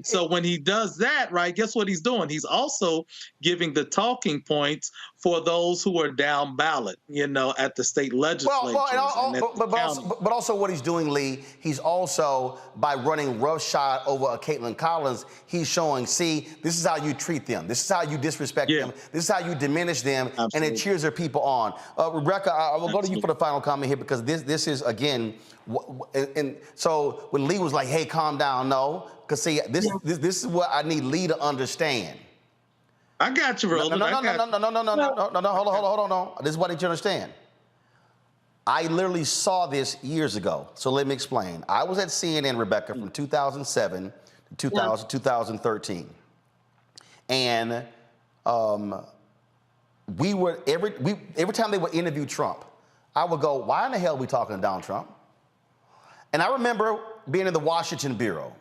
so when he does that, right, guess what he's doing? He's also giving the talking points for those who are down ballot, at the state legislature. But also what he's doing, Lee, he's also, by running roughshod over a Caitlin Collins, he's showing, see, this is how you treat them. This is how you disrespect them. This is how you diminish them. Absolutely. And it cheers their people on. Rebecca, I will go to you for the final comment here, because this is, again, and so when Lee was like, hey, calm down, no, because see, this is what I need Lee to understand. I got you, Roland. No, hold on. This is what I need you to understand. I literally saw this years ago. So let me explain. I was at CNN, Rebecca, from 2007 to 2013. And we would, every time they would interview Trump, I would go, why in the hell are we talking to Donald Trump? And I remember being in the Washington Bureau,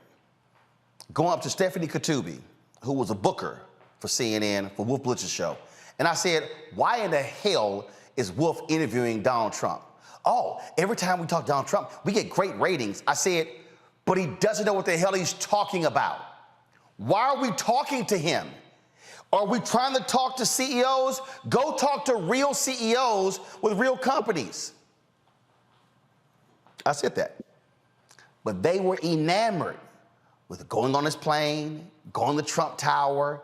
going up to Stephanie Katubi, who was a booker for CNN, for Wolf Blitzer's show. And I said, why in the hell is Wolf interviewing Donald Trump? Oh, every time we talk Donald Trump, we get great ratings. I said, but he doesn't know what the hell he's talking about. Why are we talking to him? Are we trying to talk to CEOs? Go talk to real CEOs with real companies. I said that. But they were enamored with going on this plane, going to Trump Tower,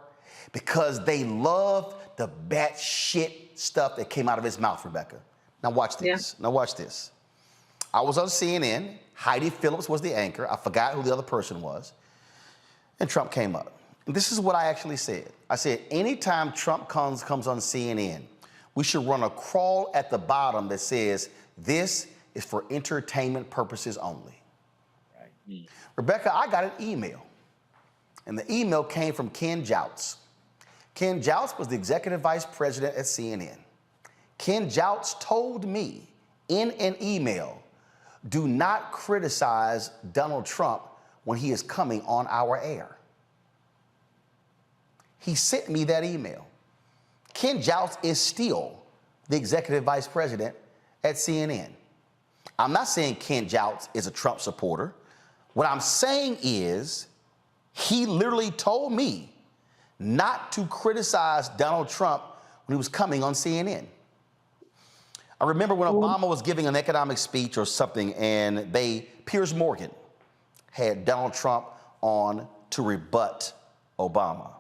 because they loved the batshit stuff that came out of his mouth, Rebecca. Now watch this. Now watch this. I was on CNN. Heidi Phillips was the anchor. I forgot who the other person was. And Trump came up. And this is what I actually said. I said, anytime Trump comes on CNN, we should run a crawl at the bottom that says, this is for entertainment purposes only. Right. Rebecca, I got an email. And the email came from Ken Jouts. Ken Jouts was the executive vice president at CNN. Ken Jouts told me in an email, do not criticize Donald Trump when he is coming on our air. He sent me that email. Ken Jouts is still the executive vice president at CNN. I'm not saying Ken Jouts is a Trump supporter. What I'm saying is he literally told me not to criticize Donald Trump when he was coming on CNN. I remember when Obama was giving an economic speech or something, and Piers Morgan had Donald Trump on to rebut Obama.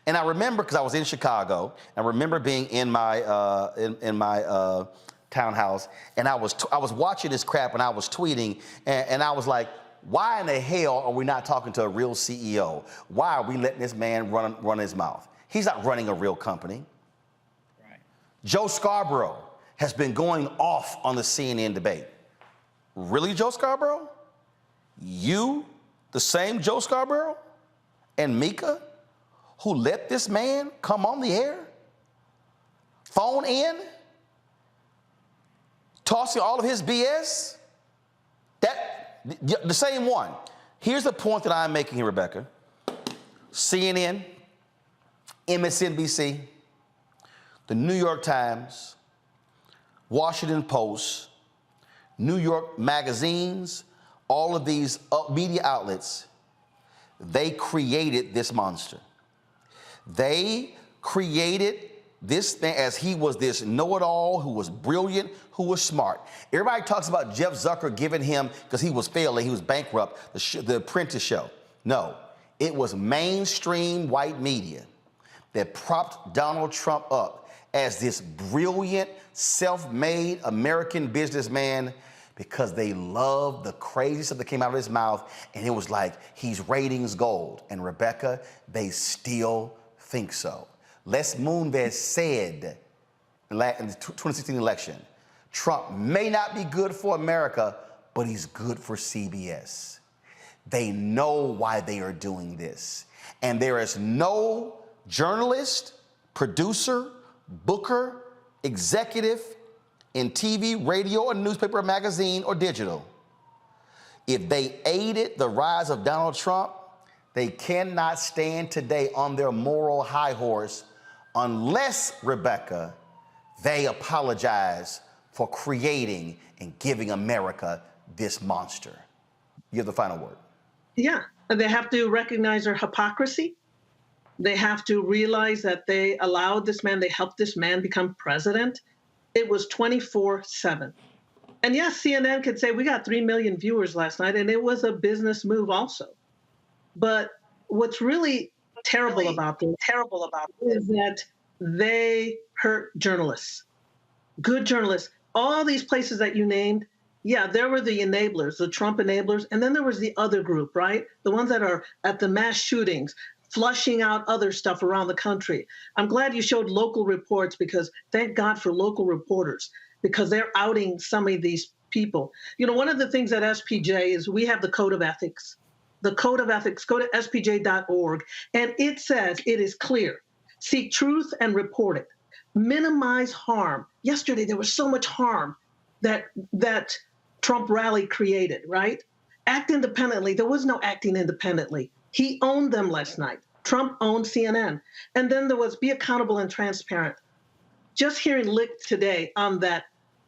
And I remember, because I was in Chicago, I remember being in my townhouse, and I was watching this crap, and I was tweeting, and I was like, why in the hell are we not talking to a real CEO? Why are we letting this man run his mouth? He's not running a real company. Right. Joe Scarborough has been going off on the CNN debate. Really, Joe Scarborough? You, the same Joe Scarborough and Mika, who let this man come on the air, phone in, tossing all of his BS? The same one. Here's the point that I'm making here, Rebecca. CNN, MSNBC, the New York Times, Washington Post, New York magazines, all of these media outlets, they created this monster. They created this thing as he was this know-it-all who was brilliant, who was smart. Everybody talks about Jeff Zucker giving him, because he was failing, he was bankrupt, the Apprentice show. No, it was mainstream white media that propped Donald Trump up as this brilliant, self-made American businessman because they loved the crazy stuff that came out of his mouth, and it was like, he's ratings gold. And Rebecca, they still think so. Les Moonves said in the 2016 election, Trump may not be good for America, but he's good for CBS. They know why they are doing this. And there is no journalist, producer, booker, executive in TV, radio, or newspaper, or magazine, or digital. If they aided the rise of Donald Trump, they cannot stand today on their moral high horse unless, Rebecca, they apologize for creating and giving America this monster. You have the final word. Yeah, they have to recognize their hypocrisy. They have to realize that they allowed this man, they helped this man become president. It was 24/7. And yes, CNN could say, we got 3 million viewers last night, and it was a business move also. But what's really terrible about this is that they hurt journalists, good journalists. All these places that you named, yeah, there were the enablers, the Trump enablers, and then there was the other group, right? The ones that are at the mass shootings, flushing out other stuff around the country. I'm glad you showed local reports, because thank God for local reporters. because they're outing some of these people. You know, one of the things at SPJ is we have the Code of Ethics. The Code of Ethics, go to spj.org, and it says it is clear. Seek truth and report it. Minimize harm. Yesterday, there was so much harm that Trump rally created, right? Act independently. There was no acting independently. He owned them last night. Trump owned CNN. And then there was be accountable and transparent. Just hearing Licht today on that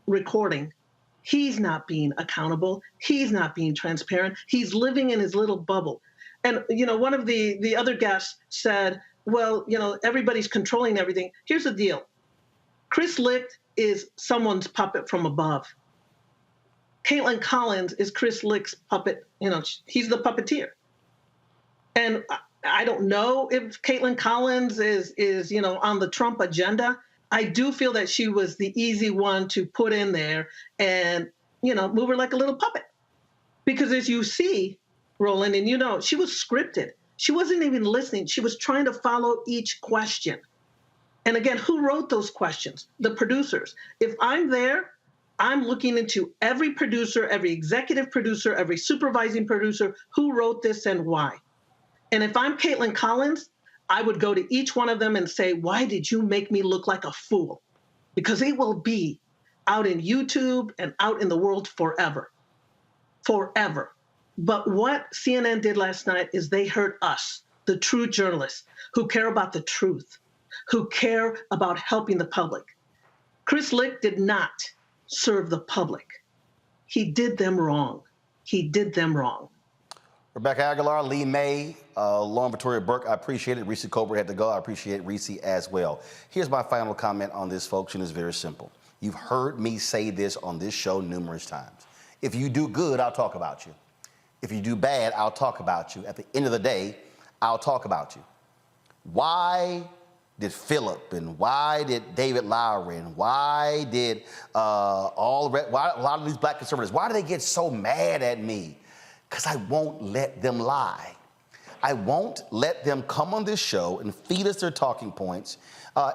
recording, he's not being accountable. He's not being transparent. He's living in his little bubble. And, you know, one of the other guests said, well, you know, everybody's controlling everything. Here's the deal. Chris Licht is someone's puppet from above. Caitlin Collins is Chris Licht's puppet. You know, he's the puppeteer. And I don't know if Caitlin Collins is, you know, on the Trump agenda. I do feel that she was the easy one to put in there and, you know, move her like a little puppet. Because as you see, Roland, and you know, she was scripted. She wasn't even listening. She was trying to follow each question. And again, who wrote those questions? The producers. If I'm there, I'm looking into every producer, every executive producer, every supervising producer, who wrote this and why. And if I'm Caitlin Collins, I would go to each one of them and say, why did you make me look like a fool? Because it will be out in YouTube and out in the world forever. Forever. But what CNN did last night is they hurt us, the true journalists who care about the truth, who care about helping the public. Chris Licht did not serve the public. He did them wrong. He did them wrong. Rebecca Aguilar, Lee May, Lauren Victoria Burke, I appreciate it. Reese Cobra had to go. I appreciate Reese as well. Here's my final comment on this, folks, and it's very simple. You've heard me say this on this show numerous times. If you do good, I'll talk about you. If you do bad, I'll talk about you. At the end of the day, I'll talk about you. Why did Philip and why did David Lowry and why did why a lot of these black conservatives, why do they get so mad at me? Because I won't let them lie. I won't let them come on this show and feed us their talking points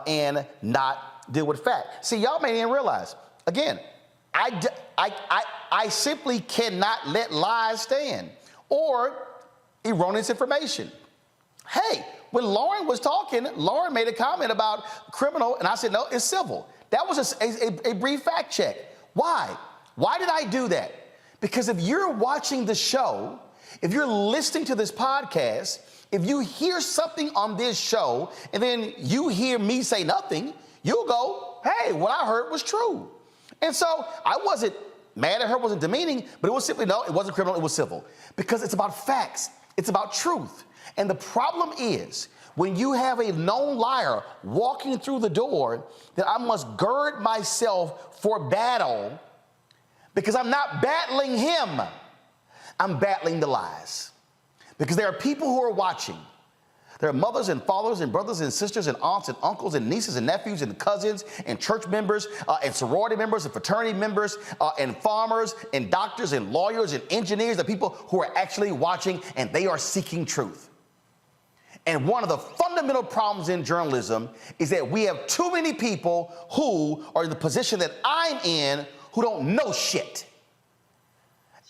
and not deal with fact. See, y'all may even realize, again, I simply cannot let lies stand or erroneous information. Hey, when Lauren was talking, Lauren made a comment about criminal, and I said, no, it's civil. That was a brief fact check. Why? Why did I do that? Because if you're watching the show, if you're listening to this podcast, if you hear something on this show and then you hear me say nothing, you'll go, hey, what I heard was true. And so I wasn't mad at her, wasn't demeaning, but it was simply, no, it wasn't criminal, it was civil. Because it's about facts, it's about truth. And the problem is, when you have a known liar walking through the door, that I must gird myself for battle, because I'm not battling him, I'm battling the lies. Because there are people who are watching. There are mothers and fathers and brothers and sisters and aunts and uncles and nieces and nephews and cousins and church members and sorority members and fraternity members and farmers and doctors and lawyers and engineers, the people who are actually watching, and they are seeking truth. And one of the fundamental problems in journalism is that we have too many people who are in the position that I'm in who don't know shit.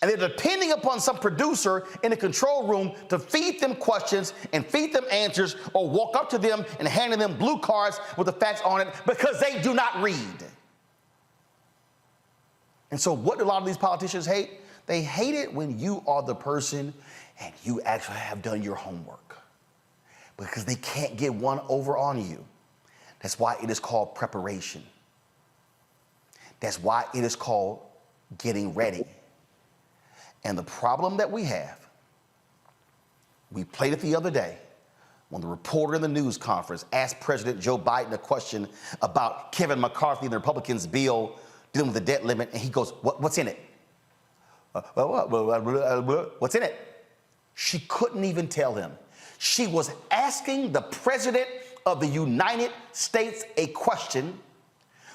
And they're depending upon some producer in the control room to feed them questions and feed them answers or walk up to them and handing them blue cards with the facts on it because they do not read. And so what do a lot of these politicians hate? They hate it when you are the person and you actually have done your homework, because they can't get one over on you. That's why it is called preparation. That's why it is called getting ready. And the problem that we have, we played it the other day when the reporter in the news conference asked President Joe Biden a question about Kevin McCarthy and the Republicans' bill dealing with the debt limit, and he goes, what's in it? What's in it? She couldn't even tell him. She was asking the President of the United States a question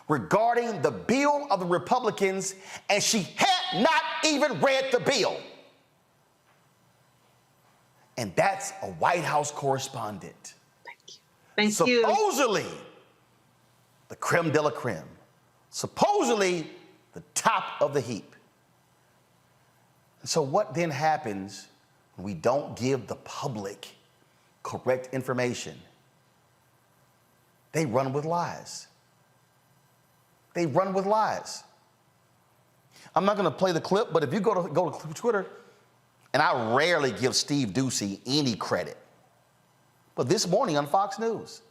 regarding the bill of the Republicans, and she had not even read the bill. And that's a White House correspondent. Thank you. Supposedly, the creme de la creme. supposedly the top of the heap. So what then happens when we don't give the public correct information? They run with lies. They run with lies. I'm not going to play the clip, but if you go to Twitter, and I rarely give Steve Doocy any credit, but this morning on Fox News,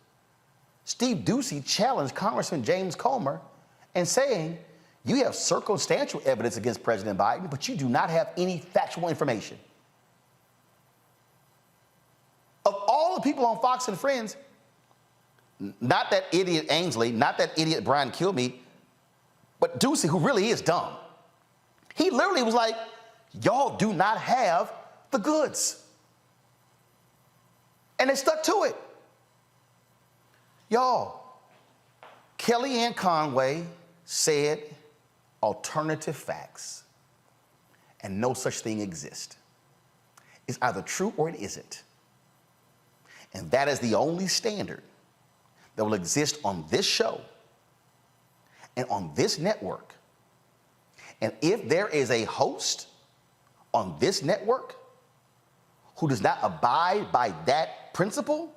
Steve Doocy challenged Congressman James Comer and saying, you have circumstantial evidence against President Biden, but you do not have any factual information. Of all the people on Fox and Friends, not that idiot Ainsley, not that idiot Brian Kilmeade, but Doocy, who really is dumb, he literally was like, y'all do not have the goods. And they stuck to it. Y'all, Kellyanne Conway said alternative facts, and no such thing exists. It's either true or it isn't. And that is the only standard that will exist on this show and on this network. And if there is a host on this network who does not abide by that principle,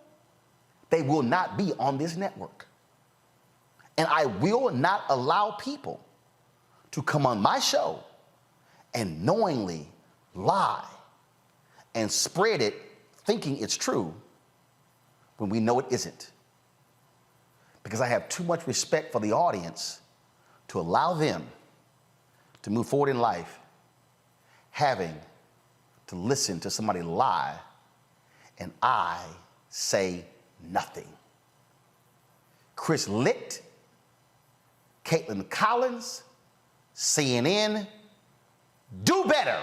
they will not be on this network. And I will not allow people to come on my show and knowingly lie and spread it thinking it's true when we know it isn't. Because I have too much respect for the audience to allow them to move forward in life having to listen to somebody lie and I say nothing. Chris Licht, Caitlin Collins, CNN, do better.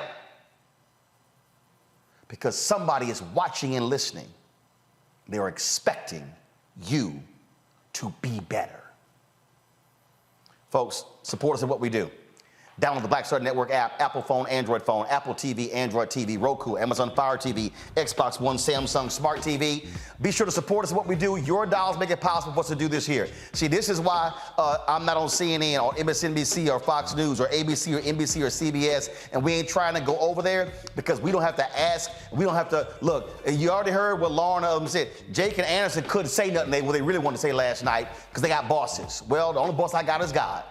Because somebody is watching and listening. They're expecting you to be better. Folks, support us in what we do. Download the Black Star Network app, Apple phone, Android phone, Apple TV, Android TV, Roku, Amazon Fire TV, Xbox One, Samsung Smart TV. Be sure to support us in what we do. Your dollars make it possible for us to do this here. See, this is why I'm not on CNN or MSNBC or Fox News or ABC or NBC or CBS, and we ain't trying to go over there because we don't have to ask. We don't have to, look, you already heard what Lauren said. Jake and Anderson couldn't say nothing they really wanted to say last night because they got bosses. Well, the only boss I got is God.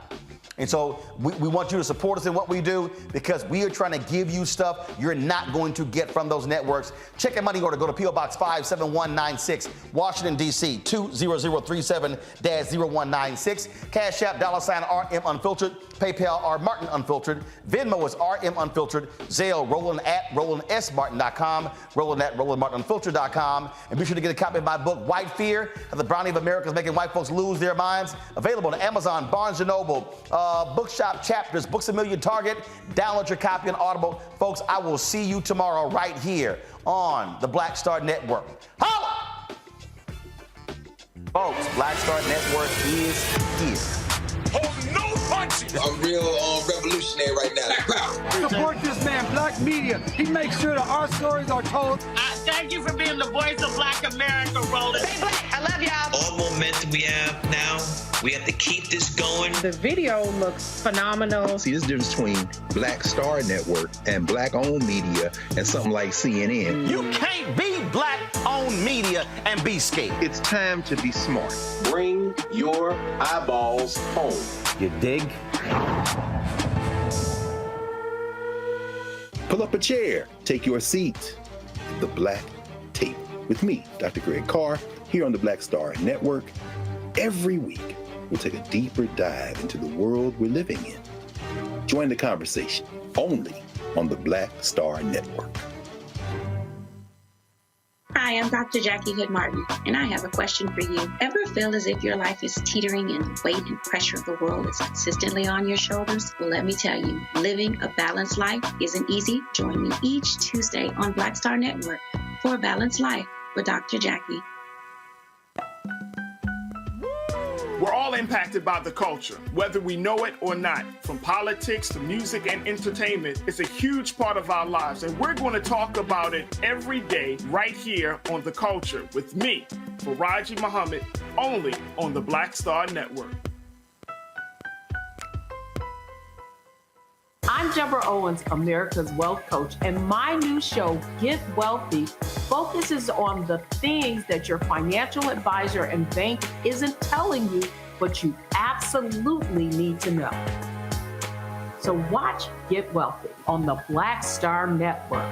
And so we want you to support us in what we do because we are trying to give you stuff you're not going to get from those networks. Check your money order. Go to P.O. Box 57196, Washington, D.C., 20037-0196. Cash App, $RM Unfiltered. PayPal, R Martin Unfiltered. Venmo is RM Unfiltered. Zelle, Roland@RolandSMartin.com. Roland@RolandMartinUnfiltered.com. And be sure to get a copy of my book, White Fear, How the Brownie of America is Making White Folks Lose Their Minds. Available on Amazon, Barnes & Noble, Bookshop Chapters, Books A Million, Target. Download your copy on Audible. Folks, I will see you tomorrow right here on the Black Star Network. Holla! Folks, Black Star Network is here. Oh, no punches! I'm real revolutionary right now. Support this man, Black Media. He makes sure that our stories are told. Thank you for being the voice of Black America, Roland. Stay black. I love y'all. All momentum we have now, we have to keep this going. The video looks phenomenal. See, there's a difference between Black Star Network and black-owned media and something like CNN. You can't be black-owned media and be scared. It's time to be smart. Bring your eyeballs home. You dig? Pull up a chair. Take your seat. The Black Tape with me, Dr. Greg Carr, here on the Black Star Network. Every week, we'll take a deeper dive into the world we're living in. Join the conversation only on the Black Star Network. Hi, I'm Dr. Jackie Hood Martin, and I have a question for you. Ever feel as if your life is teetering and the weight and pressure of the world is consistently on your shoulders? Well, let me tell you, living a balanced life isn't easy. Join me each Tuesday on Black Star Network for A Balanced Life with Dr. Jackie. We're all impacted by the culture, whether we know it or not. From politics to music and entertainment, it's a huge part of our lives, and we're going to talk about it every day right here on The Culture with me, Faraji Muhammad, only on the Black Star Network. Deborah Owens, America's Wealth Coach, and my new show, Get Wealthy, focuses on the things that your financial advisor and bank isn't telling you, but you absolutely need to know. So watch Get Wealthy on the Black Star Network.